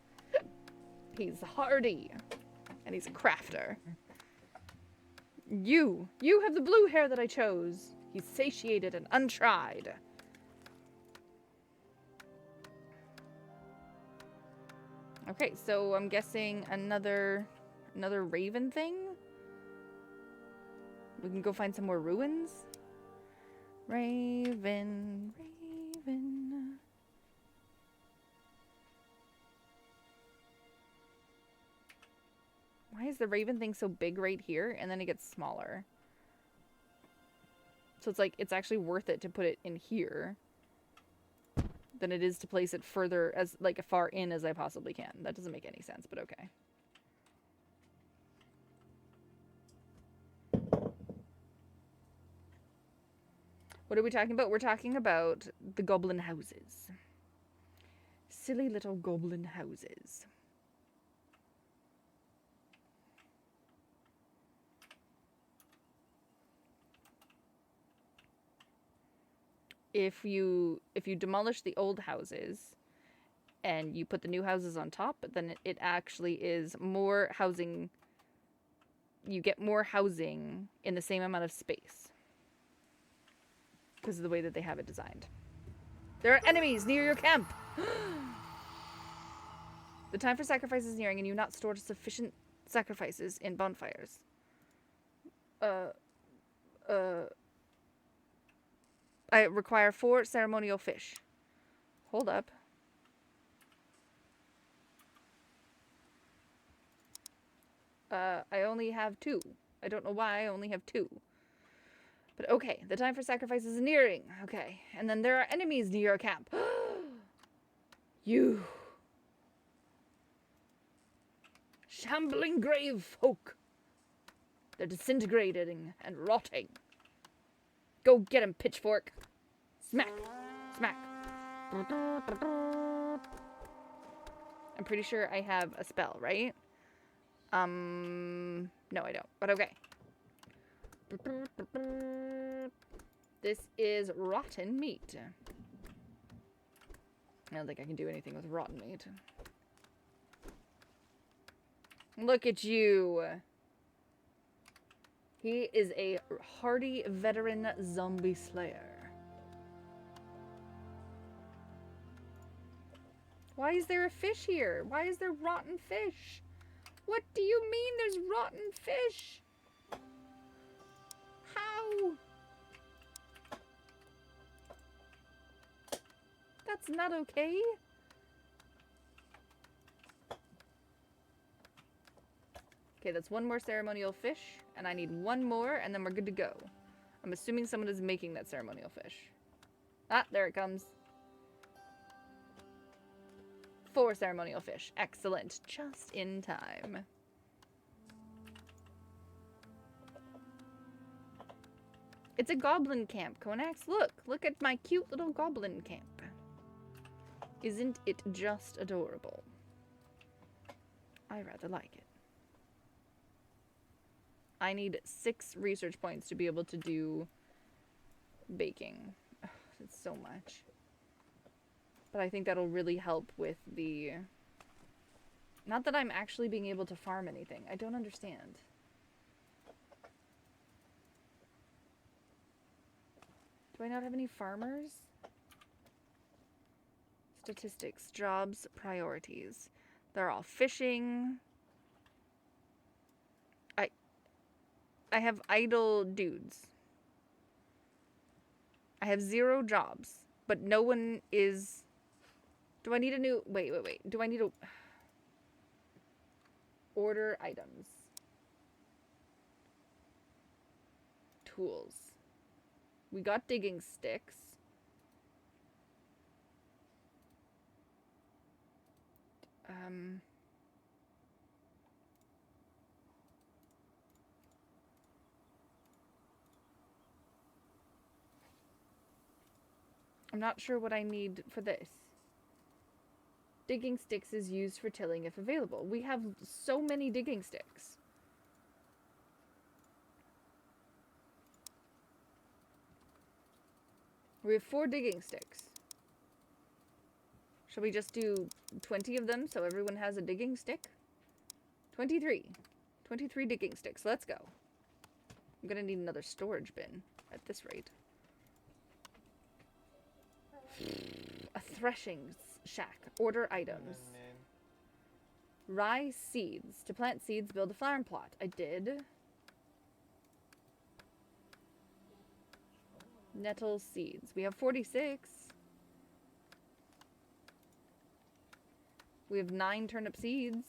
He's hardy and he's a crafter. You have the blue hair that I chose. He's satiated and untried. Okay, so I'm guessing another raven thing? We can go find some more ruins? Raven. Why is the raven thing so big right here and then it gets smaller? So it's like, it's actually worth it to put it in here than it is to place it further, as like far in as I possibly can. That doesn't make any sense, but okay. What are we talking about? We're talking about the goblin houses. Silly little goblin houses. If you demolish the old houses and you put the new houses on top, then it actually is more housing. You get more housing in the same amount of space because of the way that they have it designed. There are enemies near your camp. The time for sacrifice is nearing, and you not stored sufficient sacrifices in bonfires. I require 4 ceremonial fish. Hold up. I only have 2. I don't know why I only have 2. But okay, the time for sacrifice is nearing. Okay, and then there are enemies near your camp. You. Shambling grave folk. They're disintegrating and rotting. Go get him, pitchfork. Smack. Smack. I'm pretty sure I have a spell, right? No, I don't, but okay. This is rotten meat. I don't think I can do anything with rotten meat. Look at you. He is a hardy veteran zombie slayer. Why is there a fish here? Why is there rotten fish? What do you mean there's rotten fish? How? That's not okay. Okay, that's one more ceremonial fish, and I need one more, and then we're good to go. I'm assuming someone is making that ceremonial fish. Ah, there it comes. 4 ceremonial fish. Excellent. Just in time. It's a goblin camp, Konax. Look at my cute little goblin camp. Isn't it just adorable? I rather like it. I need 6 research points to be able to do baking. Ugh, it's so much. But I think that'll really help with the... Not that I'm actually being able to farm anything. I don't understand. Do I not have any farmers? Statistics, jobs, priorities. They're all fishing. I have idle dudes. I have 0 jobs, but no one is... Do I need a new... Wait. Do I need a... Order items. Tools. We got digging sticks. I'm not sure what I need for this. Digging sticks is used for tilling if available. We have so many digging sticks. We have 4 digging sticks. Shall we just do 20 of them so everyone has a digging stick? 23. 23 digging sticks. Let's go. I'm gonna need another storage bin at this rate. A threshing shack. Order items. Rye seeds. To plant seeds, build a farm plot. I did. Nettle seeds. We have 46. We have 9 turnip seeds.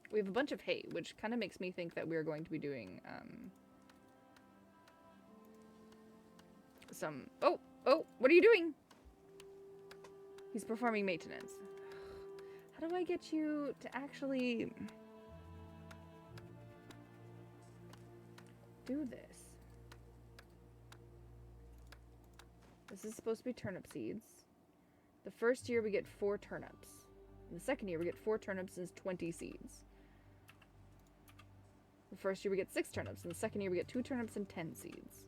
We have a bunch of hay, which kind of makes me think that we're going to be doing some... Oh, what are you doing? He's performing maintenance. How do I get you to actually do this? This is supposed to be turnip seeds. The first year we get 4 turnips. In the second year we get 4 turnips and 20 seeds. The first year we get 6 turnips. In the second year we get 2 turnips and 10 seeds.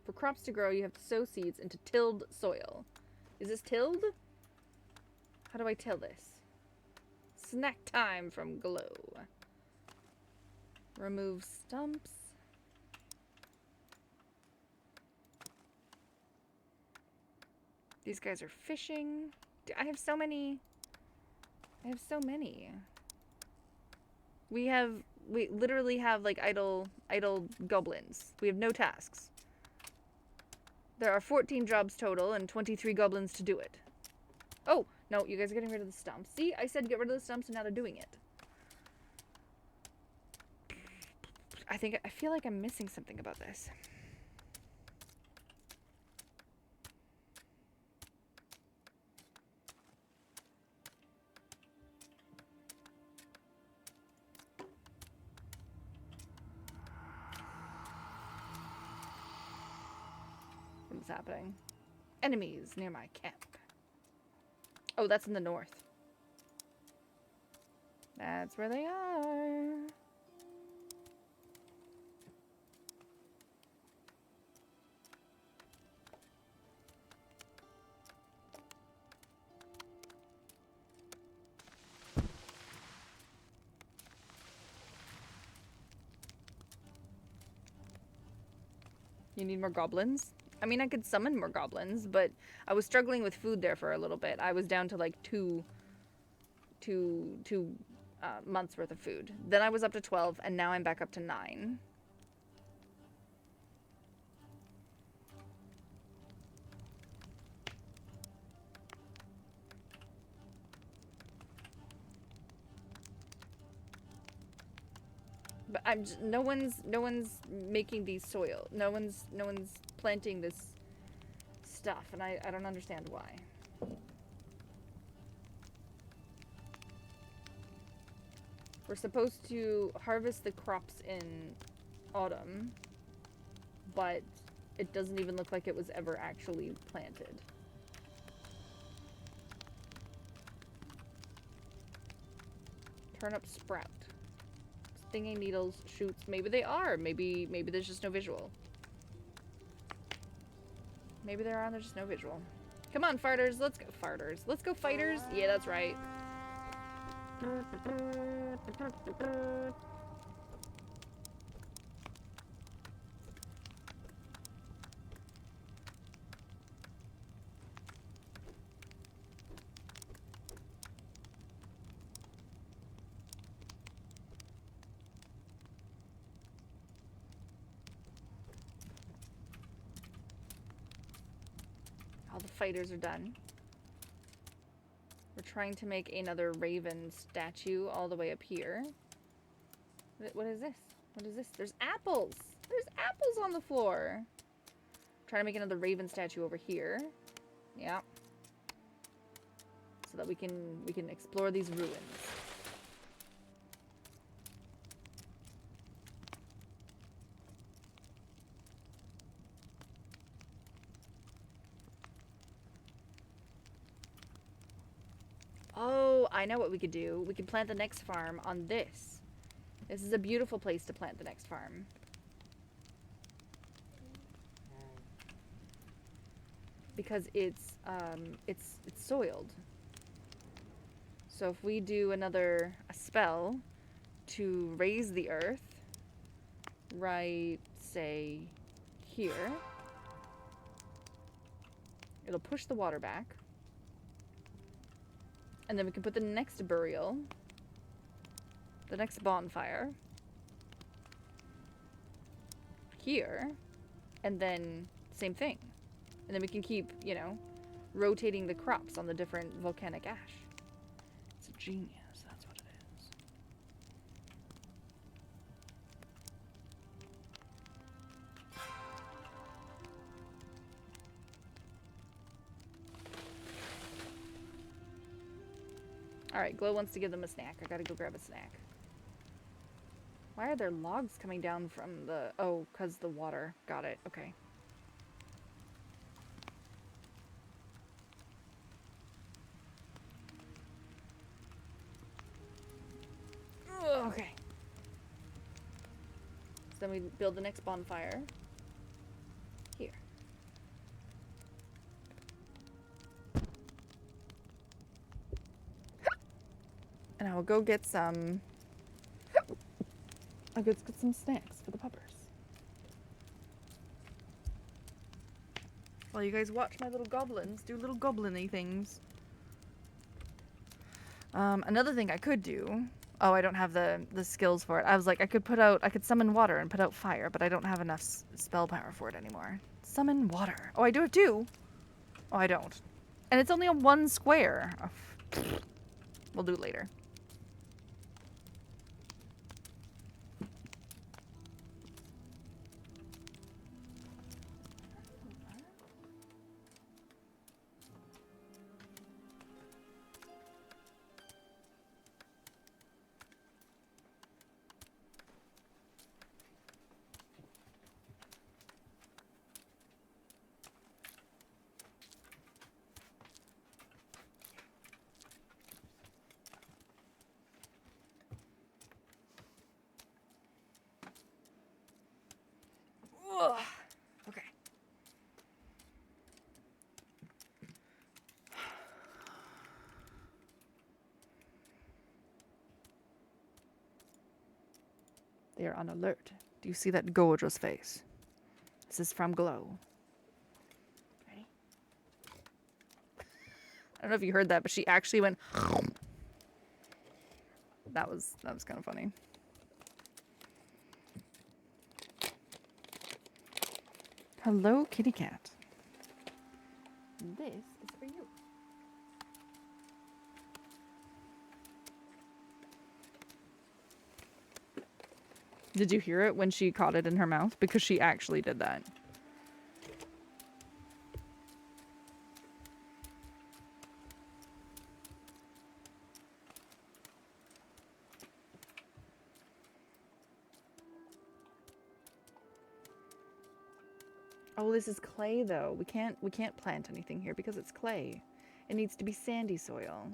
For crops to grow, you have to sow seeds into tilled soil. Is this tilled? How do I till this? Snack time from Glow. Remove stumps. These guys are fishing. I have so many. We literally have like idle goblins. We have no tasks. There are 14 jobs total and 23 goblins to do it. Oh, no, you guys are getting rid of the stumps. See, I said get rid of the stumps and now they're doing it. I feel like I'm missing something about this. things happening. Enemies near my camp. Oh, that's in the north. That's where they are. You need more goblins? I mean, I could summon more goblins, but I was struggling with food there for a little bit. I was down to like two months worth of food. Then I was up to 12, and now I'm back up to 9. But I'm just, no one's making these soil. No one's planting this stuff, and I don't understand why. We're supposed to harvest the crops in autumn, but it doesn't even look like it was ever actually planted. Turnip sprout. Stinging needles, shoots. Maybe they are. Maybe there's just no visual. Maybe there are and there's just no visual. Come on, farters. Let's go. Farters. Let's go, fighters. Yeah, that's right. All the fighters are done. We're trying to make another raven statue all the way up here. What is this? What is this? There's apples! There's apples on the floor! Trying to make another raven statue over here. Yeah. So that we can explore these ruins. Oh, I know what we could do. We could plant the next farm on this. This is a beautiful place to plant the next farm. Because it's soiled. So if we do a spell to raise the earth, right, say, here, it'll push the water back. And then we can put the next burial, the next bonfire, here, and then same thing. And then we can keep, you know, rotating the crops on the different volcanic ash. It's a genius, that's what it is. Alright, Glow wants to give them a snack. I gotta go grab a snack. Why are there logs coming down from the... Oh, because the water. Got it. Okay. Okay. So then we build the next bonfire. Here. And I will go get some... I'll go get some snacks for the puppers. While you guys watch my little goblins do little goblin-y things. Another thing I could do... Oh, I don't have the skills for it. I was like, I could summon water and put out fire, but I don't have enough spell power for it anymore. Summon water. Oh, I do it too. Oh, I don't. And it's only on 1 square. Oh, we'll do it later. They are on alert. Do you see that gorgeous face? This is from Glow. Ready? I don't know if you heard that, but she actually went. That was kind of funny. Hello, kitty cat. This is for you. Did you hear it when she caught it in her mouth? Because she actually did that. Oh, this is clay though. We can't plant anything here because it's clay. It needs to be sandy soil.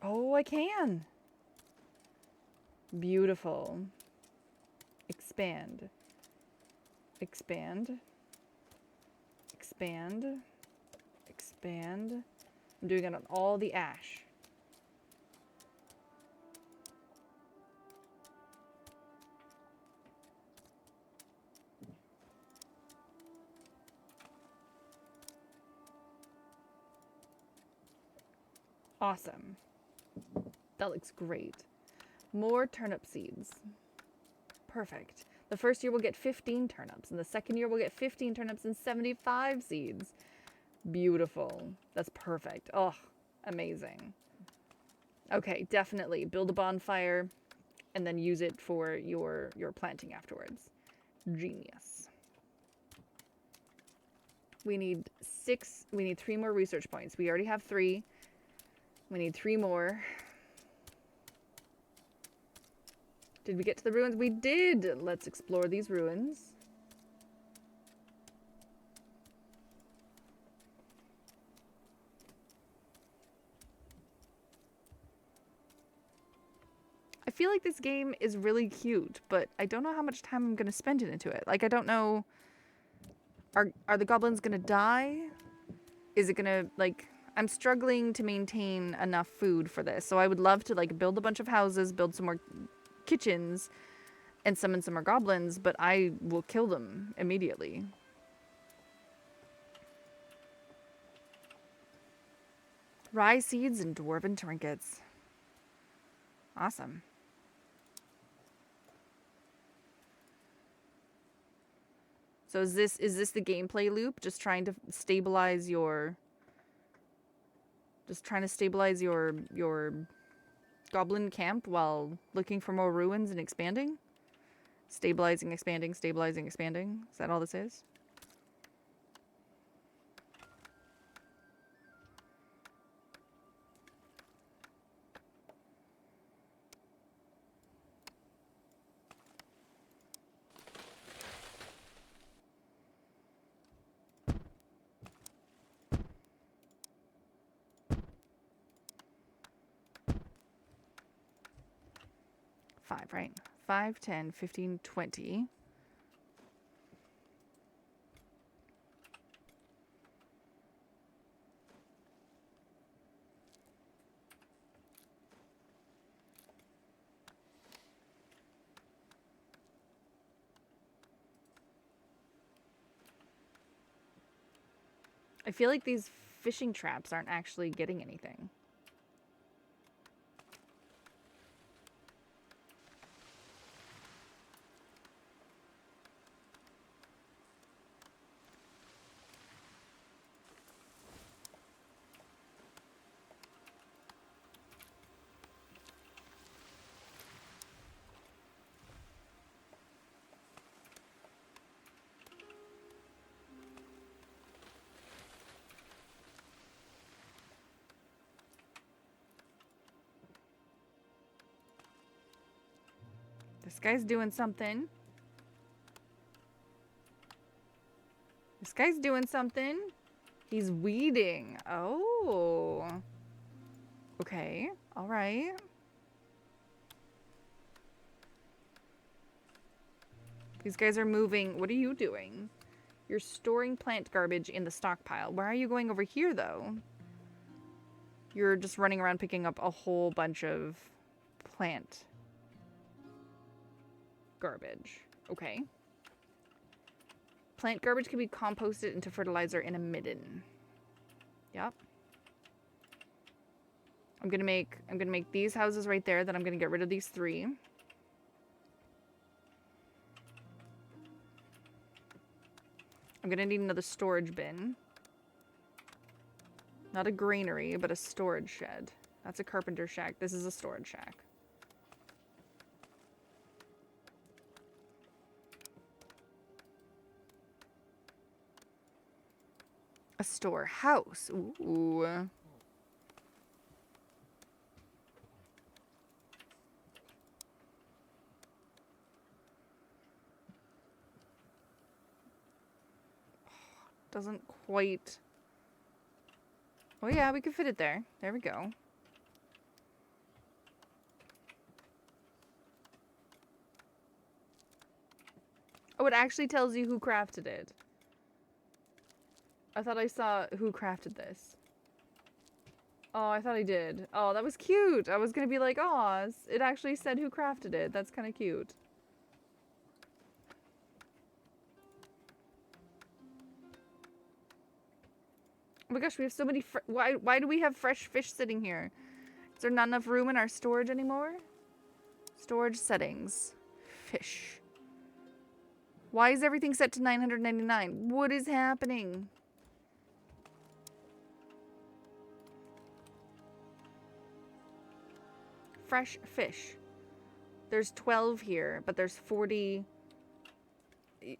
Oh, I can. Beautiful. Expand. Expand. Expand. Expand. I'm doing it on all the ash. Awesome. That looks great. More turnip seeds. Perfect. The first year we'll get 15 turnips, and the second year we'll get 15 turnips and 75 seeds. Beautiful. That's perfect. Oh, amazing. Okay, definitely build a bonfire and then use it for your planting afterwards. Genius. We need 3 more research points. We already have 3. We need 3 more. Did we get to the ruins? We did! Let's explore these ruins. I feel like this game is really cute, but I don't know how much time I'm going to spend into it. Like, I don't know... Are the goblins going to die? Is it going to, like... I'm struggling to maintain enough food for this, so I would love to, like, build a bunch of houses, build some more kitchens, and summon some more goblins, but I will kill them immediately. Rye seeds and dwarven trinkets. Awesome. So is this the gameplay loop? Just trying to stabilize your goblin camp while looking for more ruins and expanding? Stabilizing, expanding, stabilizing, expanding. Is that all this is? Five, right? 5, 10, 15, 20. I feel like these fishing traps aren't actually getting anything. This guy's doing something. This guy's doing something. He's weeding. Oh. Okay. All right. These guys are moving. What are you doing? You're storing plant garbage in the stockpile. Why are you going over here, though? You're just running around picking up a whole bunch of plant garbage. Okay. Plant garbage can be composted into fertilizer in a midden. Yep. I'm gonna make these houses right there. Then I'm gonna get rid of these 3. I'm gonna need another storage bin. Not a granary, but a storage shed. That's a carpenter shack. This is a storage shack. A storehouse. Ooh. Doesn't quite... Oh yeah, we could fit it there. There we go. Oh, it actually tells you who crafted it. I thought I saw who crafted this. Oh, I thought I did. Oh, that was cute. I was gonna be like, oh, it actually said who crafted it. That's kind of cute. Oh my gosh, we have so many... Why do we have fresh fish sitting here? Is there not enough room in our storage anymore? Storage settings. Fish. Why is everything set to 999? What is happening? Fresh fish. There's 12 here, but there's 40...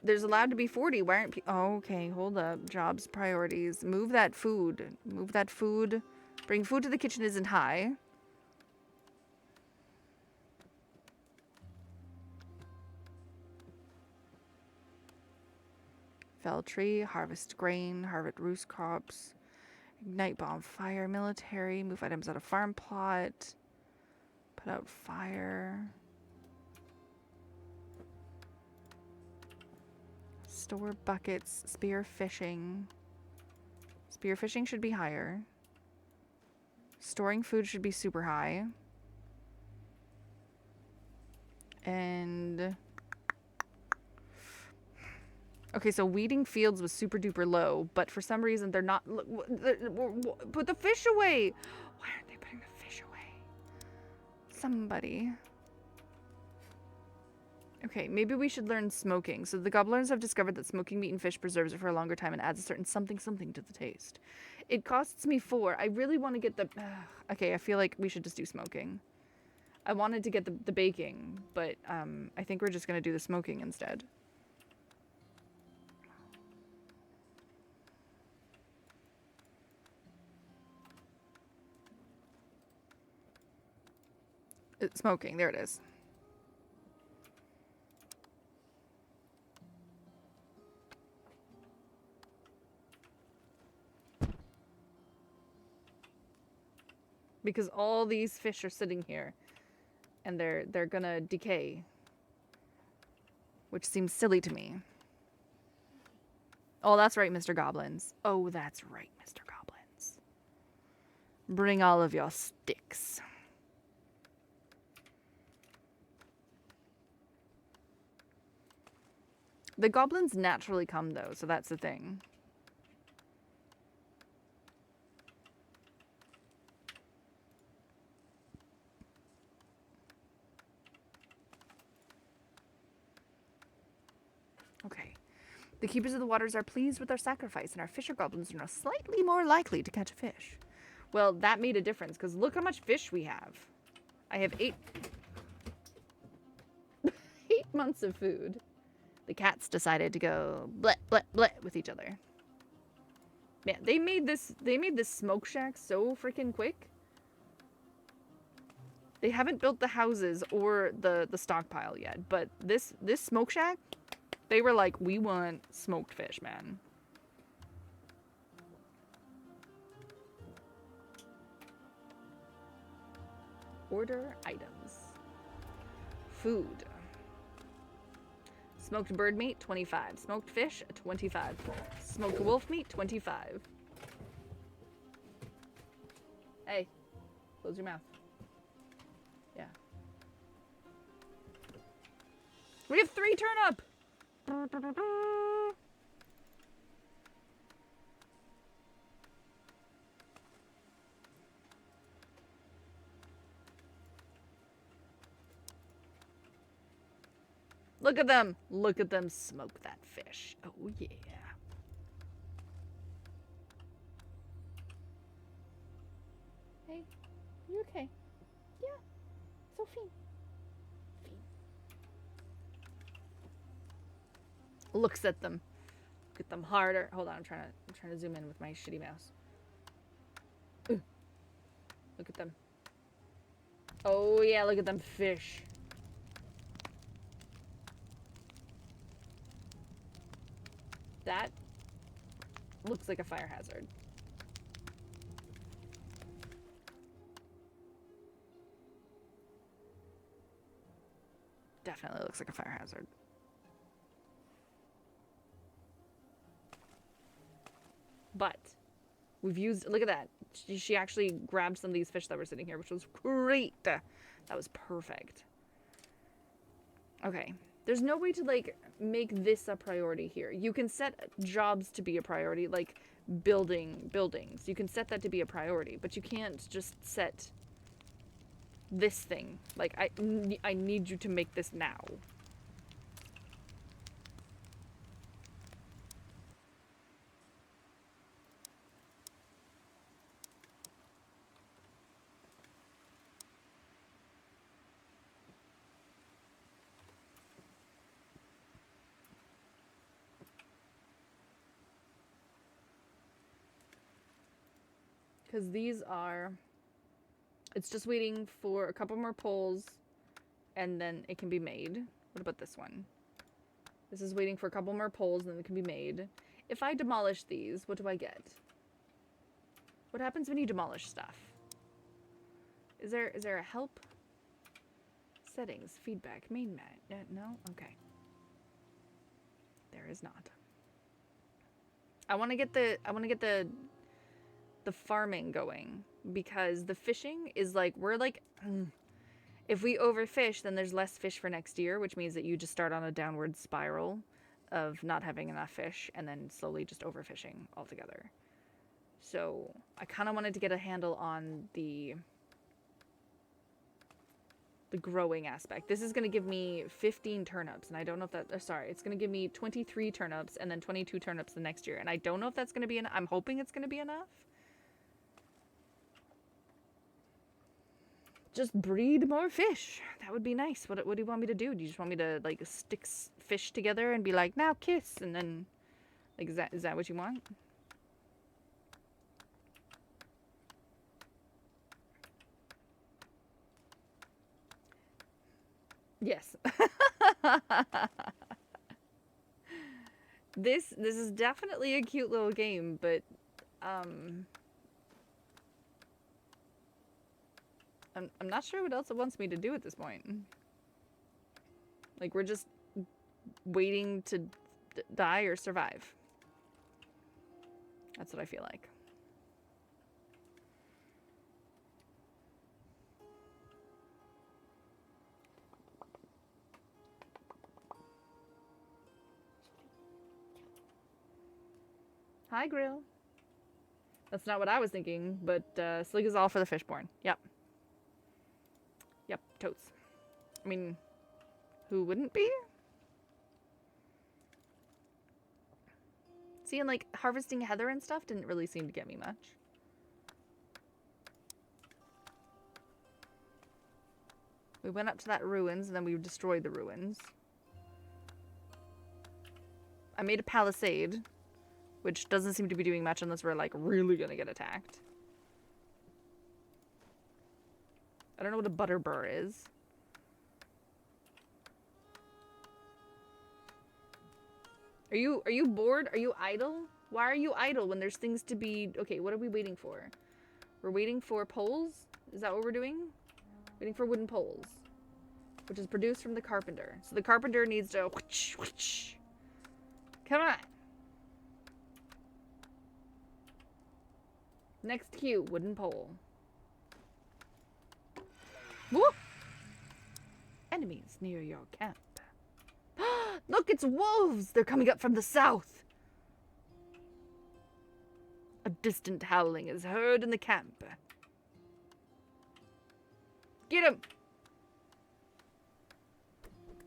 There's allowed to be 40. Why aren't people... Oh, okay, hold up. Jobs, priorities. Move that food. Move that food. Bring food to the kitchen isn't high. Fell tree. Harvest grain. Harvest roost crops. Ignite bonfire. Military. Move items out of farm plot. Put out fire. Store buckets, spear fishing. Spear fishing should be higher. Storing food should be super high. And... Okay, so weeding fields was super duper low, but for some reason they're not... Put the fish away! Why aren't they putting the fish away? Somebody... Okay, maybe we should learn smoking. So the goblins have discovered that smoking meat and fish preserves it for a longer time and adds a certain something to the taste. It costs me 4. I really want to get the... Okay, I feel like we should just do smoking. I wanted to get the baking, but I think we're just going to do the smoking instead. Smoking, there it is. Because all these fish are sitting here and they're gonna decay, which seems silly to me. Oh, that's right, Mr. Goblins. Oh, that's right, Mr. Goblins. Bring all of your sticks. The goblins naturally come though, so that's the thing. Okay. The keepers of the waters are pleased with our sacrifice, and our fisher goblins are now slightly more likely to catch a fish. Well, that made a difference, because look how much fish we have. I have 8 months of food. The cats decided to go bleh, bleh, bleh with each other. Yeah, they made this smoke shack so freaking quick. They haven't built the houses or the stockpile yet, but this smoke shack, they were like, we want smoked fish, man. Order items. Food. Smoked bird meat, 25. Smoked fish, 25. Smoked wolf meat, 25. Hey. Close your mouth. Yeah. We have 3 turnip! Look at them! Look at them smoke that fish. Oh, yeah. Hey, you okay? Yeah, Sophie. Looks at them. Look at them harder. Hold on, I'm trying to zoom in with my shitty mouse. Ooh. Look at them. Oh yeah, look at them fish. That looks like a fire hazard. Definitely looks like a fire hazard. But we've used, look at that. She actually grabbed some of these fish that were sitting here, which was great. That was perfect. Okay. There's no way to, like, make this a priority here. You can set jobs to be a priority, like buildings. You can set that to be a priority, but you can't just set this thing. Like, I need you to make this now. Because these are, it's just waiting for a couple more poles and then it can be made. What about this one? This is waiting for a couple more poles and then it can be made. If I demolish these, what do I get? What happens when you demolish stuff? Is there a help? Settings, feedback, main mat. No? Okay. There is not. I want to get the farming going, because the fishing is like, we're like, if we overfish, then there's less fish for next year, which means that you just start on a downward spiral of not having enough fish and then slowly just overfishing altogether. So I kind of wanted to get a handle on the growing aspect. This is going to give me 15 turnips, and I don't know if that, sorry, it's going to give me 23 turnips and then 22 turnips the next year, and I don't know if that's going to be enough. I'm hoping it's going to be enough. Just breed more fish. That would be nice. What do you want me to do? Do you just want me to, like, stick fish together and be like, now kiss, and then, like, is that what you want? Yes. This is definitely a cute little game, but I'm not sure what else it wants me to do at this point. Like, we're just waiting to die or survive. That's what I feel like. Hi, Grill. That's not what I was thinking, but Slig is all for the fishborn. Yep. Yep, totes. I mean, who wouldn't be? See, and like, harvesting heather and stuff didn't really seem to get me much. We went up to that ruins, and then we destroyed the ruins. I made a palisade, which doesn't seem to be doing much unless we're, like, really gonna get attacked. I don't know what a butter burr is. Are you bored? Are you idle? Why are you idle when there's things to be... Okay, what are we waiting for? We're waiting for poles? Is that what we're doing? Waiting for wooden poles. Which is produced from the carpenter. So the carpenter needs to... Come on! Next cue, wooden pole. Woo! Enemies near your camp. Look, it's wolves! They're coming up from the south. A distant howling is heard in the camp. Get him!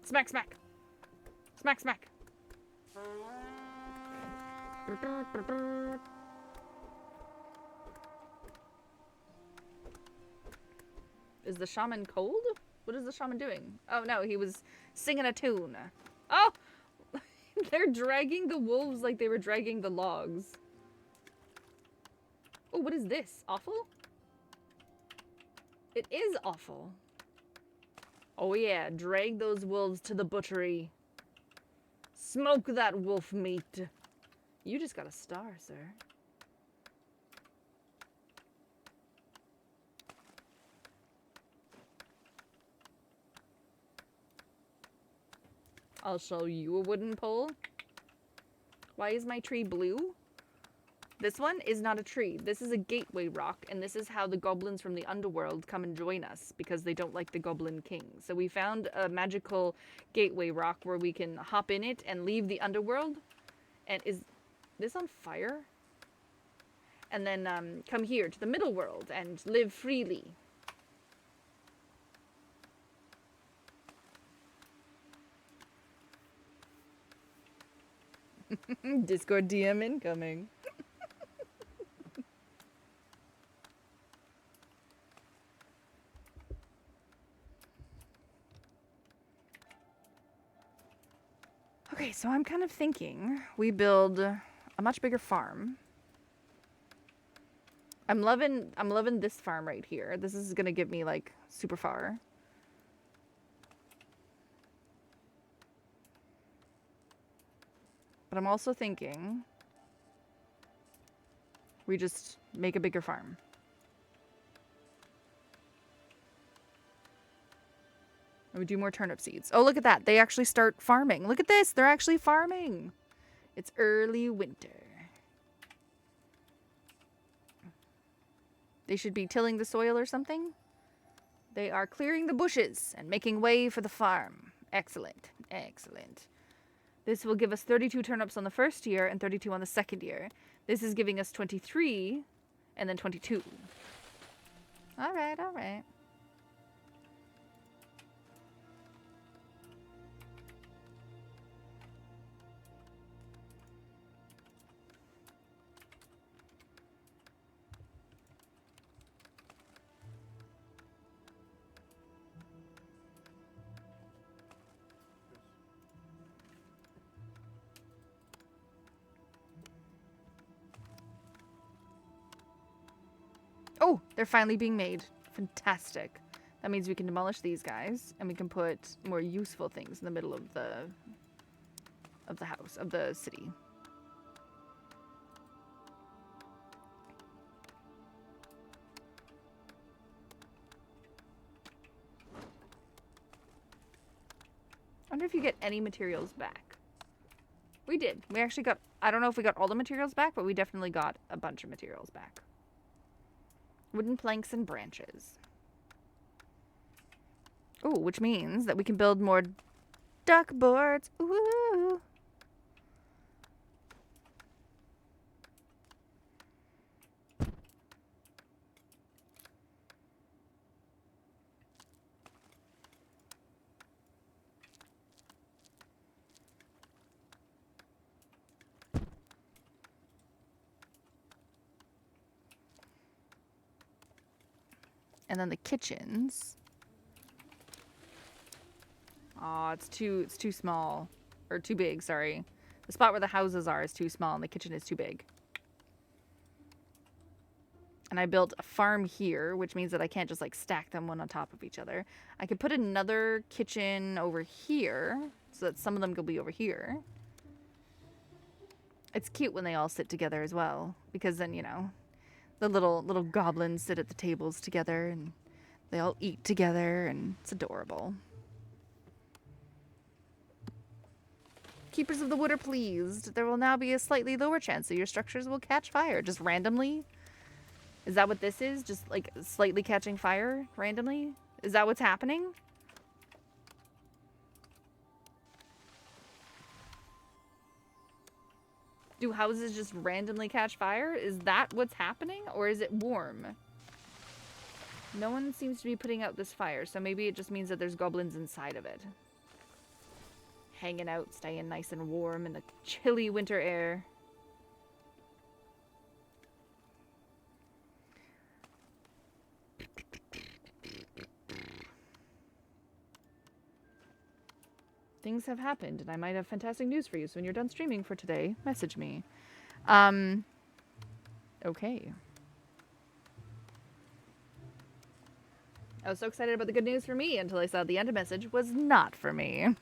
Smack, smack. Smack, smack. Is the shaman cold? What is the shaman doing? Oh no, he was singing a tune. Oh! They're dragging the wolves like they were dragging the logs. Oh, what is this? Awful? It is awful. Oh yeah, drag those wolves to the butchery. Smoke that wolf meat. You just got a star, sir. I'll show you a wooden pole. Why is my tree blue? This one is not a tree. This is a gateway rock, and this is how the goblins from the underworld come and join us, because they don't like the goblin king. So we found a magical gateway rock where we can hop in it and leave the underworld. And is this on fire? And then come here to the middle world and live freely. Discord DM incoming. Okay, so I'm kind of thinking we build a much bigger farm. I'm loving this farm right here. This is gonna get me like super far. But I'm also thinking we just make a bigger farm. And we do more turnip seeds. Oh, look at that. They actually start farming. Look at this. They're actually farming. It's early winter. They should be tilling the soil or something. They are clearing the bushes and making way for the farm. Excellent. Excellent. This will give us 32 turnips on the first year and 32 on the second year. This is giving us 23 and then 22. All right, all right. Oh, they're finally being made. Fantastic. That means we can demolish these guys, and we can put more useful things in the middle of the house, of the city. I wonder if you get any materials back. We did. We actually got, I don't know if we got all the materials back, but we definitely got a bunch of materials back. Wooden planks and branches. Ooh, which means that we can build more duck boards. Ooh. And then the kitchens. Aw, it's too small. Or too big, sorry. The spot where the houses are is too small and the kitchen is too big. And I built a farm here, which means that I can't just like stack them one on top of each other. I could put another kitchen over here so that some of them could be over here. It's cute when they all sit together as well, because then, you know, the little goblins sit at the tables together and they all eat together and it's adorable. Keepers of the wood are pleased. There will now be a slightly lower chance that your structures will catch fire. Just randomly? Is that what this is? Just like slightly catching fire randomly? Is that what's happening? Do houses just randomly catch fire? Is that what's happening? Or is it warm? No one seems to be putting out this fire, so maybe it just means that there's goblins inside of it. Hanging out, staying nice and warm in the chilly winter air. Things have happened, and I might have fantastic news for you. So when you're done streaming for today, message me. Okay. I was so excited about the good news for me until I saw the end message was not for me.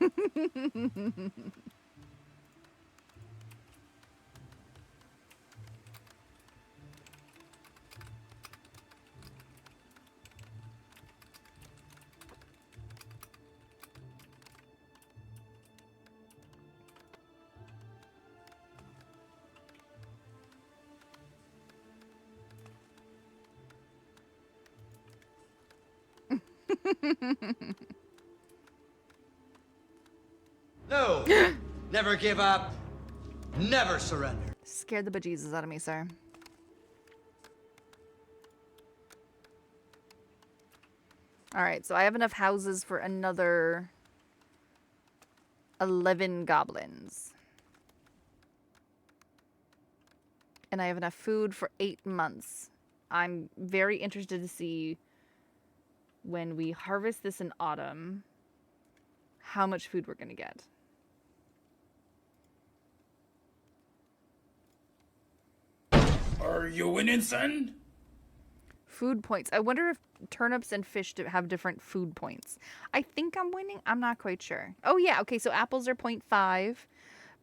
No! Never give up. Never surrender. Scared the bejesus out of me, sir. Alright, so I have enough houses for another 11 goblins. And I have enough food for 8 months. I'm very interested to see when we harvest this in autumn how much food we're going to get. Are you winning, son? Food points. I wonder if turnips and fish have different food points. I think I'm winning. I'm not quite sure. Oh, yeah. Okay, so apples are 0.5.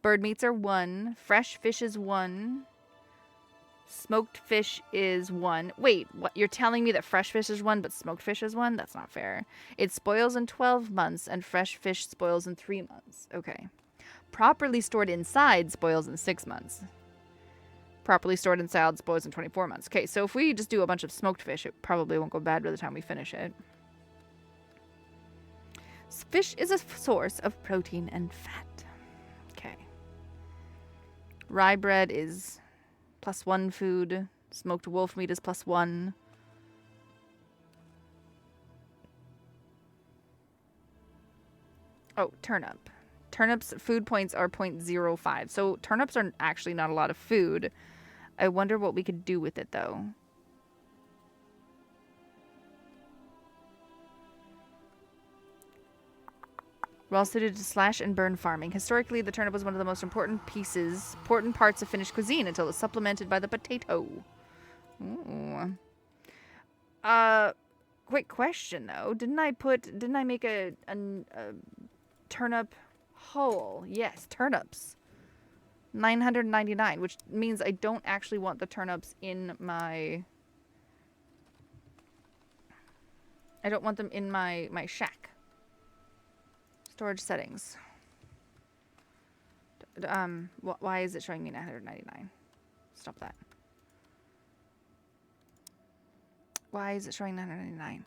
Bird meats are 1. Fresh fish is 1. Smoked fish is 1. Wait, what? You're telling me that fresh fish is 1, but smoked fish is 1? That's not fair. It spoils in 12 months, and fresh fish spoils in 3 months. Okay. Properly stored inside spoils in 6 months. Properly stored inside spoils in 24 months. Okay, so if we just do a bunch of smoked fish, it probably won't go bad by the time we finish it. Fish is a source of protein and fat. Okay. Rye bread is +1 food. Smoked wolf meat is +1. Oh, turnip. Turnips food points are 0.05. So turnips are actually not a lot of food. I wonder what we could do with it, though. Well suited to slash and burn farming. Historically, the turnip was one of the most important parts of Finnish cuisine until it was supplemented by the potato. Ooh. Quick question though. Didn't I make a turnip whole? Yes, turnips. 999, which means I don't actually want the turnips in my... I don't want them in my shack. Storage settings. Why is it showing me 999? Stop that. Why is it showing 999?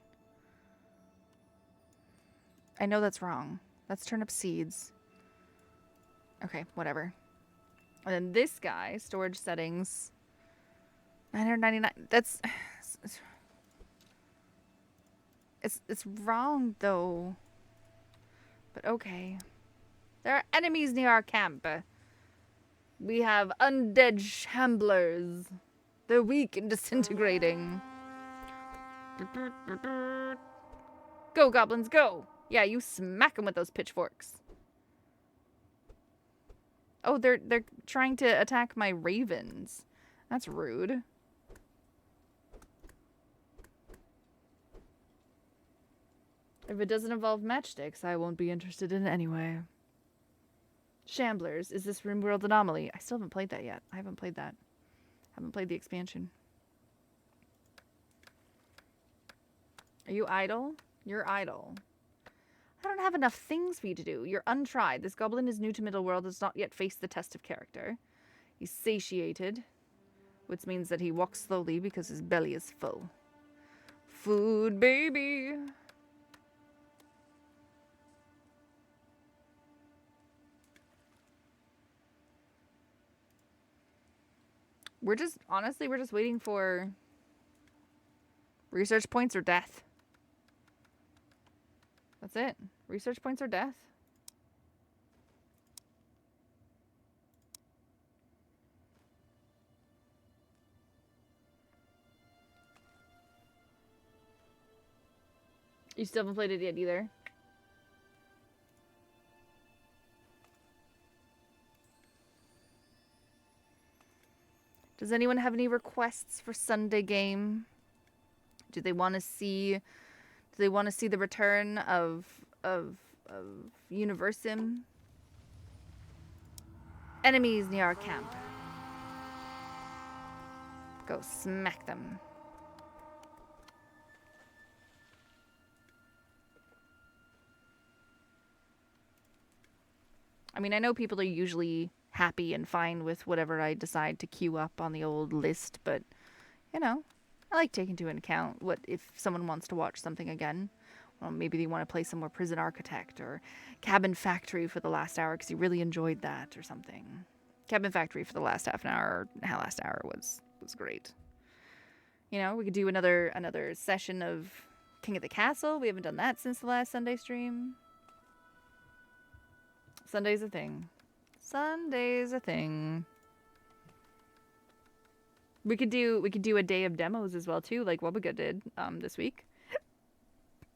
I know that's wrong. That's turnip seeds. Okay, whatever. And then this guy, storage settings, 999. That's... It's wrong, though. But okay. There are enemies near our camp. We have undead shamblers. They're weak and disintegrating. Go, goblins, go! Yeah, you smack them with those pitchforks. Oh, they're trying to attack my ravens. That's rude. If it doesn't involve matchsticks, I won't be interested in it anyway. Shamblers. Is this RimWorld Anomaly? I still haven't played that yet. I haven't played that. Haven't played the expansion. Are you idle? You're idle. I don't have enough things for you to do. You're untried. This goblin is new to Middleworld and has not yet faced the test of character. He's satiated, which means that he walks slowly because his belly is full. Food, baby! Honestly, we're just waiting for research points or death. That's it. Research points or death. You still haven't played it yet either? Does anyone have any requests for Sunday game? Do they want to see the return of Universim? Enemies near our camp. Go smack them. I mean, I know people are usually happy and fine with whatever I decide to queue up on the old list, but, you know, I like taking into account what if someone wants to watch something again. Well, maybe they want to play some more Prison Architect or Cabin Factory for the last hour because you really enjoyed that or something. Cabin Factory for the last half an hour, last hour was great. You know, we could do another session of King of the Castle. We haven't done that since the last Sunday stream. Sunday's a thing. Sunday's a thing. We could do a day of demos as well too, like Wubbaga did this week.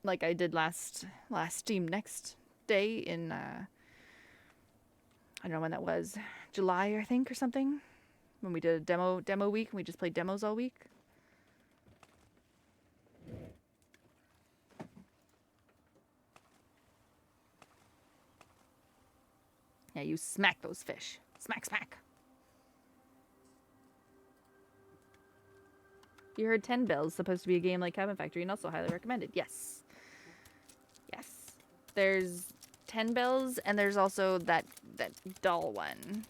Like I did last Steam Next Day in I don't know when that was, July I think or something, when we did a demo week and we just played demos all week. Yeah, you smack those fish. Smack, smack. You heard 10 Bells supposed to be a game like Cabin Factory and also highly recommended. Yes. Yes. There's 10 Bells and there's also that doll one.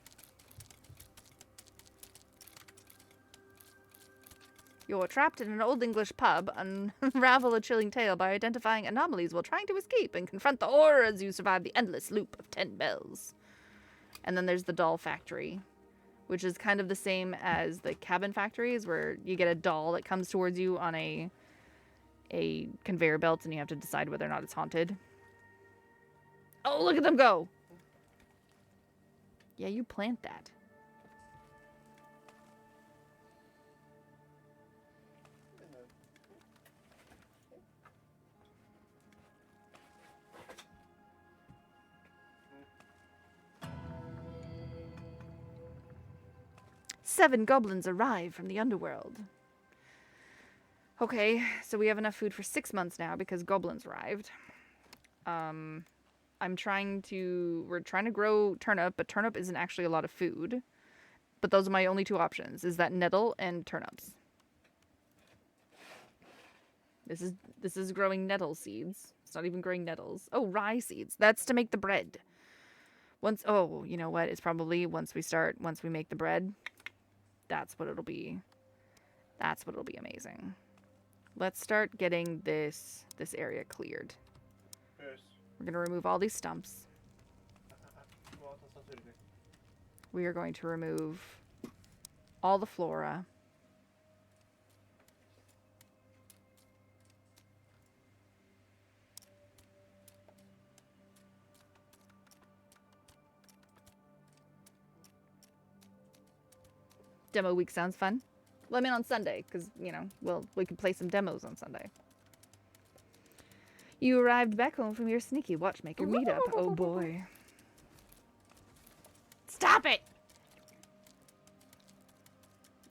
You're trapped in an old English pub. Unravel a chilling tale by identifying anomalies while trying to escape and confront the horror as you survive the endless loop of 10 Bells. And then there's the doll factory, which is kind of the same as the Cabin Factories, where you get a doll that comes towards you on a conveyor belt and you have to decide whether or not it's haunted. Oh, look at them go! Yeah, you plant that. Seven goblins arrive from the underworld. Okay, so we have enough food for 6 months now because goblins arrived. We're trying to grow turnip, but turnip isn't actually a lot of food. But those are my only two options, is that nettle and turnips. This is growing nettle seeds. It's not even growing nettles. Oh, rye seeds. That's to make the bread. You know what? It's probably once we make the bread. That's what it'll be. That's what it'll be amazing. Let's start getting this area cleared. First. We're going to remove all these stumps. We are going to remove all the flora. Demo week sounds fun. Let me on Sunday, because, you know, we can play some demos on Sunday. You arrived back home from your sneaky watchmaker meetup. Oh boy. Stop it!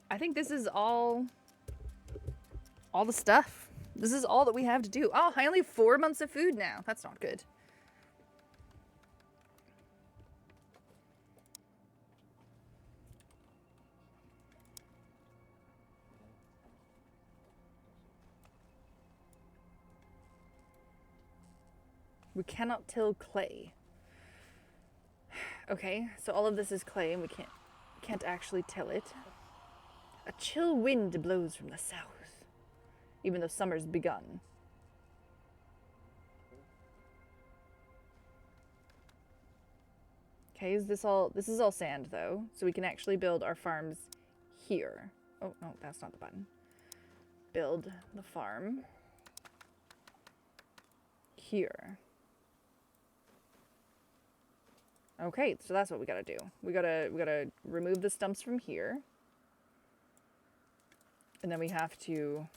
I think this is all the stuff. This is all that we have to do. Oh, I only have 4 months of food now. That's not good. We cannot till clay. Okay, so all of this is clay and we can't actually till it. A chill wind blows from the south, even though summer's begun. Okay, this is all sand though, so we can actually build our farms here. Oh, no, that's not the button. Build the farm here. Okay, so that's what we gotta do. We gotta remove the stumps from here. And then we have to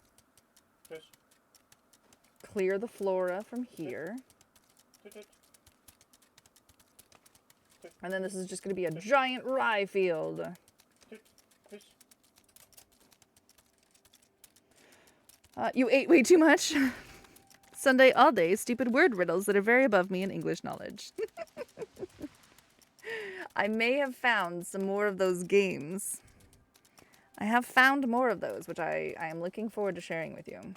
Yes. clear the flora from here. And then this is just gonna be a giant rye field. You ate way too much. Sunday all day, stupid word riddles that are very above me in English knowledge. I may have found some more of those games. I have found more of those, which I am looking forward to sharing with you.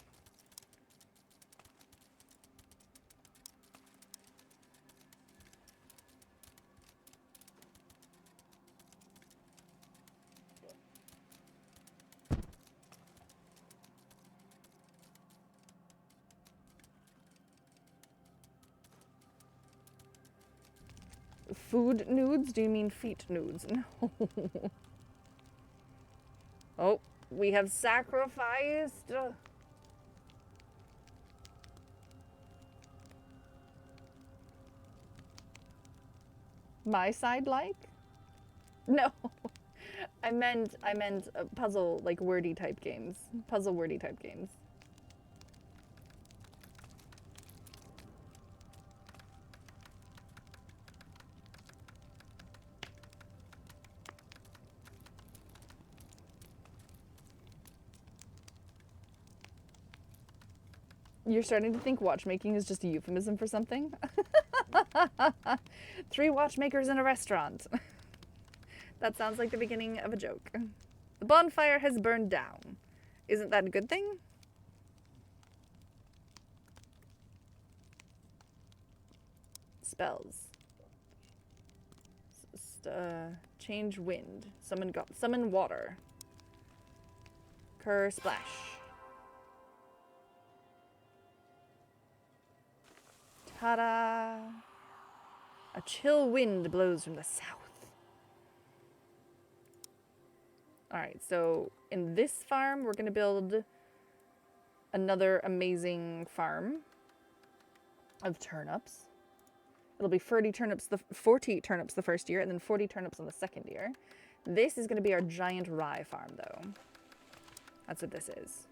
Food nudes? Do you mean feet nudes? No. Oh, we have sacrificed. My side like? No. I meant puzzle, like wordy type games. Puzzle wordy type games. You're starting to think watchmaking is just a euphemism for something? 3 watchmakers in a restaurant. That sounds like the beginning of a joke. The bonfire has burned down. Isn't that a good thing? Spells. Change wind. Summon water. Cur splash. Ta-da! A chill wind blows from the south. Alright, so in this farm, we're going to build another amazing farm of turnips. It'll be 40 turnips the first year, and then 40 turnips on the second year. This is going to be our giant rye farm, though. That's what this is.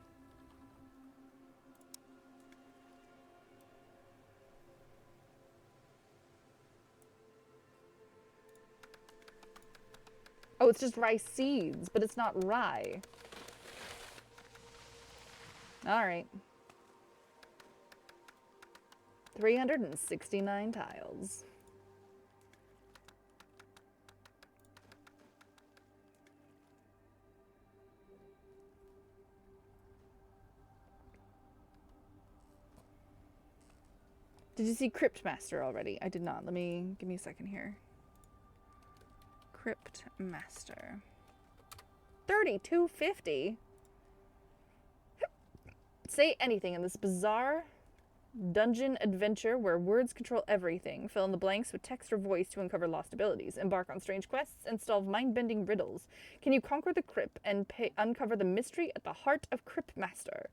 Oh, it's just rye seeds, but it's not rye. All right. 369 tiles. Did you see Crypt Master already? I did not. Give me a second here. Crypt Master. 3250. Say anything in this bizarre dungeon adventure where words control everything. Fill in the blanks with text or voice to uncover lost abilities. Embark on strange quests and solve mind-bending riddles. Can you conquer the crypt and uncover the mystery at the heart of Crypt Master?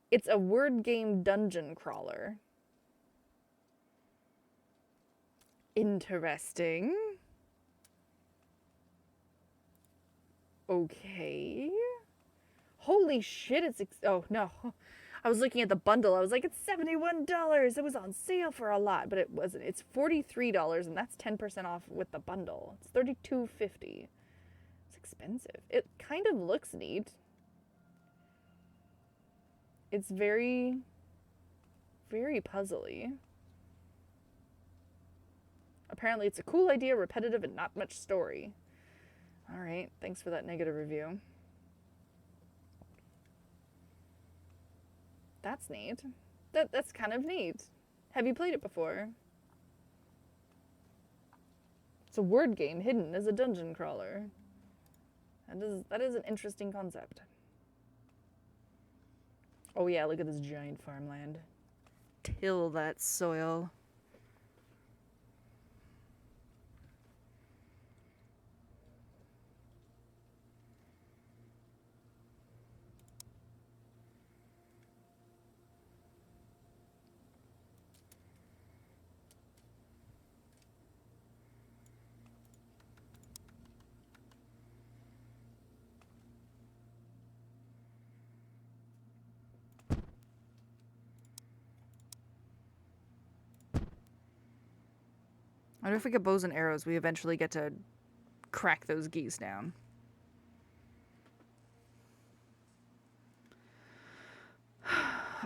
It's a word game dungeon crawler. Interesting. Okay. Holy shit, oh no. I was looking at the bundle. I was like, it's $71. It was on sale for a lot, but it wasn't. It's $43 and that's 10% off with the bundle. It's $32.50. It's expensive. It kind of looks neat. It's very, very puzzly. Apparently it's a cool idea, repetitive, and not much story. All right, thanks for that negative review. That's neat. That's kind of neat. Have you played it before? It's a word game hidden as a dungeon crawler. That is an interesting concept. Oh yeah, look at this giant farmland. Till that soil. I wonder if we get bows and arrows, we eventually get to crack those geese down.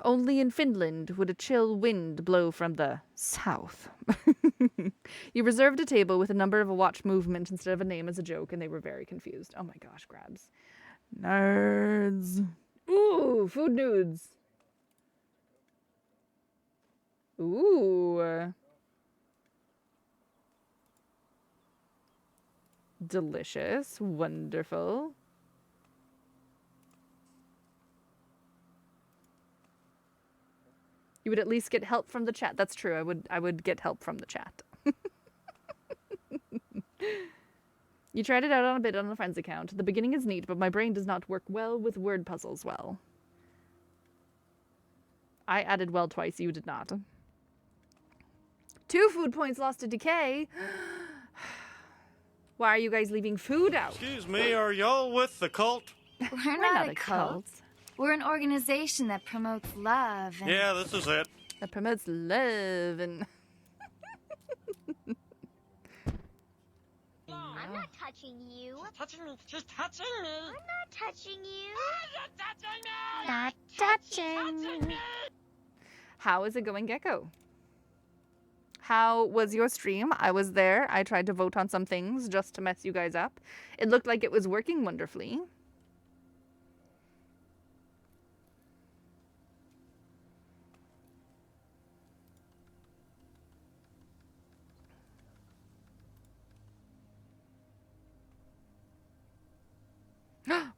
Only in Finland would a chill wind blow from the south. You reserved a table with a number of a watch movement instead of a name as a joke, and they were very confused. Oh my gosh, grabs. Nerds. Ooh, food nudes. Ooh. Delicious. Wonderful. You would at least get help from the chat. That's true. I would get help from the chat. You tried it out on a bit on a friend's account. The beginning is neat, but my brain does not work well with word puzzles well. I added well twice. You did not. 2 food points lost to decay. Why are you guys leaving food out? Excuse me, are y'all with the cult? We're not a cult. We're an organization that promotes love. And Yeah, this is it. That promotes love and... I'm not touching you. Touching me. She's touching me. I'm not touching you. not touching. How is it going, Gecko? How was your stream? I was there. I tried to vote on some things just to mess you guys up. It looked like it was working wonderfully.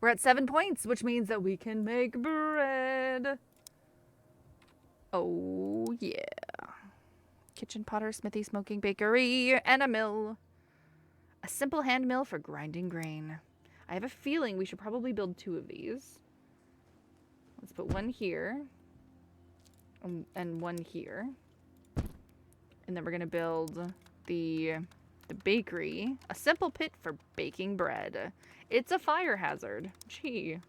We're at 7 points, which means that we can make bread. Oh, yeah. Kitchen, potter, smithy, smoking, bakery, and a mill. A simple hand mill for grinding grain. I have a feeling we should probably build 2 of these. Let's put one here. And one here. And then we're going to build the bakery. A simple pit for baking bread. It's a fire hazard. Gee.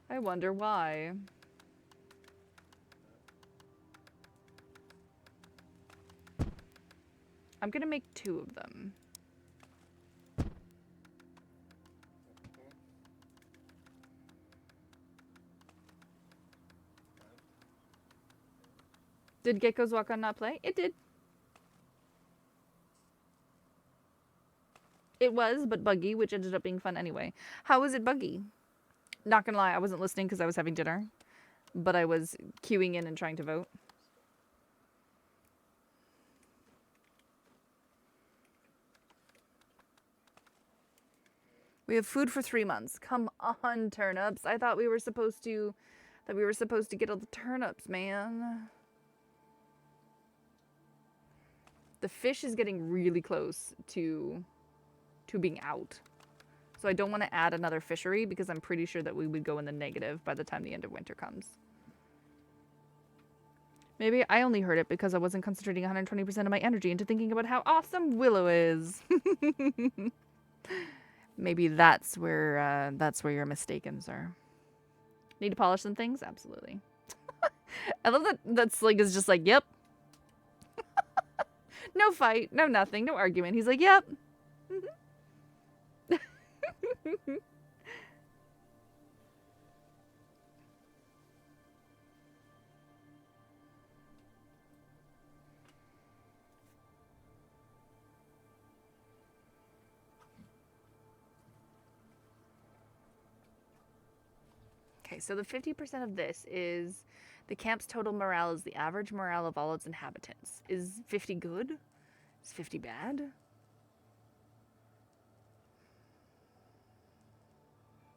I wonder why. I'm gonna make 2 of them. Did Gecko's Walk On not play? It did. It was, but buggy, which ended up being fun anyway. How was it buggy? Not gonna lie, I wasn't listening because I was having dinner. But I was queuing in and trying to vote. We have food for 3 months. Come on, turnips. I thought we were supposed to get all the turnips, man. The fish is getting really close to being out. So I don't want to add another fishery because I'm pretty sure that we would go in the negative by the time the end of winter comes. Maybe I only heard it because I wasn't concentrating 120% of my energy into thinking about how awesome Willow is. Maybe that's where you're mistaken, sir. Need to polish some things? Absolutely. I love that Slig is just like, yep. No fight, no nothing, no argument. He's like, yep. Okay, so the 50% of this is the camp's total morale is the average morale of all its inhabitants. Is 50 good? Is 50 bad?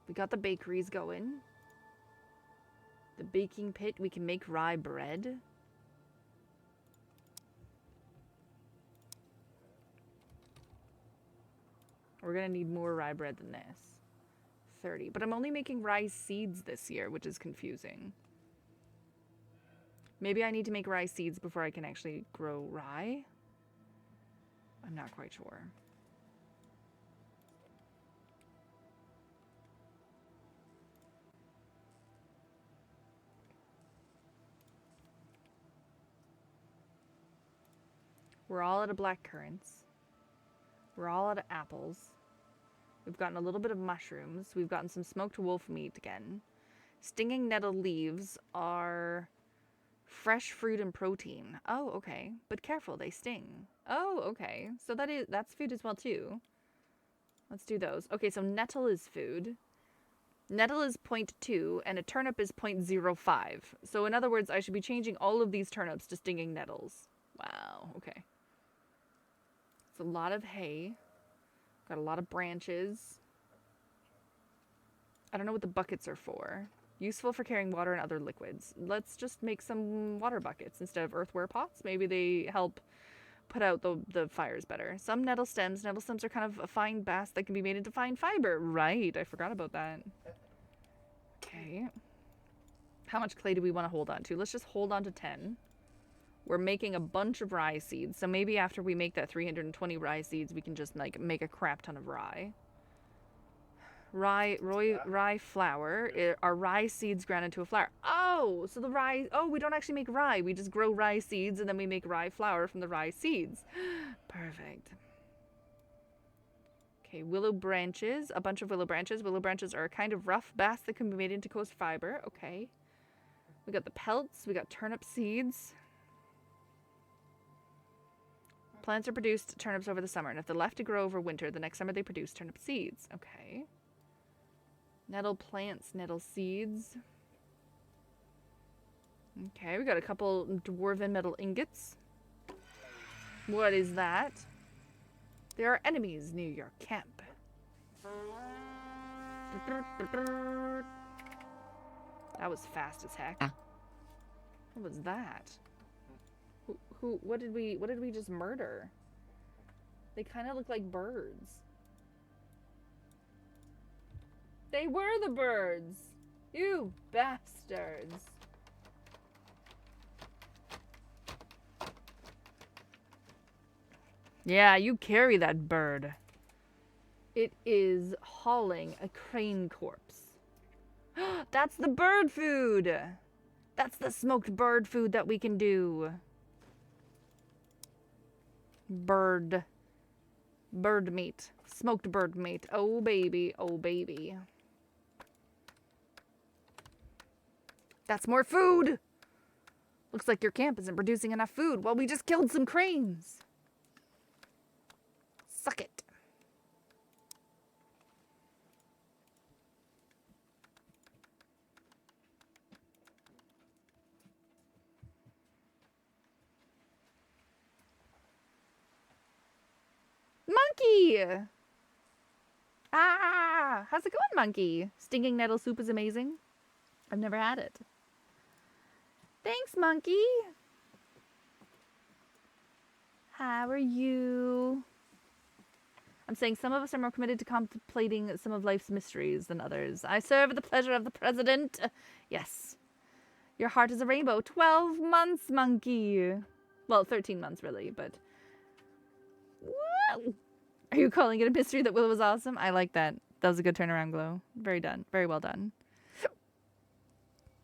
We got the bakeries going. The baking pit, we can make rye bread. We're gonna need more rye bread than this. 30, but I'm only making rye seeds this year, which is confusing. Maybe I need to make rye seeds before I can actually grow rye? I'm not quite sure. We're all out of black currants. We're all out of apples. We've gotten a little bit of mushrooms. We've gotten some smoked wolf meat again. Stinging nettle leaves are fresh fruit and protein. Oh, okay. But careful, they sting. Oh, okay. So that's food as well too. Let's do those. Okay, so nettle is food. Nettle is 0.2 and a turnip is 0.05. So in other words, I should be changing all of these turnips to stinging nettles. Wow, okay. It's a lot of hay. Got a lot of branches. I don't know what the buckets are for. Useful for carrying water and other liquids. Let's just make some water buckets instead of earthware pots. Maybe they help put out the fires better. Some nettle stems. Nettle stems are kind of a fine bast that can be made into fine fiber. Right, I forgot about that. Okay. How much clay do we want to hold on to? Let's just hold on to 10. We're making a bunch of rye seeds. So maybe after we make that 320 rye seeds, we can just like make a crap ton of rye. Rye flour. Are rye seeds ground into a flour? Oh, so the rye... Oh, we don't actually make rye. We just grow rye seeds and then we make rye flour from the rye seeds. Perfect. Okay, willow branches. A bunch of willow branches. Willow branches are a kind of rough bast that can be made into coarse fiber. Okay. We got the pelts. We got turnip seeds. Plants are produced turnips over the summer, and if they're left to grow over winter, the next summer they produce turnip seeds. Okay. Nettle plants, nettle seeds. Okay, we got a couple dwarven metal ingots. What is that? There are enemies near your camp. That was fast as heck. What was that? What did we just murder? They kind of look like birds. They were the birds! You bastards! Yeah, you carry that bird. It is hauling a crane corpse. That's the bird food! That's the smoked bird food that we can do. Bird meat. Smoked bird meat. Oh baby, oh baby. That's more food! Looks like your camp isn't producing enough food. Well, we just killed some cranes. Suck it. Monkey! Ah! How's it going, monkey? Stinging nettle soup is amazing. I've never had it. Thanks, monkey. How are you? I'm saying some of us are more committed to contemplating some of life's mysteries than others. I serve at the pleasure of the president. Yes. Your heart is a rainbow. 12 months, monkey. Well, 13 months, really, but... Whoa. Are you calling it a mystery that Willow was awesome? I like that. That was a good turnaround, Glow. Very done. Very well done.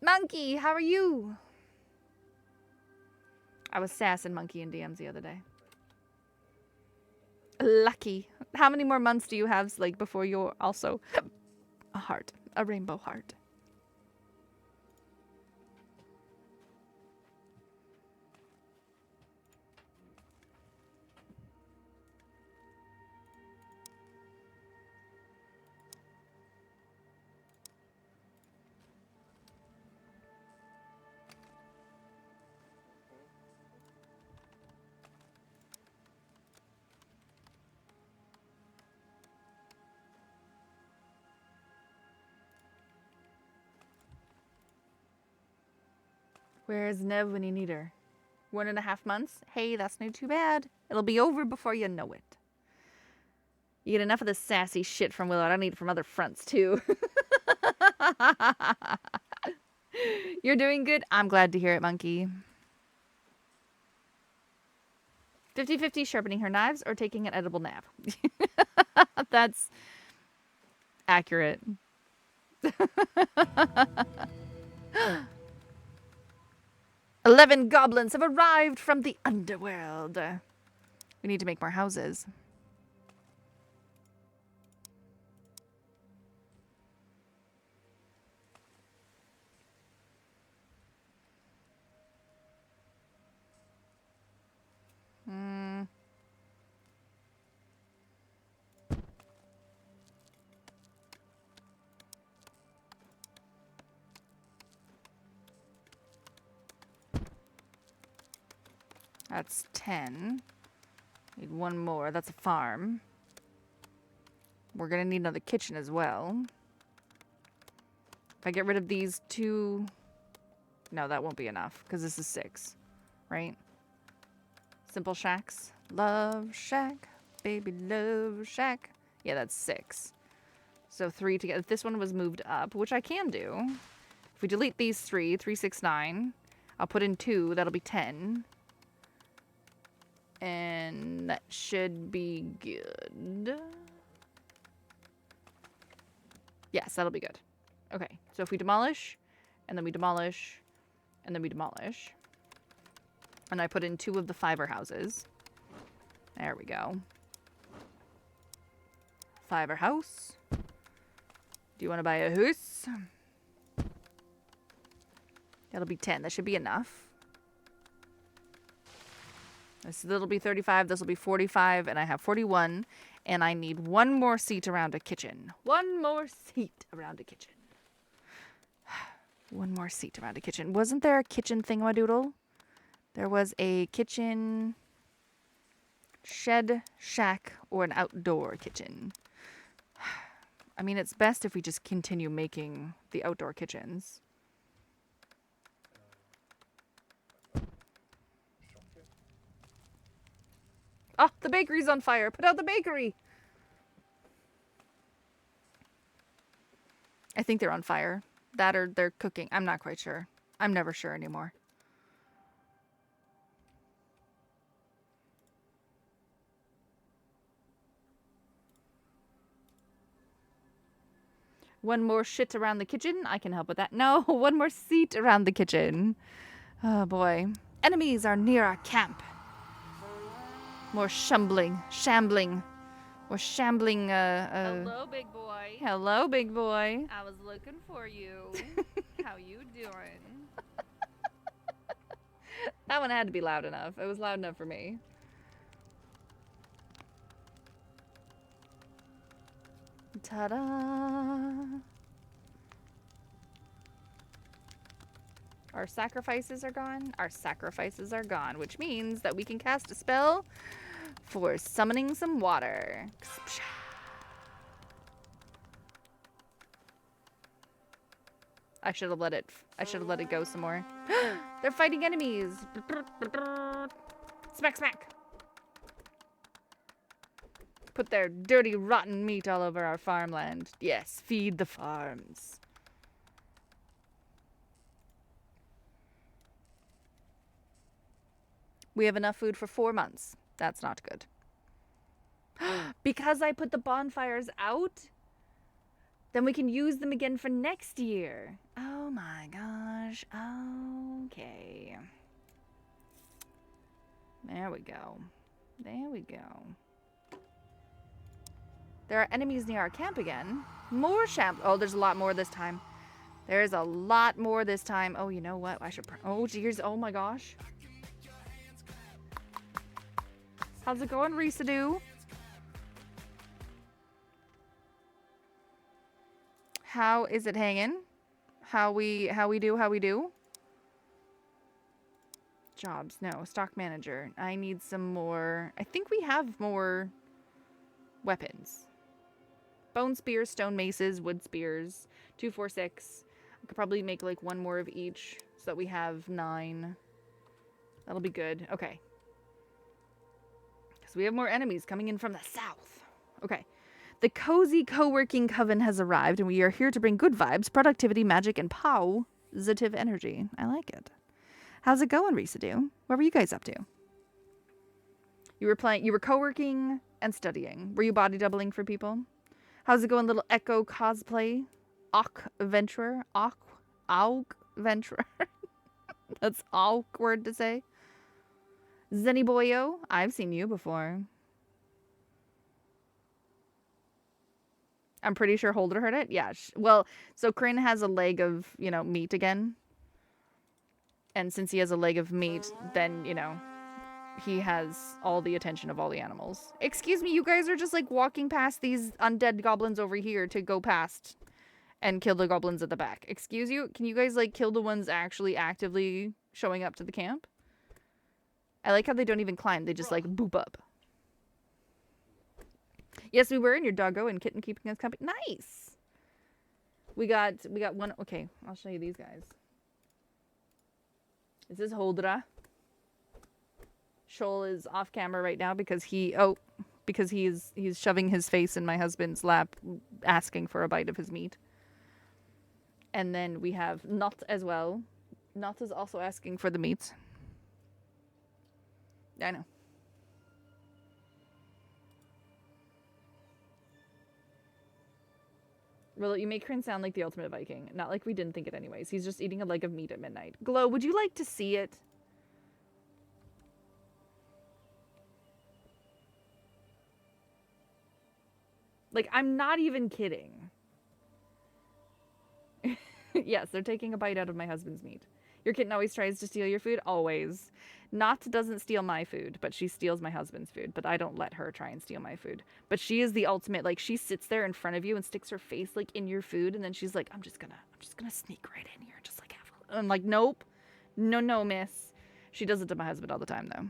Monkey, how are you? I was sassing Monkey in DMs the other day. Lucky. How many more months do you have, like, before you're also a heart? A rainbow heart. Where's Nev when you need her? 1.5 months? Hey, that's not too bad. It'll be over before you know it. You get enough of this sassy shit from Willow. I need it from other fronts, too. You're doing good? I'm glad to hear it, monkey. 50-50 sharpening her knives or taking an edible nap. That's accurate. 11 goblins have arrived from the underworld. We need to make more houses. Hmm. That's 10. Need one more. That's a farm. We're gonna need another kitchen as well. If I get rid of these two... No, that won't be enough, because this is 6, right? Simple shacks. Love shack. Baby love shack. Yeah, that's 6. So 3 together. If this one was moved up, which I can do. If we delete these 3, 3, 6, 9. I'll put in 2. That'll be 10. And that should be good. Yes, that'll be good. Okay, so if we demolish, and then we demolish, and then we demolish, and I put in 2 of the fiber houses. There we go. Fiber house. Do you want to buy a house? That'll be 10. That should be enough. This'll be 35, this'll be 45, and I have 41. And I need 1 more seat around a kitchen. 1 more seat around a kitchen. 1 more seat around a kitchen. Wasn't there a kitchen thingamadoodle? There was a kitchen, shed, shack, or an outdoor kitchen. I mean, it's best if we just continue making the outdoor kitchens. Oh, the bakery's on fire. Put out the bakery. I think they're on fire. That or they're cooking. I'm not quite sure. I'm never sure anymore. One more shit around the kitchen. I can help with that. No, 1 more seat around the kitchen. Oh boy. Enemies are near our camp. More shambling. More shambling, Hello, big boy. Hello, big boy. I was looking for you. How you doing? That one had to be loud enough. It was loud enough for me. Ta-da! Our sacrifices are gone. Our sacrifices are gone, which means that we can cast a spell for summoning some water. I should have let it go some more. They're fighting enemies. Smack, smack. Put their dirty, rotten meat all over our farmland. Yes, feed the farms. We have enough food for 4 months. That's not good. Because I put the bonfires out, then we can use them again for next year. Oh my gosh. Okay. There we go. There we go. There are enemies near our camp again. More Oh, there's a lot more this time. There's a lot more this time. Oh, you know what? I should... Oh, geez. Oh my gosh. How's it going, Residue? How is it hanging? How we do? Jobs. No. Stock manager. I need some more. I think we have more weapons. Bone spears, stone maces, wood spears. 2, 4, 6. I could probably make like 1 more of each so that we have 9. That'll be good. Okay. Because we have more enemies coming in from the south. Okay. The cozy co-working coven has arrived, and we are here to bring good vibes, productivity, magic, and positive energy. I like it. How's it going, Residue? What were you guys up to? You were co-working and studying. Were you body doubling for people? How's it going, little Echo cosplay? Auk Venturer? Auk Venturer? That's awkward to say. Zenny Boyo, I've seen you before. I'm pretty sure Holder heard it. Yeah. Well, so Kryn has a leg of, meat again. And since he has a leg of meat, then, he has all the attention of all the animals. Excuse me, you guys are just like walking past these undead goblins over here to go past and kill the goblins at the back. Excuse you? Can you guys like kill the ones actually actively showing up to the camp? I like how they don't even climb. They just like boop up. Yes, we were in your doggo and kitten keeping us company. Nice. We got one. Okay, I'll show you these guys. This is Holdra. Shoal is off camera right now because he's shoving his face in my husband's lap, asking for a bite of his meat. And then we have Not as well. Not is also asking for the meat. Yeah, I know. Well, you make Kryn sound like the ultimate Viking. Not like we didn't think it anyways. He's just eating a leg of meat at midnight. Glow, would you like to see it? Like, I'm not even kidding. Yes, they're taking a bite out of my husband's meat. Your kitten always tries to steal your food? Always. Not doesn't steal my food, but she steals my husband's food. But I don't let her try and steal my food. But she is the ultimate, like, she sits there in front of you and sticks her face, like, in your food. And then she's like, I'm just gonna sneak right in here. Just, like, have a... I'm like, nope. No, miss. She does it to my husband all the time, though.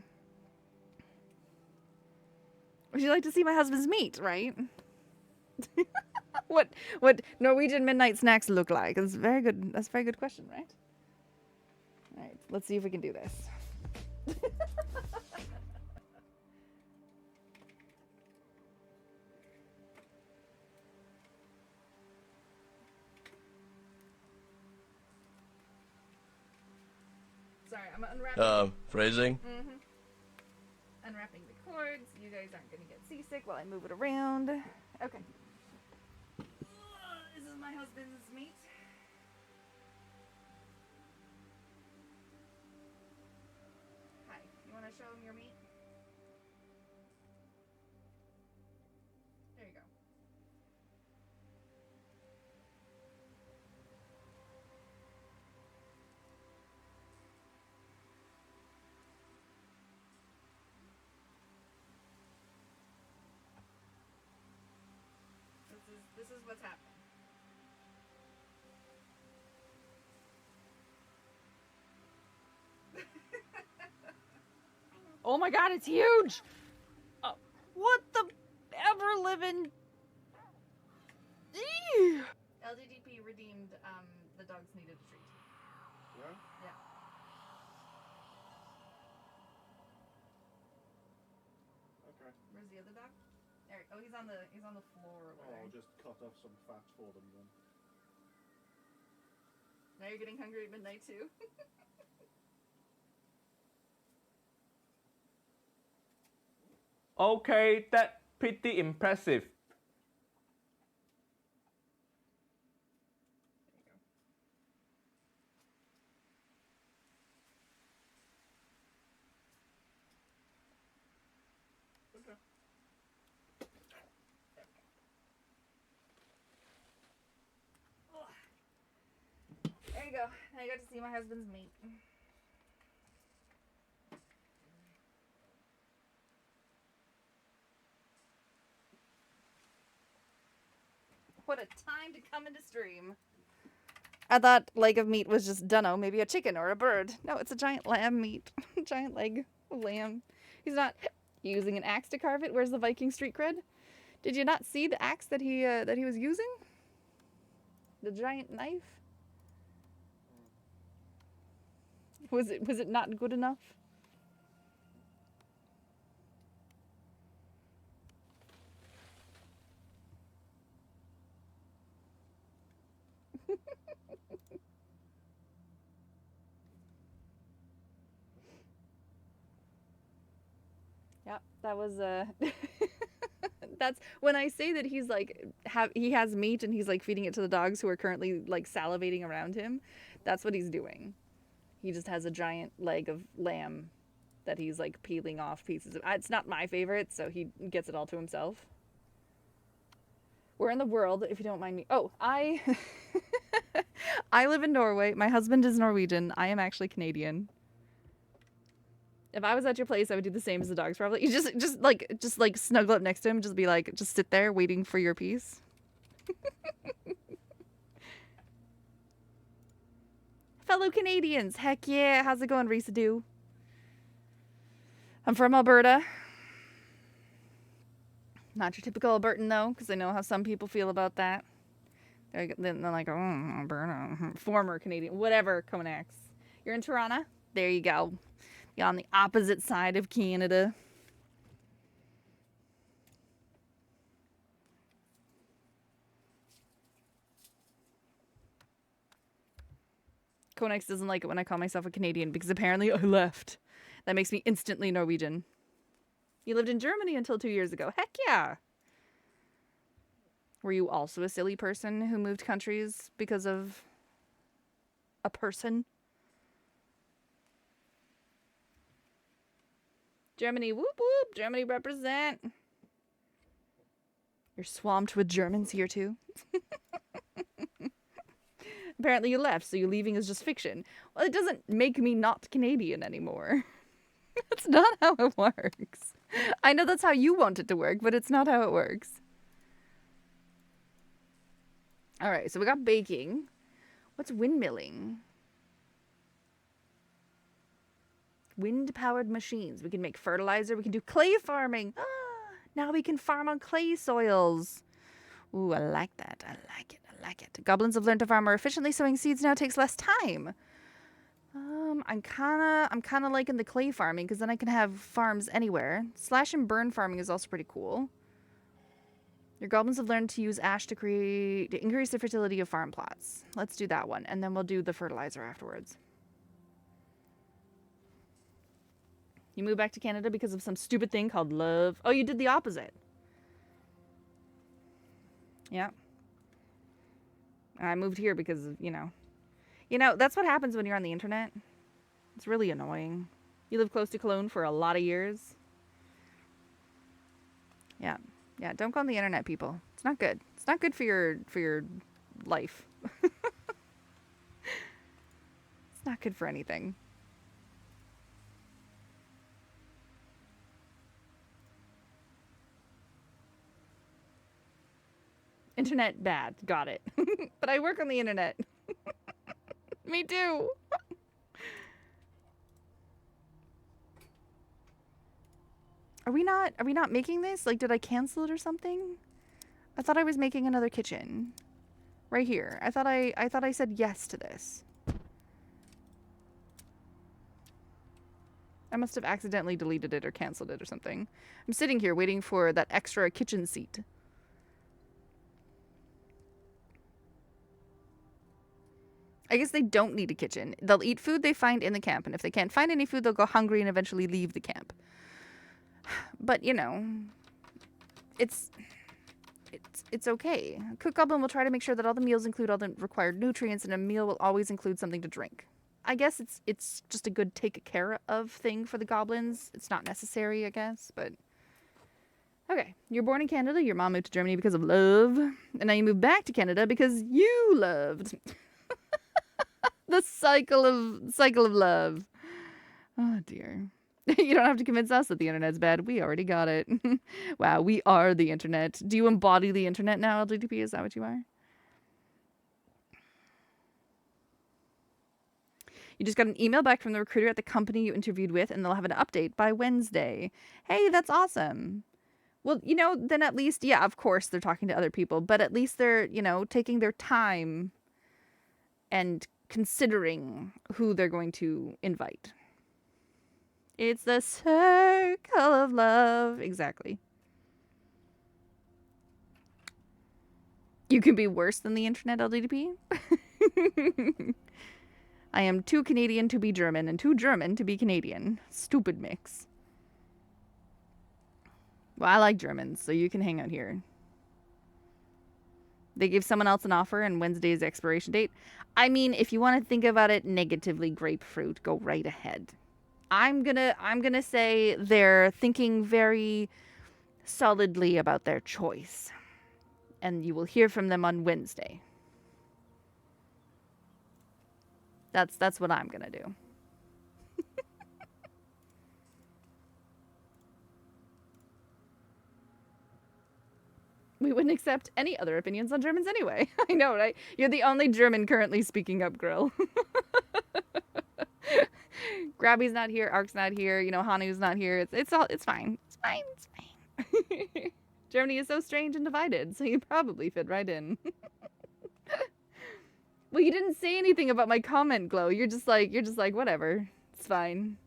Would you like to see my husband's meat, right? What Norwegian midnight snacks look like? That's very good. That's a very good question, right? All right, let's see if we can do this. Sorry, I'm unwrapping. Phrasing? Mm-hmm. Unwrapping the cords. You guys aren't gonna get seasick while I move it around. Okay. This is my husband's meat. Hi. You want to show him your meat? There you go. This is what's happening. Oh my god, it's huge! Oh, what the ever living? LDDP redeemed the dogs needed a treat. Yeah? Yeah. Okay. Where's the other dog? There. Oh, he's on the floor over there. I'll just cut off some fat for them then. Now you're getting hungry at midnight too. Okay, that's pretty impressive. Okay. There you go. Now you got to see my husband's meat. What a time to come into stream. I thought leg of meat was just, dunno, maybe a chicken or a bird. No, it's a giant lamb meat. Giant leg of lamb. He's not using an axe to carve it. Where's the Viking street cred? Did you not see the axe that he was using? The giant knife? Was it not good enough? Yep, that was that's when I say that he's like he has meat and he's like feeding it to the dogs who are currently like salivating around him. That's what he's doing. He just has a giant leg of lamb that he's like peeling off pieces of. It's not my favorite, so he gets it all to himself. Where in the world, if you don't mind me? Oh, I live in Norway. My husband is Norwegian. I am actually Canadian. If I was at your place, I would do the same as the dogs. Probably, you just like snuggle up next to him, just be like, just sit there waiting for your piece. Fellow Canadians, heck yeah! How's it going, Residue? I'm from Alberta. Not your typical Albertan, though, because I know how some people feel about that. They're like, oh, Alberta. Former Canadian. Whatever, Konax. You're in Toronto? There you go. You're on the opposite side of Canada. Konax doesn't like it when I call myself a Canadian because apparently I left. That makes me instantly Norwegian. You lived in Germany until 2 years ago. Heck yeah. Were you also a silly person who moved countries because of a person? Germany, whoop whoop. Germany represent. You're swamped with Germans here too. Apparently you left, so you leaving is just fiction. Well, it doesn't make me not Canadian anymore. That's not how it works. I know that's how you want it to work, but it's not how it works. All right, so we got baking. What's windmilling? Wind-powered machines. We can make fertilizer. We can do clay farming. Ah, now we can farm on clay soils. Ooh, I like that. I like it. I like it. Goblins have learned to farm more efficiently. Sowing seeds now takes less time. I'm kind of liking the clay farming because then I can have farms anywhere. Slash and burn farming is also pretty cool. Your goblins have learned to use ash to increase the fertility of farm plots. Let's do that one, and then we'll do the fertilizer afterwards. You moved back to Canada because of some stupid thing called love. Oh, you did the opposite. Yeah. I moved here because of, you know, that's what happens when you're on the internet. It's really annoying. You live close to Cologne for a lot of years. Yeah. Yeah, don't go on the internet, people. It's not good. It's not good for your life. It's not good for anything. Internet bad. Got it. But I work on the internet. Me too. Are we not making this? Like, did I cancel it or something? I thought I was making another kitchen. Right here. I thought I said yes to this. I must have accidentally deleted it or canceled it or something. I'm sitting here waiting for that extra kitchen seat. I guess they don't need a kitchen. They'll eat food they find in the camp, and if they can't find any food, they'll go hungry and eventually leave the camp. But, you know, it's okay. Cook Goblin will try to make sure that all the meals include all the required nutrients, and a meal will always include something to drink. I guess it's just a good take care of thing for the goblins. It's not necessary, I guess, but... Okay, you're born in Canada, your mom moved to Germany because of love, and now you move back to Canada because you loved. The cycle of love. Oh, dear. You don't have to convince us that the internet's bad. We already got it. Wow, we are the internet. Do you embody the internet now, LGDP? Is that what you are? You just got an email back from the recruiter at the company you interviewed with, and they'll have an update by Wednesday. Hey, that's awesome. Well, you know, then at least, yeah, of course they're talking to other people, but at least they're, you know, taking their time and considering who they're going to invite. It's the circle of love. Exactly. You can be worse than the internet, LDDP. I am too Canadian to be German and too German to be Canadian. Stupid mix. Well, I like Germans, so you can hang out here. They gave someone else an offer and Wednesday's expiration date. I mean, if you want to think about it negatively, grapefruit, go right ahead. I'm gonna say they're thinking very solidly about their choice. And you will hear from them on Wednesday. That's what I'm gonna do. We wouldn't accept any other opinions on Germans anyway. I know, right? You're the only German currently speaking up, Grill. Grabby's not here, Ark's not here, you know, Hanu's not here. It's fine. It's fine. It's fine. Germany is so strange and divided, so you probably fit right in. Well, you didn't say anything about my comment, Glow. You're just like, whatever. It's fine.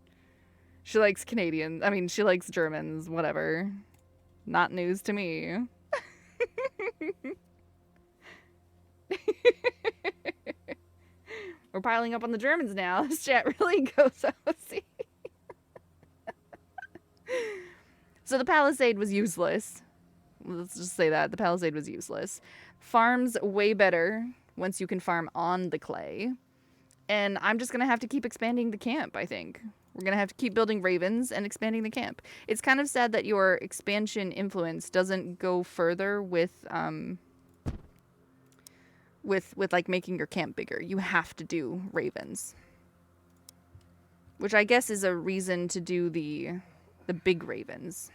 She likes Canadians. I mean, she likes Germans, whatever. Not news to me. We're piling up on the Germans now. This chat really goes OC. So the Palisade was useless. Let's just say that. The Palisade was useless. Farm's way better once you can farm on the clay. And I'm just going to have to keep expanding the camp, I think. We're going to have to keep building ravens and expanding the camp. It's kind of sad that your expansion influence doesn't go further with like making your camp bigger. You have to do ravens. Which I guess is a reason to do the big ravens.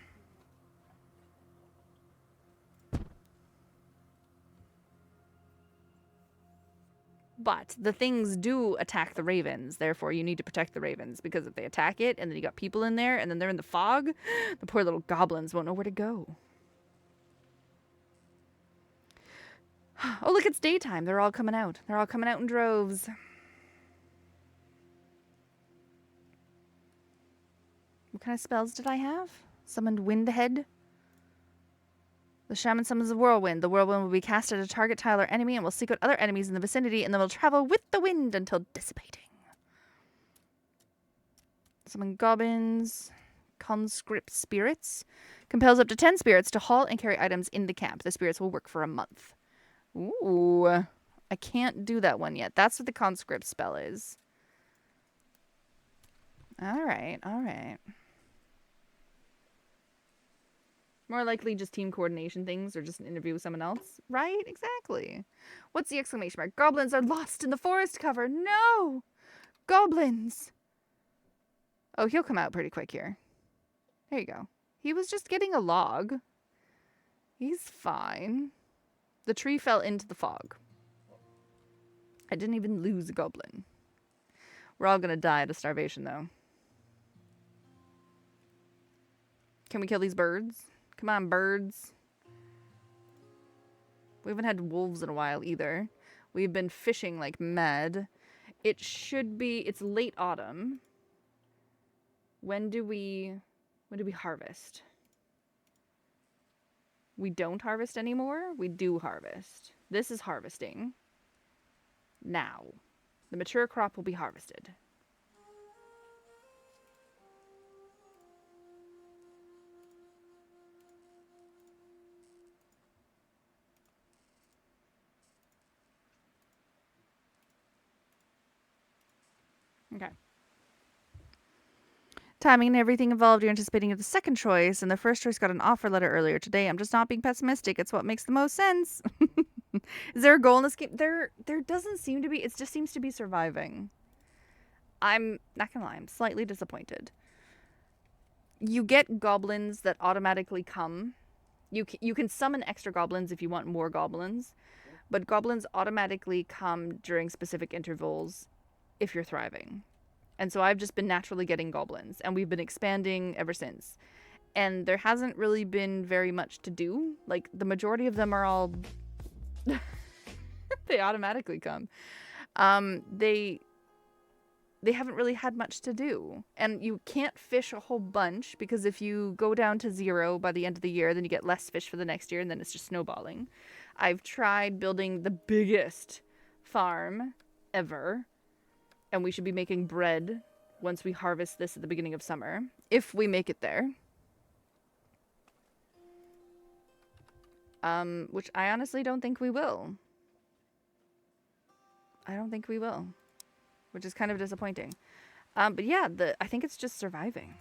But the things do attack the ravens, therefore you need to protect the ravens, because if they attack it and then you got people in there and then they're in the fog, the poor little goblins won't know where to go. Oh, look, it's daytime. They're all coming out. They're all coming out in droves. What kind of spells did I have? Summoned Windhead. The shaman summons the whirlwind. The whirlwind will be cast at a target tile or enemy and will seek out other enemies in the vicinity and then will travel with the wind until dissipating. Summon goblins. Conscript spirits. Compels up to 10 spirits to haul and carry items in the camp. The spirits will work for a month. Ooh. I can't do that one yet. That's what the conscript spell is. Alright, alright. More likely just team coordination things or just an interview with someone else. Right? Exactly. What's the exclamation mark? Goblins are lost in the forest cover. No! Goblins! Oh, he'll come out pretty quick here. There you go. He was just getting a log. He's fine. The tree fell into the fog. I didn't even lose a goblin. We're all gonna die of starvation, though. Can we kill these birds? Come on, birds. We haven't had wolves in a while either. We've been fishing like mad. It should be... It's late autumn. When do we harvest? We don't harvest anymore? We do harvest. This is harvesting. Now. The mature crop will be harvested. Okay. Timing and everything involved, you're anticipating of the second choice, and the first choice got an offer letter earlier today. I'm just not being pessimistic. It's what makes the most sense. Is there a goal in this game? There doesn't seem to be. It just seems to be surviving. I'm not gonna lie, I'm slightly disappointed. You get goblins that automatically come. You can summon extra goblins if you want more goblins, but goblins automatically come during specific intervals if you're thriving. And so I've just been naturally getting goblins, and we've been expanding ever since. And there hasn't really been very much to do. Like, the majority of them are all... they automatically come. They haven't really had much to do. And you can't fish a whole bunch, because if you go down to 0 by the end of the year, then you get less fish for the next year, and then it's just snowballing. I've tried building the biggest farm ever, and we should be making bread once we harvest this at the beginning of summer, if we make it there. Which I honestly don't think we will. I don't think we will, which is kind of disappointing. But yeah, I think it's just surviving.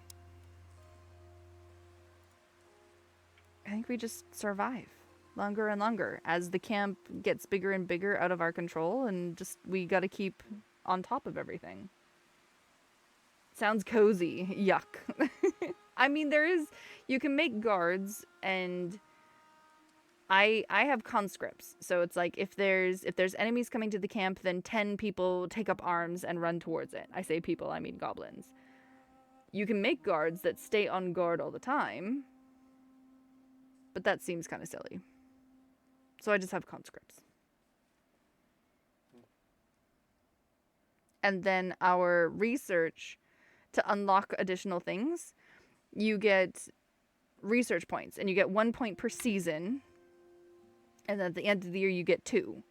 I think we just survive longer and longer as the camp gets bigger and bigger out of our control, and just we got to keep on top of everything. Sounds cozy. Yuck. I mean, you can make guards, and I have conscripts. So it's like if there's enemies coming to the camp, then 10 people take up arms and run towards it. I say people, I mean goblins. You can make guards that stay on guard all the time, but that seems kind of silly. So I just have conscripts. And then our research, to unlock additional things, you get research points, and you get 1 point per season. And then at the end of the year, you get 2.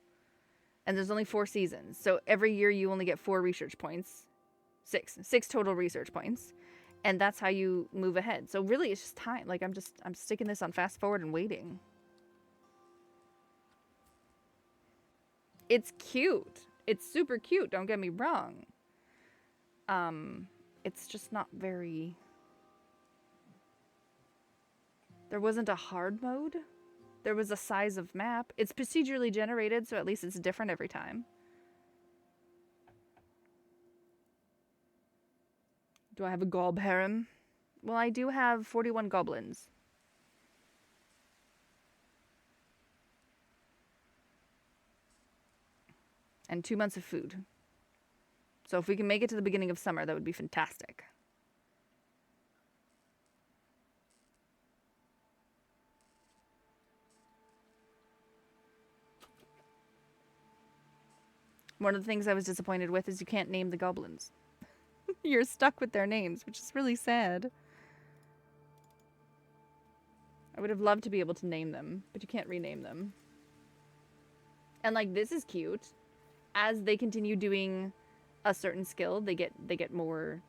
And there's only 4 seasons. So every year you only get 4 research points. 6 total research points. And that's how you move ahead. So really it's just time. Like I'm sticking this on fast forward and waiting. It's cute. It's super cute, don't get me wrong. It's just not very... There wasn't a hard mode. There was a size of map. It's procedurally generated, so at least it's different every time. Do I have a gob harem? Well, I do have 41 goblins. And 2 months of food. So if we can make it to the beginning of summer, that would be fantastic. One of the things I was disappointed with is you can't name the goblins. You're stuck with their names, which is really sad. I would have loved to be able to name them, but you can't rename them. And like, this is cute. As they continue doing a certain skill, they get more,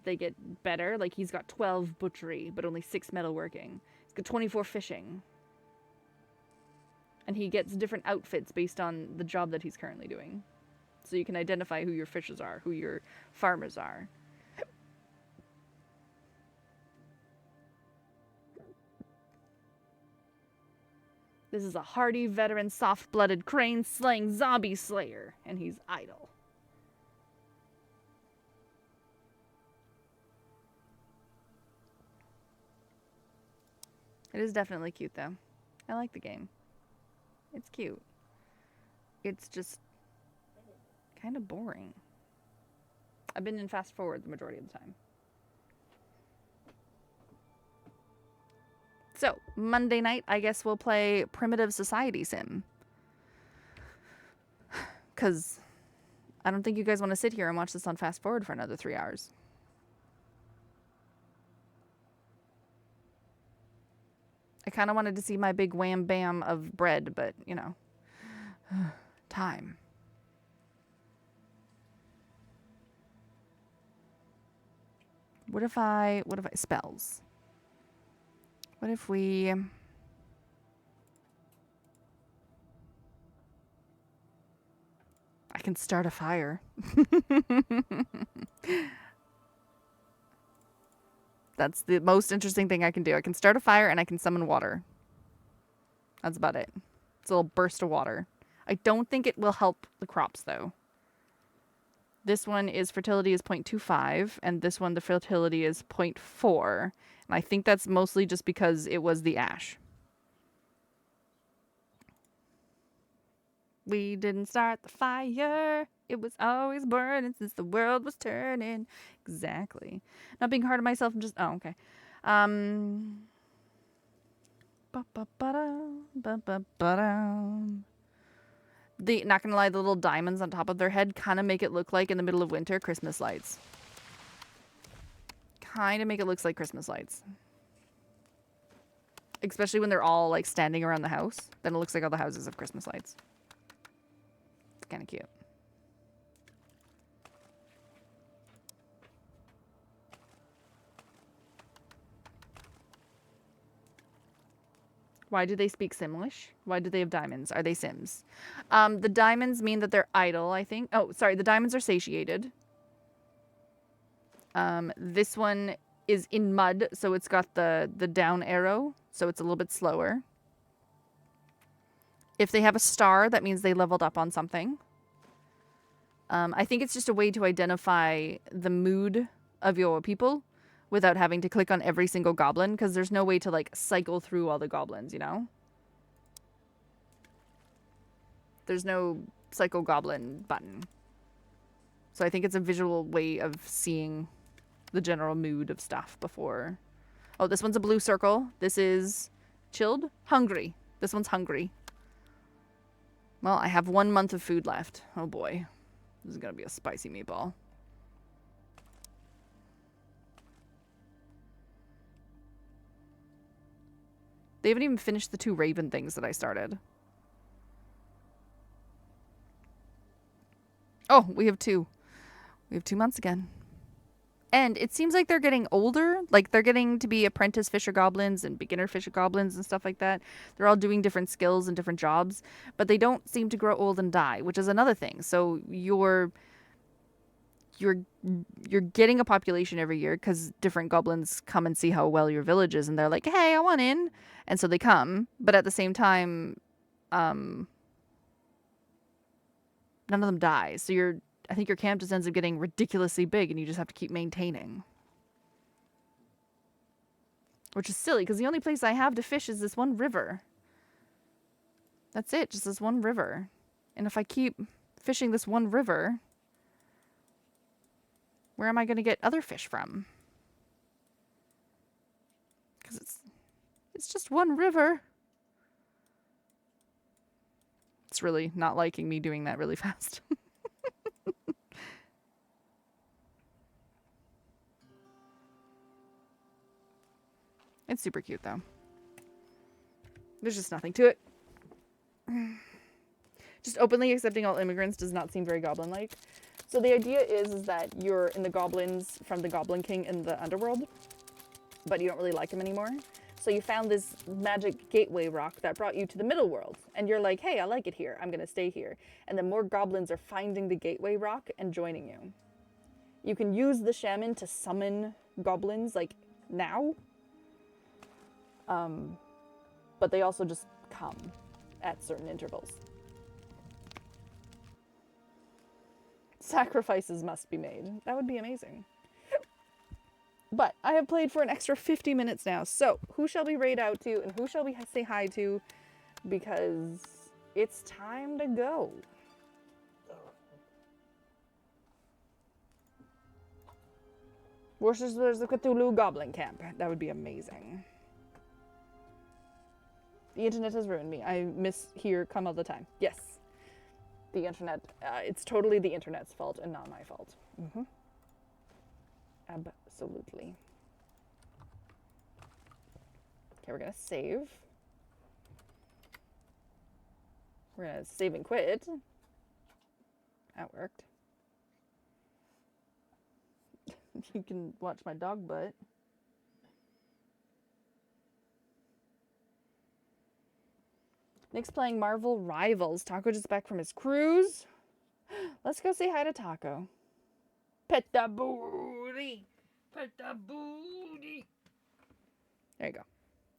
they get better. Like he's got 12 butchery, but only 6 metalworking. He's got 24 fishing. And he gets different outfits based on the job that he's currently doing. So you can identify who your fishers are, who your farmers are. This is a hardy, veteran, soft-blooded, crane-slaying zombie slayer, and he's idle. It is definitely cute, though. I like the game. It's cute. It's just kind of boring. I've been in fast forward the majority of the time. So, Monday night, I guess we'll play Primitive Society Sim. Because I don't think you guys want to sit here and watch this on fast forward for another 3 hours. I kind of wanted to see my big wham bam of bread, but, you know, time. What if I spells? What if we... I can start a fire. That's the most interesting thing I can do. I can start a fire and I can summon water. That's about it. It's a little burst of water. I don't think it will help the crops, though. This one is fertility is 0.25, and this one, the fertility is 0.4. And I think that's mostly just because it was the ash. We didn't start the fire. It was always burning since the world was turning. Exactly. Not being hard on myself. I'm just... Oh, okay. Not gonna lie, the little diamonds on top of their head kind of make it look like, in the middle of winter, Christmas lights. Kind of make it look like Christmas lights. Especially when they're all, like, standing around the house. Then it looks like all the houses have Christmas lights. It's kind of cute. Why do they speak Simlish? Why do they have diamonds? Are they Sims? The diamonds mean that they're idle, I think. Oh, sorry. The diamonds are satiated. This one is in mud, so it's got the down arrow, so it's a little bit slower. If they have a star, that means they leveled up on something. I think it's just a way to identify the mood of your people without having to click on every single goblin, because there's no way to, like, cycle through all the goblins, you know? There's no cycle goblin button. So I think it's a visual way of seeing the general mood of stuff before. Oh, this one's a blue circle. This is chilled. Hungry. This one's hungry. Well, I have 1 month of food left. Oh boy. This is gonna be a spicy meatball. They haven't even finished the 2 raven things that I started. Oh, we have 2. We have 2 months again. And it seems like they're getting older. Like, they're getting to be apprentice fisher goblins and beginner fisher goblins and stuff like that. They're all doing different skills and different jobs. But they don't seem to grow old and die, which is another thing. So you're getting a population every year because different goblins come and see how well your village is. And they're like, hey, I want in. And so they come. But at the same time, none of them die. So I think your camp just ends up getting ridiculously big and you just have to keep maintaining. Which is silly, because the only place I have to fish is this one river. That's it, just this one river. And if I keep fishing this one river, where am I going to get other fish from? Because it's just one river. It's really not liking me doing that really fast. It's super cute, though. There's just nothing to it. Just openly accepting all immigrants does not seem very goblin-like. So the idea is that you're in the goblins from the Goblin King in the underworld, but you don't really like him anymore. So you found this magic gateway rock that brought you to the middle world. And you're like, hey, I like it here. I'm going to stay here. And then more goblins are finding the gateway rock and joining you. You can use the shaman to summon goblins, like, now. But they also just come at certain intervals. Sacrifices must be made. That would be amazing. But I have played for an extra 50 minutes now, so who shall we raid out to and who shall we say hi to? Because it's time to go. Worcester's the Cthulhu Goblin Camp. That would be amazing. The internet has ruined me. I mishear come all the time. Yes. The internet. It's totally the internet's fault and not my fault. Mm-hmm. Absolutely. Okay, we're going to save. We're going to save and quit. That worked. You can watch my dog butt. Nick's playing Marvel Rivals. Taco just back from his cruise. Let's go say hi to Taco. Pet the booty. Pet the booty. There you go.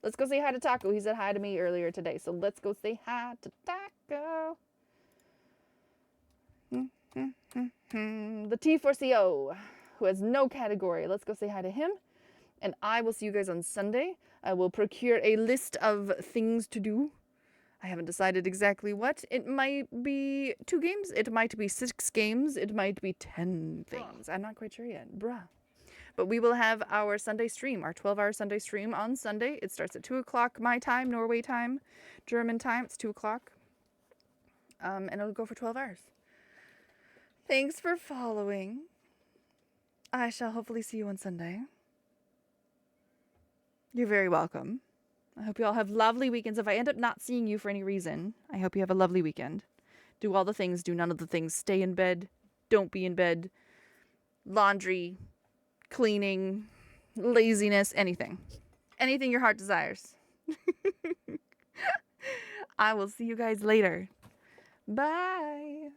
Let's go say hi to Taco. He said hi to me earlier today. So let's go say hi to Taco. The T4CO, who has no category. Let's go say hi to him. And I will see you guys on Sunday. I will procure a list of things to do. I haven't decided exactly what. It might be 2 games. It might be 6 games. It might be 10 things. I'm not quite sure yet. Bruh. But we will have our Sunday stream, our 12-hour Sunday stream on Sunday. It starts at 2 o'clock my time, Norway time, German time. It's 2 o'clock. And it'll go for 12 hours. Thanks for following. I shall hopefully see you on Sunday. You're very welcome. I hope you all have lovely weekends. If I end up not seeing you for any reason, I hope you have a lovely weekend. Do all the things, do none of the things. Stay in bed, don't be in bed. Laundry, cleaning, laziness, anything. Anything your heart desires. I will see you guys later. Bye.